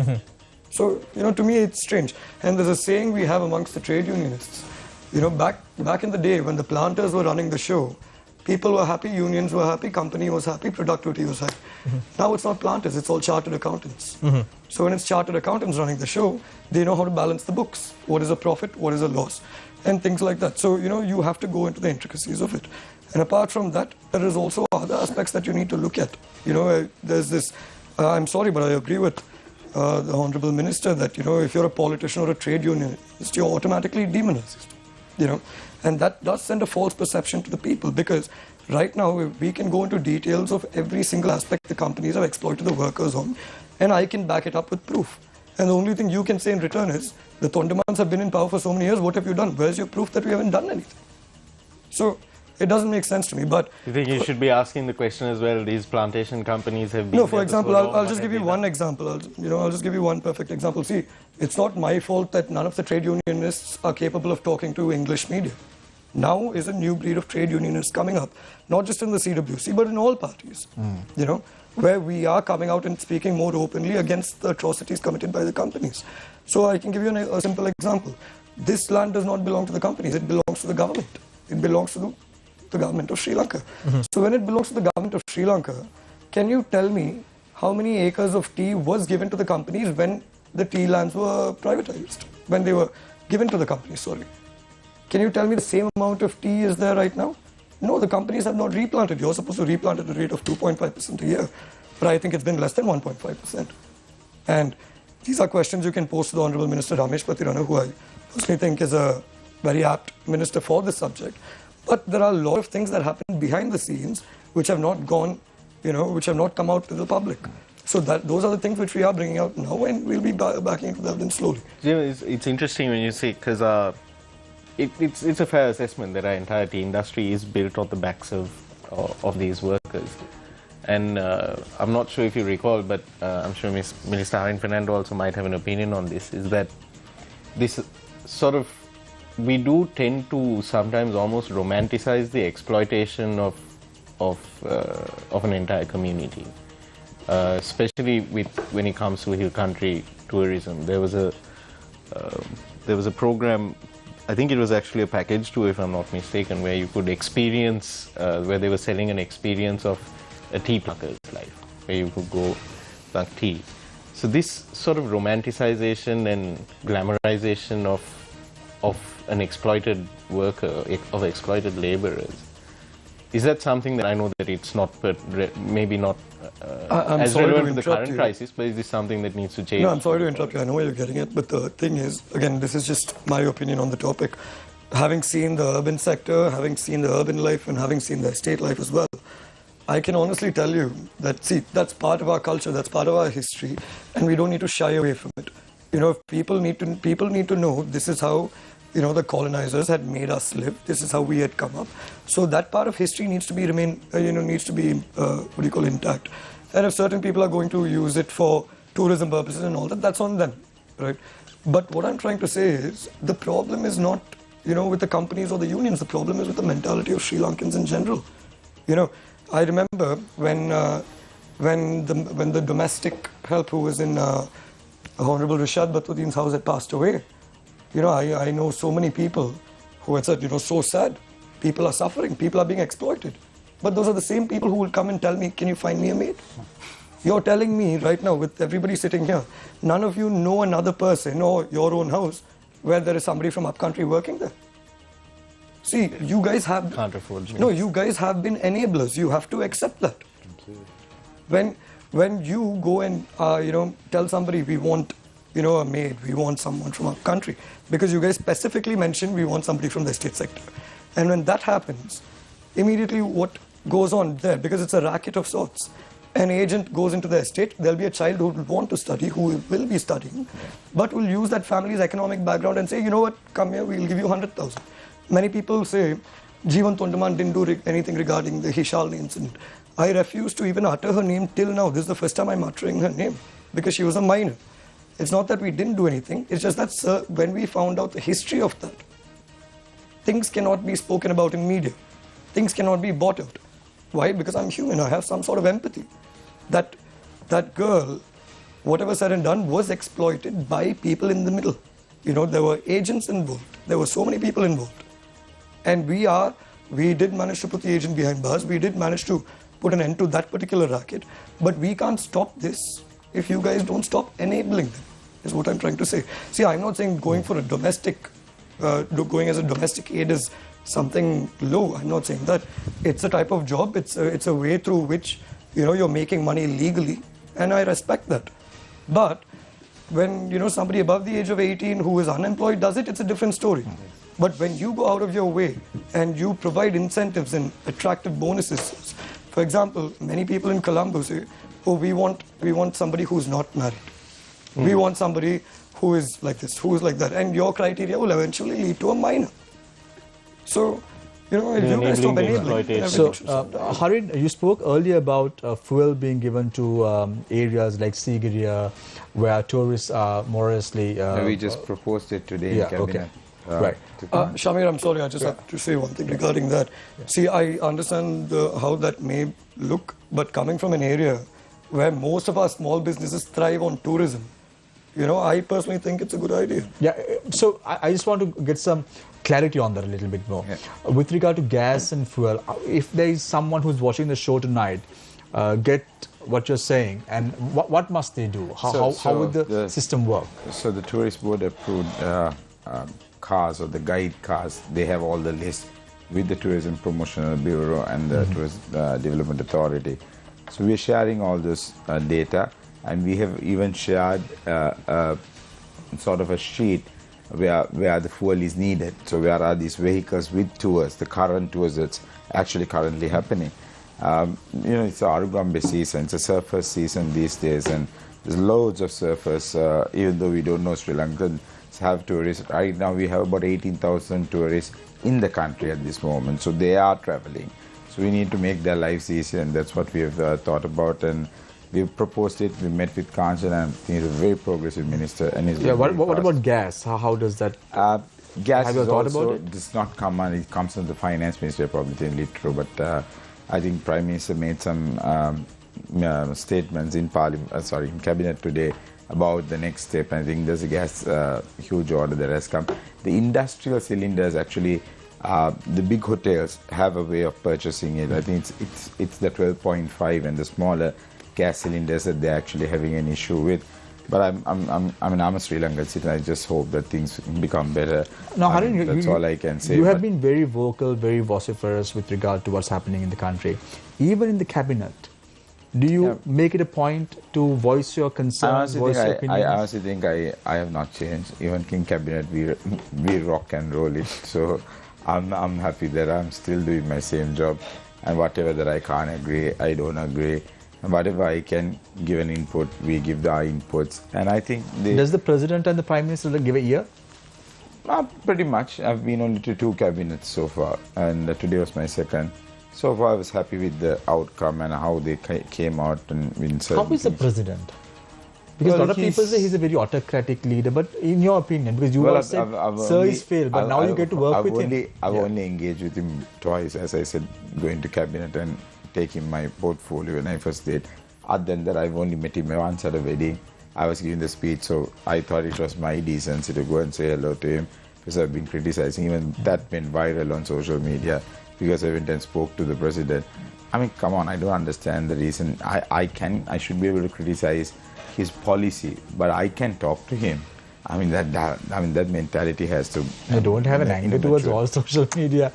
So, to me, it's strange. And there's a saying we have amongst the trade unionists. Back in the day when the planters were running the show, people were happy, unions were happy, company was happy, productivity was happy. Now it's not planters, it's all chartered accountants. So when it's chartered accountants running the show, they know how to balance the books. What is a profit, what is a loss, and things like that. So, you have to go into the intricacies of it. And apart from that, there is also other aspects that you need to look at. There's this, I'm sorry, but I agree with the Honorable Minister that, if you're a politician or a trade unionist, you're automatically demonized. And that does send a false perception to the people because right now we can go into details of every single aspect the companies have exploited the workers on, and I can back it up with proof. And the only thing you can say in return is, the Tondamans have been in power for so many years, what have you done? Where's your proof that we haven't done anything? So it doesn't make sense to me. But you think you should be asking the question as well, these plantation companies have been... No, for example, I'll just give you one example. I'll just give you one perfect example. See, it's not my fault that none of the trade unionists are capable of talking to English media. Now is a new breed of trade unionists coming up, not just in the CWC, but in all parties, where we are coming out and speaking more openly against the atrocities committed by the companies. So I can give you a simple example. This land does not belong to the companies, it belongs to the government. It belongs to the government of Sri Lanka. So when it belongs to the government of Sri Lanka, can you tell me how many acres of tea was given to the companies when the tea lands were privatized, when they were given to the companies, sorry? Can you tell me the same amount of tea is there right now? No, the companies have not replanted. You're supposed to replant at a rate of 2.5% a year, but I think it's been less than 1.5%. And these are questions you can pose to the Honorable Minister Ramesh Patirana, who I personally think is a very apt minister for this subject. But there are a lot of things that happen behind the scenes which have not gone, which have not come out to the public. So those are the things which we are bringing out now, and we'll be backing into the evidence slowly. It's interesting when you say, because it's a fair assessment that our entire tea industry is built on the backs of these workers. And I'm not sure if you recall, but I'm sure Minister Harin Fernando also might have an opinion on this, is that this sort of, we do tend to sometimes almost romanticize the exploitation of an entire community, especially when it comes to hill country tourism. There was a program, I think it was actually a package tour, if I'm not mistaken, where you could experience, where they were selling an experience of a tea plucker's life, where you could go pluck tea. So this sort of romanticization and glamorization of an exploited worker, of exploited laborers, is that something that I know that it's not, maybe not as relevant to the current crisis, but is this something that needs to change? No, I'm sorry to interrupt you. I know where you're getting at, but the thing is, again, this is just my opinion on the topic. Having seen the urban sector, having seen the urban life, and having seen the estate life as well, I can honestly tell you that, see, that's part of our culture, that's part of our history, and we don't need to shy away from it. People need to know this is how, the colonizers had made us live. This is how we had come up. So that part of history needs to be intact. And if certain people are going to use it for tourism purposes and all that, that's on them, right? But what I'm trying to say is the problem is not with the companies or the unions. The problem is with the mentality of Sri Lankans in general. I remember when the domestic help who was in Honorable Rishad Batuddin's house had passed away. I know so many people who had said, so sad. People are suffering. People are being exploited. But those are the same people who will come and tell me, can you find me a maid? You're telling me right now, with everybody sitting here, none of you know another person or your own house where there is somebody from upcountry working there. See, you guys have... Can't afford me. No, you guys have been enablers. You have to accept that. When you go and, tell somebody, we want, a maid, we want someone from our country, because you guys specifically mentioned we want somebody from the estate sector. And when that happens, immediately what goes on there, because it's a racket of sorts, an agent goes into the estate, there'll be a child who will want to study, who will be studying, but will use that family's economic background and say, you know what, come here, we'll give you 100,000. Many people say, Jeevan Tondaman didn't do anything regarding the Hishalni incident. I refuse to even utter her name till now. This is the first time I'm uttering her name, because she was a minor. It's not that we didn't do anything, it's just that, sir, when we found out the history of that, things cannot be spoken about in media. Things cannot be bought out. Why? Because I'm human, I have some sort of empathy. That girl, whatever said and done, was exploited by people in the middle. There were agents involved. There were so many people involved. And we did manage to put the agent behind bars. We did manage to put an end to that particular racket. But we can't stop this if you guys don't stop enabling them, is what I'm trying to say. See, I'm not saying going for a domestic, going as a domestic aid is something low. I'm not saying that. It's a type of job. It's a way through which, you're making money legally. And I respect that. But when, somebody above the age of 18 who is unemployed does it, it's a different story. But when you go out of your way and you provide incentives and attractive bonuses, for example, many people in Colombo say, oh, we want somebody who's not married. We want somebody who is like this, who is like that. And your criteria will eventually lead to a minor. So, if you guys stop enabling. So, Harin, you spoke earlier about fuel being given to areas like Sigiriya, where tourists are more or less... we just proposed it today in Cabinet. Okay. Right. Shamir, I'm sorry, I just have to say one thing regarding that. See, I understand how that may look, but coming from an area where most of our small businesses thrive on tourism, I personally think it's a good idea. Yeah, so I just want to get some clarity on that a little bit more. Yeah. With regard to gas and fuel, if there is someone who's watching the show tonight, get what you're saying, and what must they do? How would the system work? So the tourist board approved cars, or the guide cars, they have all the lists with the Tourism Promotional Bureau and the Tourist Development Authority. So we're sharing all this data, and we have even shared sort of a sheet where the fuel is needed. So where are these vehicles with tours, the current tours that's actually currently happening. It's an Arugambe season, it's a surfers season these days, and there's loads of surfers, even though we don't know Sri Lankans have tourists. Right now we have about 18,000 tourists in the country at this moment, so they are traveling. So we need to make their lives easier, and that's what we have thought about, and we've proposed it. We met with Kanchan, and he's a very progressive minister. And he's what about gas? How does that... gas have you thought about it? Does not come on, it comes from the finance minister, probably true, but I think Prime Minister made some statements in in Cabinet today about the next step. I think there's a gas huge order that has come. The industrial cylinders, actually, the big hotels have a way of purchasing it. I think it's the 12.5 and the smaller gas cylinders that they're actually having an issue with. But I'm a Sri Lankan citizen. I just hope that things become better. Now, Harin, that's all I can say. You have been very vocal, very vociferous with regard to what's happening in the country. Even in the cabinet, do you make it a point to voice your concerns, voice your opinions? I honestly think I have not changed. Even in cabinet, we rock and roll it. So I'm happy that I'm still doing my same job. And whatever that I can't agree, I don't agree. And whatever I can give an input, we give our inputs. And I think... Does the President and the Prime Minister give a ear? Pretty much. I've been only to 2 cabinets so far, and today was my second. So far I was happy with the outcome and how they came out and in certain How is the President? Because a lot of people say he's a very autocratic leader, but in your opinion, because you all said Sir is failed, but now you get to work with him. I've only engaged with him twice, as I said, going to cabinet and taking my portfolio when I first did. Other than that, I've only met him once at a wedding. I was giving the speech, so I thought it was my decency to go and say hello to him, because I've been criticizing him, and that went viral on social media because I went and spoke to the president. I mean, come on, I don't understand the reason. I should be able to criticize his policy, but I can talk to him. I mean, that mentality has to. I don't have an anger towards all social media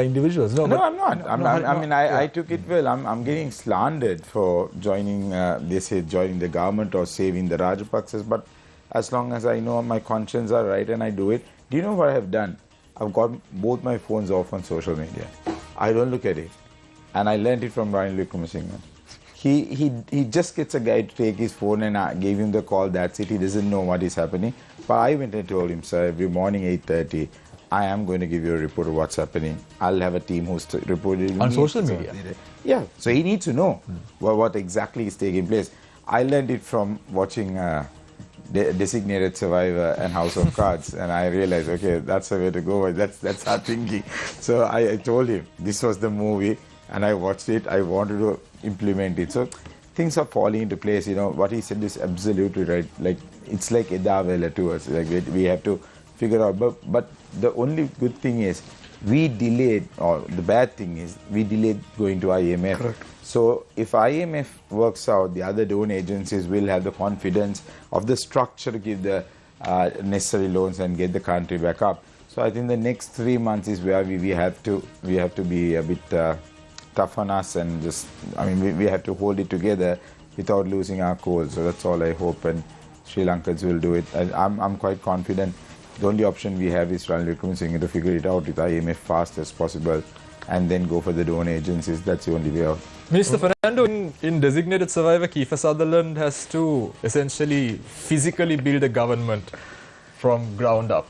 individuals. No, I'm not. I took it well. I'm getting slandered for joining. They say joining the government or saving the Rajapaksas. But as long as I know my conscience are right and I do it, do you know what I have done? I've got both my phones off on social media. I don't look at it, and I learned it from Ryan Wickremesinghe. He just gets a guy to take his phone, and I gave him the call. That's it. He doesn't know what is happening. But I went and told him, sir, every morning 8:30. I am going to give you a report of what's happening. I'll have a team who's reported on social media. Yeah, so he needs to know what exactly is taking place. I learned it from watching Designated Survivor and House of Cards, and I realized, okay, that's the way to go. That's our thinking. So I told him this was the movie, and I watched it. I wanted to implement it. So things are falling into place. You know what he said is absolutely right. Like it's like Edavela to us. Like we have to figure out. But the only good thing is we delayed, or the bad thing is we delayed going to IMF. Correct. So if IMF works out, the other donor agencies will have the confidence of the structure to give the necessary loans and get the country back up. So I think the next 3 months is where we have to be a bit tough on us, and just we have to hold it together without losing our cool. So that's all I hope, and Sri Lankans will do it. I'm quite confident. The only option we have is Ranil Wickremesinghe to figure it out with IMF fast as possible, and then go for the donor agencies. That's the only way out. Minister Fernando, in Designated Survivor, Kiefer Sutherland has to essentially physically build a government from ground up.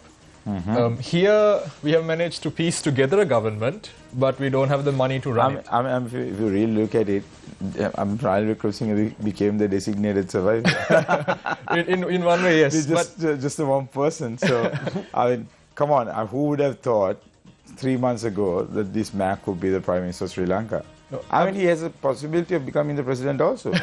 Here we have managed to piece together a government, but we don't have the money to run it. If you really look at it, Ranil Wickremesinghe became the designated survivor. in one way, yes. Just the one person. So, come on, who would have thought 3 months ago that this man could be the Prime Minister of Sri Lanka? No, he has a possibility of becoming the president also.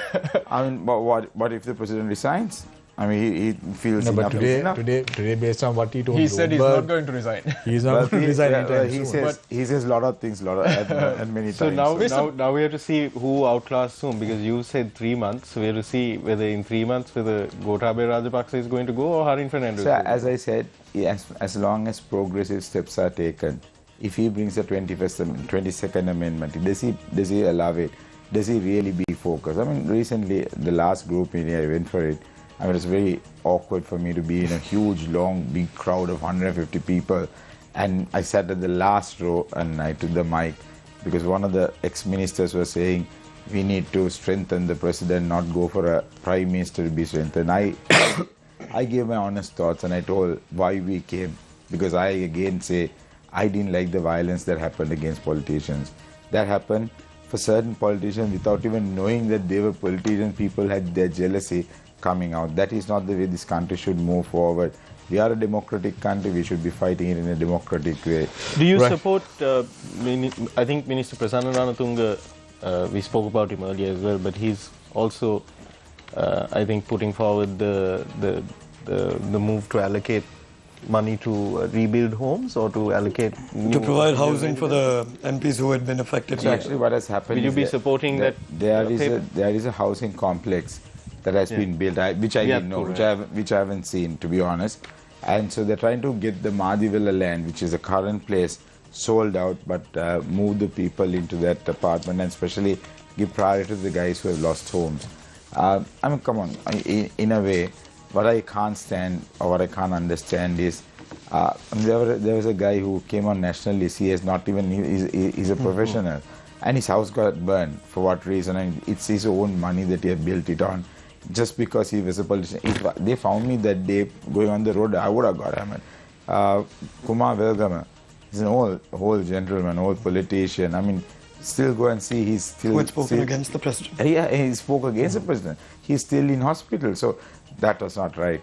But what if the president resigns? He feels enough. But today, based on what he told, he said he's not going to resign. He's not going to resign anytime soon. He says a lot of things, and many times. So now we have to see who outclass whom, because you said 3 months. So we have to see whether in 3 months whether Gotabaya Rajapaksa is going to go or Harin Fernando. So as I said, as long as progressive steps are taken, if he brings the 22nd Amendment, does he allow it? Does he really be focused? Recently, the last group meeting, I went for it. It was very awkward for me to be in a huge, long, big crowd of 150 people. And I sat at the last row and I took the mic because one of the ex-ministers was saying, we need to strengthen the president, not go for a prime minister to be strengthened. I gave my honest thoughts and I told why we came. Because I again say, I didn't like the violence that happened against politicians. That happened for certain politicians without even knowing that they were politicians. People had their jealousy coming out. That is not the way this country should move forward. We are a democratic country. We should be fighting it in a democratic way. Do you support, I think Minister Prasanna Ranatunga, we spoke about him earlier as well, but he's also, I think, putting forward the move to allocate money to rebuild homes or to allocate to provide housing for the MPs who had been affected. So actually what has happened will you be supporting that there is a housing complex that has been built, which I didn't know, which I haven't seen, to be honest. And so they're trying to get the Madhivilla land, which is a current place, sold out, but move the people into that apartment and especially give priority to the guys who have lost homes. Come on, in a way, what I can't stand or what I can't understand is there was a guy who came on national list. He has not even, he's a professional, and his house got burned. For what reason? And it's his own money that he had built it on, just because he was a politician. If they found me that day going on the road, I would have got him. Kumar Velgama, he's an old gentleman, old politician. Still go and see. He's still. Who had spoken against the president. Yeah, he spoke against the president. He's still in hospital. So that was not right.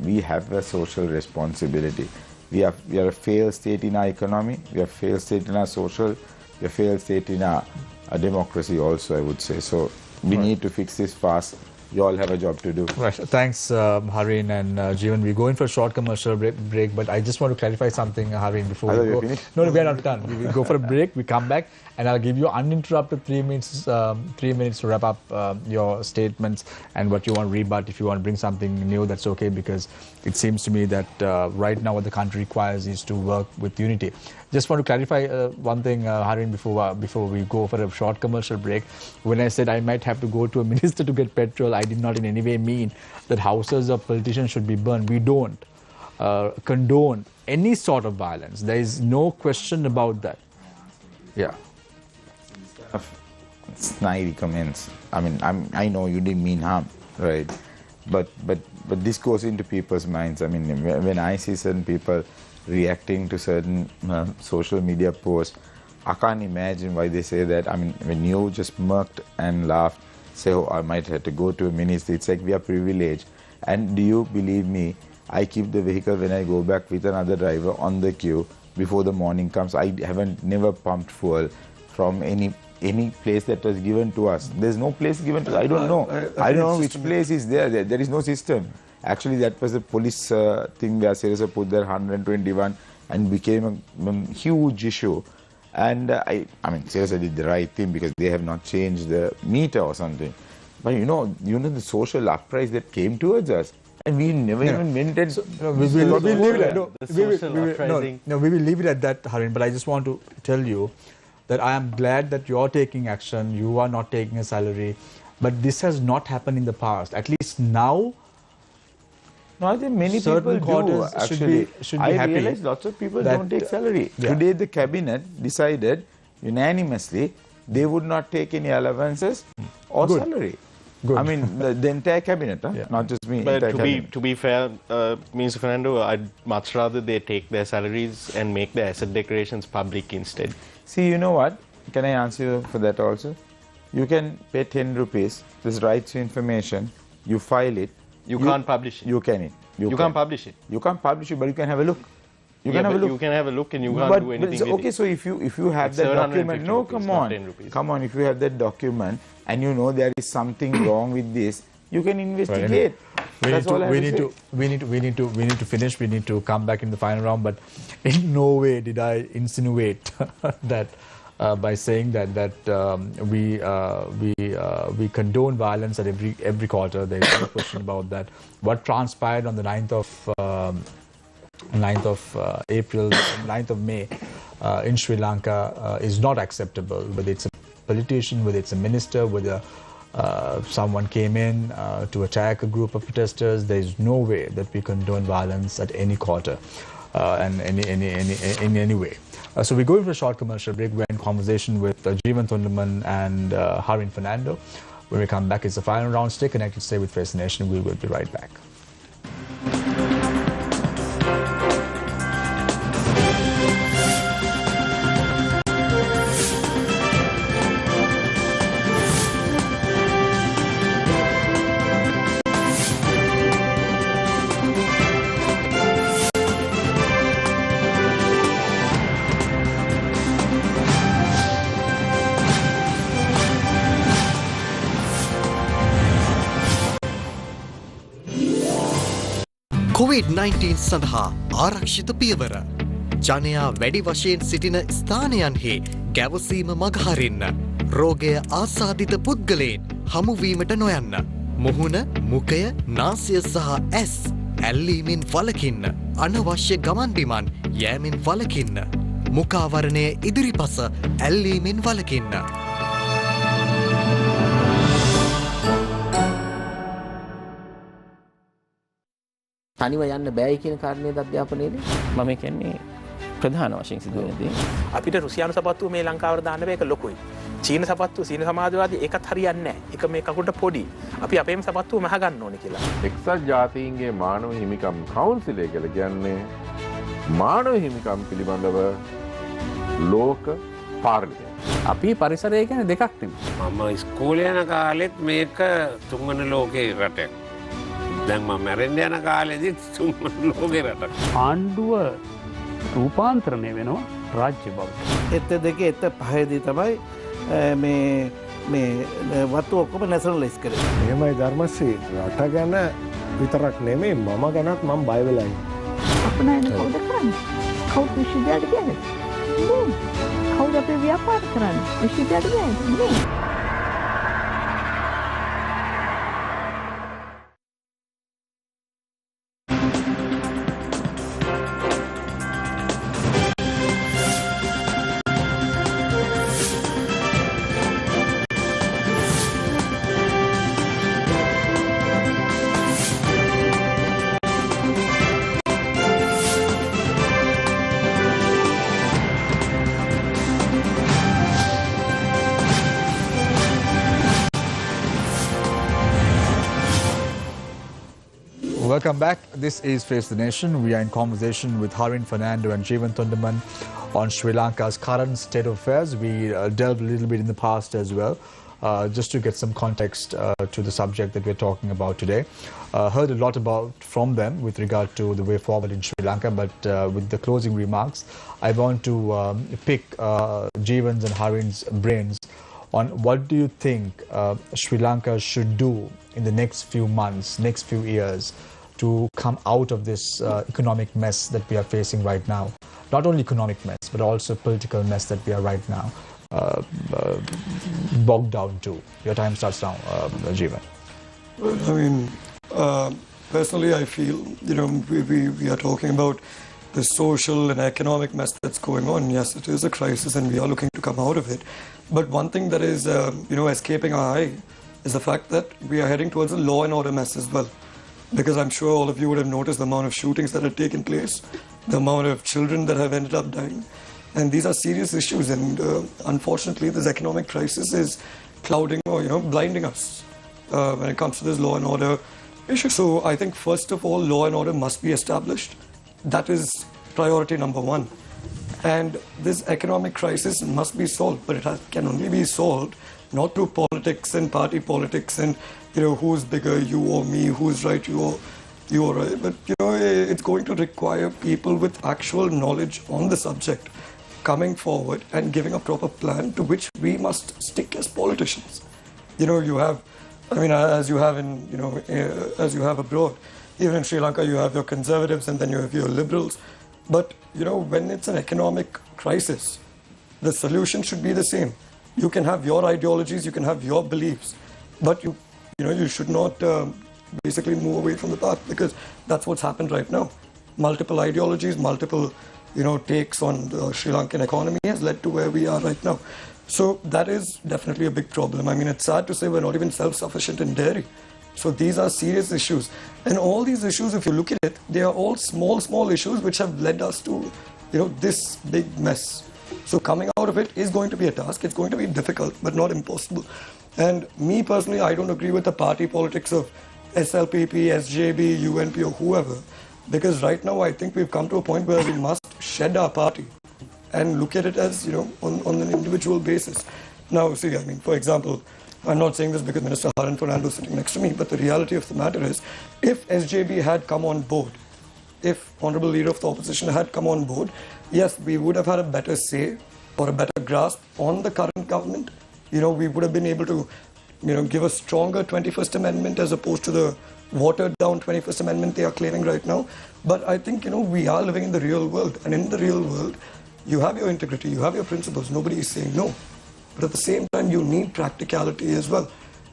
We have a social responsibility. We are a failed state in our economy. We are a failed state in our social. We are a failed state in our democracy also, I would say. So we need to fix this fast. You all have a job to do. Right. Thanks, Harin and Jeevan. We're going for a short commercial break, but I just want to clarify something, Harin, before we go. Finished? No, we are not done. We will go for a break. We come back, and I'll give you uninterrupted 3 minutes. 3 minutes to wrap up your statements and what you want to rebut. If you want to bring something new, that's okay, because it seems to me that right now what the country requires is to work with unity. Just want to clarify one thing, Harin, before we go for a short commercial break. When I said I might have to go to a minister to get petrol, I did not in any way mean that houses of politicians should be burned. We don't condone any sort of violence. There is no question about that. Yeah. Snidey comments. I know you didn't mean harm, right? But this goes into people's minds. When I see certain people reacting to certain social media posts, I can't imagine why they say that. When you just smirked and laughed, say, oh, I might have to go to a ministry, it's like we are privileged. And do you believe me, I keep the vehicle when I go back with another driver on the queue before the morning comes. I never pumped fuel from any place that was given to us. There's no place given to us. I don't know. I don't know which place is there. There is no system. Actually, that was the police thing where Sirasa put their 121 and became a huge issue. And Sirasa did the right thing because they have not changed the meter or something. But you know the social uprising that came towards us, and we never even meant it. We will leave it at we will leave it at that, Harin. But I just want to tell you that I am glad that you are taking action. You are not taking a salary, but this has not happened in the past. At least now. No, I think many people do, actually. Should be I happy realize lots of people don't take salary. Yeah. Today the cabinet decided unanimously they would not take any allowances or salary. Good. The entire cabinet, not just me. But to be fair, Mr. Fernando, I'd much rather they take their salaries and make their asset declarations public instead. See, you know what? Can I answer you for that also? You can pay 10 rupees, this right to information, you file it. You can't publish it. You can. You can't publish it. You can't publish it, but you can have a look. You can have a look and you can't do anything with it. Okay, so if you have that document, no, come on, if you have that document and you know there is something wrong with this, you can investigate. We need to finish. We need to come back in the final round. But in no way did I insinuate that by saying that we condone violence at every quarter. There is no question about that. What transpired on the 9th of April, 9th of May in Sri Lanka is not acceptable. Whether it's a politician, whether it's a minister, whether someone came in to attack a group of protesters, there is no way that we condone violence at any quarter and in any way. So we're going for a short commercial break. We're in conversation with Jeevan Thundaman and Harin Fernando. When we come back, it's the final round. Stay connected, stay with Face the Nation. We will be right back. COVID-19 සඳහා ආරක්ෂිත පියවර. ජනයා වැඩි වශයෙන් සිටින ස්ථානයන්හි ගැවසීම මගහරින්න. රෝගය ආසාදිත පුද්ගලයන් හමුවීමට නොයන්න. මුහුණ, මුඛය, නාසය සහ ඇස් ඇල්ලීමෙන් වළකින්න. අනවශ්‍ය ගමන් බිමන් යෑමෙන් වළකින්න. මුඛාවරණය ඉදිරිපස ඇල්ලීමෙන් වළකින්න. තනිව යන්න බෑයි කියන කාරණේද අධ්‍යාපනයේදී මම කියන්නේ ප්‍රධාන වශයෙන් සිදුවෙන දේ. අපිට රුසියානු සපත්තුව මේ ලංකාවට දාන්න බෑ ඒක ලොකුයි. චීන සපත්තුව සීන සමාජවාදී ඒකත් හරියන්නේ නැහැ. ඒක මේ කකුලට පොඩි. අපි අපේම සපත්තුව මහ ගන්න ඕනේ කියලා. එක්සත් ජාතීන්ගේ මානව හිමිකම් කවුන්සිලය කියලා කියන්නේ මානව හිමිකම් පිළිබඳව ලෝක පාලනය. අපි පරිසරය ගැන දෙකක් නෙමෙයි. මම ඉස්කෝලේ යන කාලෙත් මේක තුන්වන ලෝකේ රටක්. දැන් මම මැරෙන්න යන කාලෙදිත් තුන්වන ලෝකේ රටක්. ආණ්ඩුව රූපාන්තරණය වෙනවා රාජ්‍ය බවට. එත දෙකේ එත පහේදී තමයි මේ වතු ඔක්කොම නැෂනලයිස් කරේ. එහෙමයි ධර්මශ්‍රී, රට ගැන විතරක් නෙමෙයි මම ගැනත් මම බය වෙලා ඉන්නේ. අපනයන කවුද කරන්නේ? කවුද විශ්වවිද්‍යාලයට ගියද? කවුද අපේ ව්‍යාපාර කරන්නේ? විශ්වවිද්‍යාලයට ගියද? Welcome back. This is Face the Nation. We are in conversation with Harin, Fernando and Jeevan Thundaman on Sri Lanka's current state of affairs. We delved a little bit in the past as well, just to get some context to the subject that we're talking about today. Heard a lot from them with regard to the way forward in Sri Lanka, but with the closing remarks, I want to pick Jeevan's and Harin's brains on what do you think Sri Lanka should do in the next few months, next few years, to come out of this economic mess that we are facing right now. Not only economic mess, but also political mess that we are right now bogged down to. Your time starts now, Jeevan. Well, I mean, personally, I feel, we are talking about the social and economic mess that's going on. Yes, it is a crisis and we are looking to come out of it. But one thing that is, escaping our eye is the fact that we are heading towards a law and order mess as well. Because I'm sure all of you would have noticed the amount of shootings that have taken place, the amount of children that have ended up dying. And these are serious issues, and unfortunately this economic crisis is clouding or blinding us when it comes to this law and order issue. So I think first of all, law and order must be established. That is priority number one. And this economic crisis must be solved, but it can only be solved not through politics and party politics and who's bigger, you or me, who's right, you or right. But it's going to require people with actual knowledge on the subject coming forward and giving a proper plan to which we must stick as politicians. You have, as you have in, as you have abroad, even in Sri Lanka, you have your conservatives and then you have your liberals. But, when it's an economic crisis, the solution should be the same. You can have your ideologies, you can have your beliefs, but you should not basically move away from the path, because that's what's happened right now. Multiple ideologies, multiple, takes on the Sri Lankan economy has led to where we are right now. So that is definitely a big problem. I mean, it's sad to say we're not even self-sufficient in dairy. So these are serious issues. And all these issues, if you look at it, they are all small issues which have led us to, this big mess. So coming out of it is going to be a task. It's going to be difficult, but not impossible. And me personally, I don't agree with the party politics of SLPP, SJB, UNP or whoever. Because right now, I think we've come to a point where we must shed our party and look at it as, on an individual basis. Now, see, for example, I'm not saying this because Minister Harin Fernando is sitting next to me, but the reality of the matter is, if SJB had come on board, if Honorable Leader of the Opposition had come on board, yes, we would have had a better say or a better grasp on the current government. We would have been able to, give a stronger 21st Amendment as opposed to the watered down 21st Amendment they are claiming right now. But I think, we are living in the real world. And in the real world, you have your integrity, you have your principles. Nobody is saying no. But at the same time, you need practicality as well.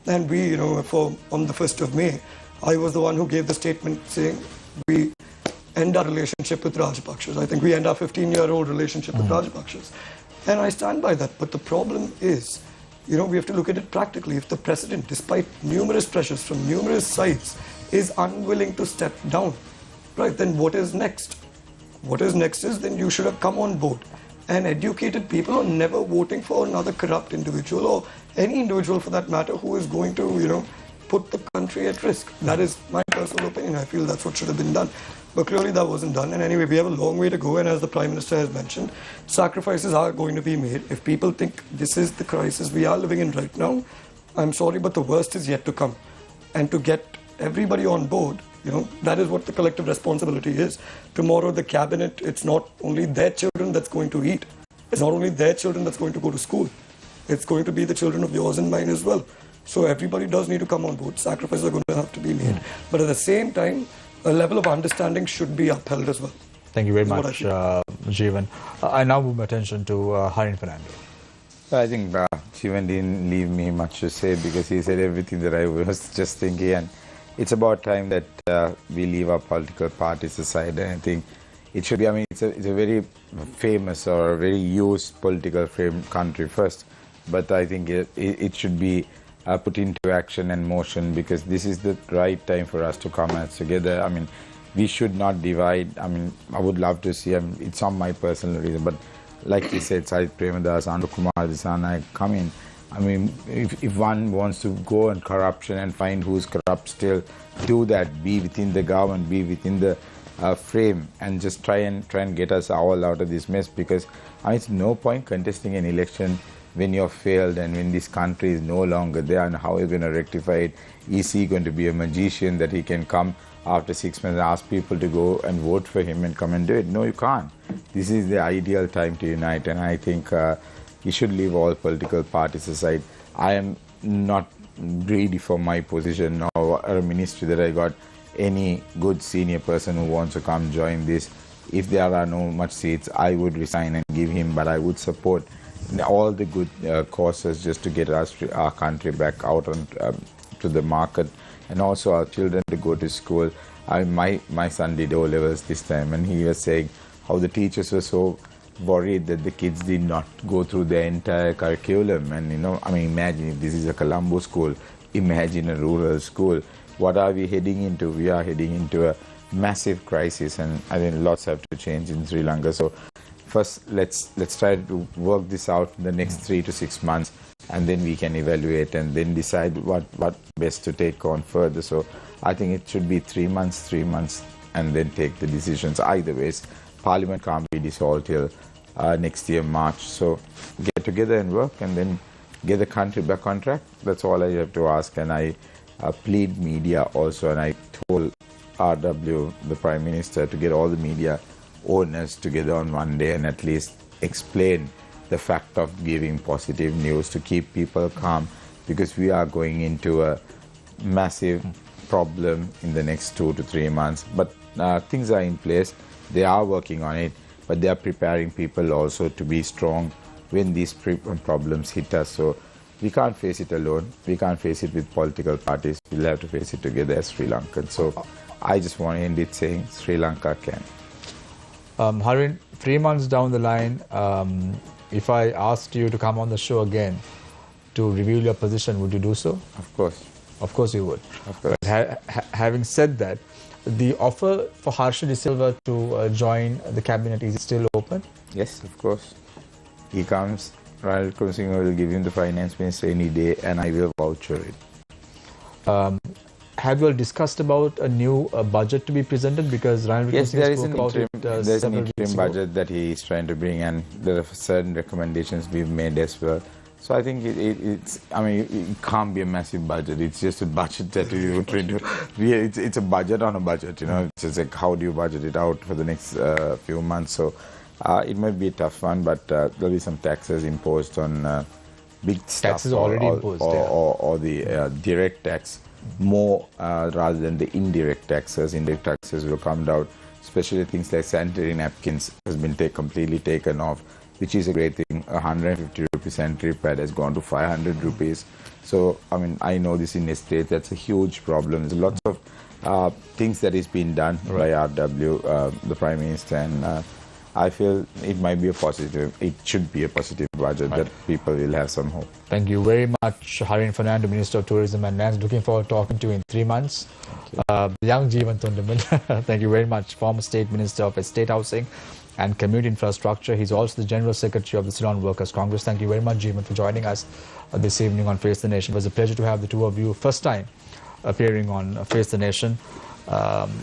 And we, on the 1st of May, I was the one who gave the statement saying we end our relationship with Rajapakshas. I think we end our 15-year-old relationship with Rajapakshas. And I stand by that. But the problem is, we have to look at it practically. If the president, despite numerous pressures from numerous sides, is unwilling to step down, right, then what is next? What is next is then you should have come on board and educated people on never voting for another corrupt individual or any individual for that matter who is going to, put the country at risk. That is my personal opinion. I feel that's what should have been done. But clearly that wasn't done. And anyway, we have a long way to go. And as the Prime Minister has mentioned, sacrifices are going to be made. If people think this is the crisis we are living in right now, I'm sorry, but the worst is yet to come. And to get everybody on board, that is what the collective responsibility is. Tomorrow, the cabinet, it's not only their children that's going to eat. It's not only their children that's going to go to school. It's going to be the children of yours and mine as well. So everybody does need to come on board. Sacrifices are going to have to be made. But at the same time, a level of understanding should be upheld as well. Thank you very much, Jeevan. I now move my attention to Harin Fernando. I think Jeevan didn't leave me much to say because he said everything that I was just thinking. And it's about time that we leave our political parties aside. And I think it should be, it's a very famous or very used political frame country first. But I think it should be put into action and motion because this is the right time for us to come together. We should not divide. I would love to see, it's on my personal reason, but like he said, Said Premadas, Andu Kumar Disana come in. If one wants to go on corruption and find who's corrupt still, do that, be within the government, be within the frame and just try and get us all out of this mess because it's no point contesting an election when you're failed and when this country is no longer there and how are you going to rectify it? Is he going to be a magician that he can come after 6 months and ask people to go and vote for him and come and do it? No, you can't. This is the ideal time to unite and I think you should leave all political parties aside. I am not greedy for my position or a ministry that I got any good senior person who wants to come join this. If there are no much seats, I would resign and give him, but I would support all the good causes just to get our country back out to the market and also our children to go to school. My son did O-levels this time and he was saying how the teachers were so worried that the kids did not go through the entire curriculum and imagine if this is a Colombo school, imagine a rural school. What are we heading into? We are heading into a massive crisis and I think lots have to change in Sri Lanka. So first, let's try to work this out in the next 3 to 6 months and then we can evaluate and then decide what best to take on further. So I think it should be 3 months and then take the decisions. Either ways, Parliament can't be dissolved till next year, March. So get together and work and then get the country back on track. That's all I have to ask and I plead media also and I told RW, the Prime Minister, to get all the media owners together on one day and at least explain the fact of giving positive news to keep people calm because we are going into a massive problem in the next 2 to 3 months. But things are in place. They are working on it, but they are preparing people also to be strong when these problems hit us. So we can't face it alone. We can't face it with political parties. We'll have to face it together as Sri Lankans. So I just want to end it saying Sri Lanka can. Harin, 3 months down the line, if I asked you to come on the show again to reveal your position, would you do so? Of course. Of course you would. Of course. Having said that, the offer for Harsha De Silva to join the cabinet, is it still open? Yes, of course. He comes, Ranil Wickremesinghe will give him the finance minister any day and I will voucher it. Have you all discussed about a new budget to be presented? Because Ranil Wickremesinghe spoke about it there's an interim budget that he is trying to bring and there are certain recommendations we've made as well. So I think it can't be a massive budget. It's just a budget that you try to. It's a budget on a budget. It's just like how do you budget it out for the next few months? So it might be a tough one, but there'll be some taxes imposed on big stuff. Taxes already imposed, or the direct tax more rather than the indirect taxes. Indirect taxes will come down, especially things like sanitary napkins has been completely taken off, which is a great thing. 150 rupees sanitary pad has gone to 500 rupees. So, I know this in estate, that's a huge problem. There's lots of things that is being done by RW, the Prime Minister, and I feel it might be a positive, it should be a positive budget that people will have some hope. Thank you very much, Harin Fernando, Minister of Tourism and Lands. Looking forward to talking to you in 3 months. Young Jeevan Thundaman, thank you very much, former State Minister of Estate Housing and Community Infrastructure. He's also the General Secretary of the Ceylon Workers Congress. Thank you very much, Jeevan, for joining us this evening on Face the Nation. It was a pleasure to have the two of you. First time appearing on Face the Nation.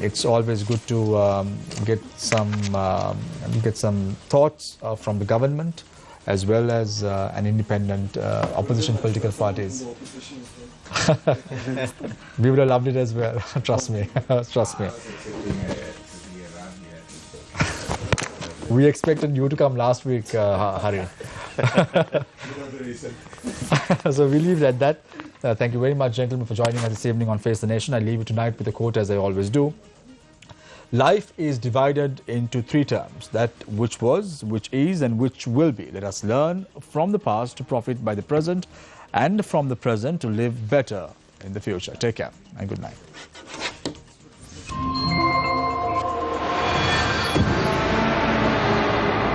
It's always good to get some thoughts from the government as well as an independent opposition political parties. We would have loved it as well. Trust me. Trust me. We expected you to come last week, Harin. So we leave it at that. Thank you very much, gentlemen, for joining us this evening on Face the Nation. I leave you tonight with a quote, as I always do. Life is divided into three terms: that which was, which is, and which will be. Let us learn from the past to profit by the present, and from the present to live better in the future. Take care and good night.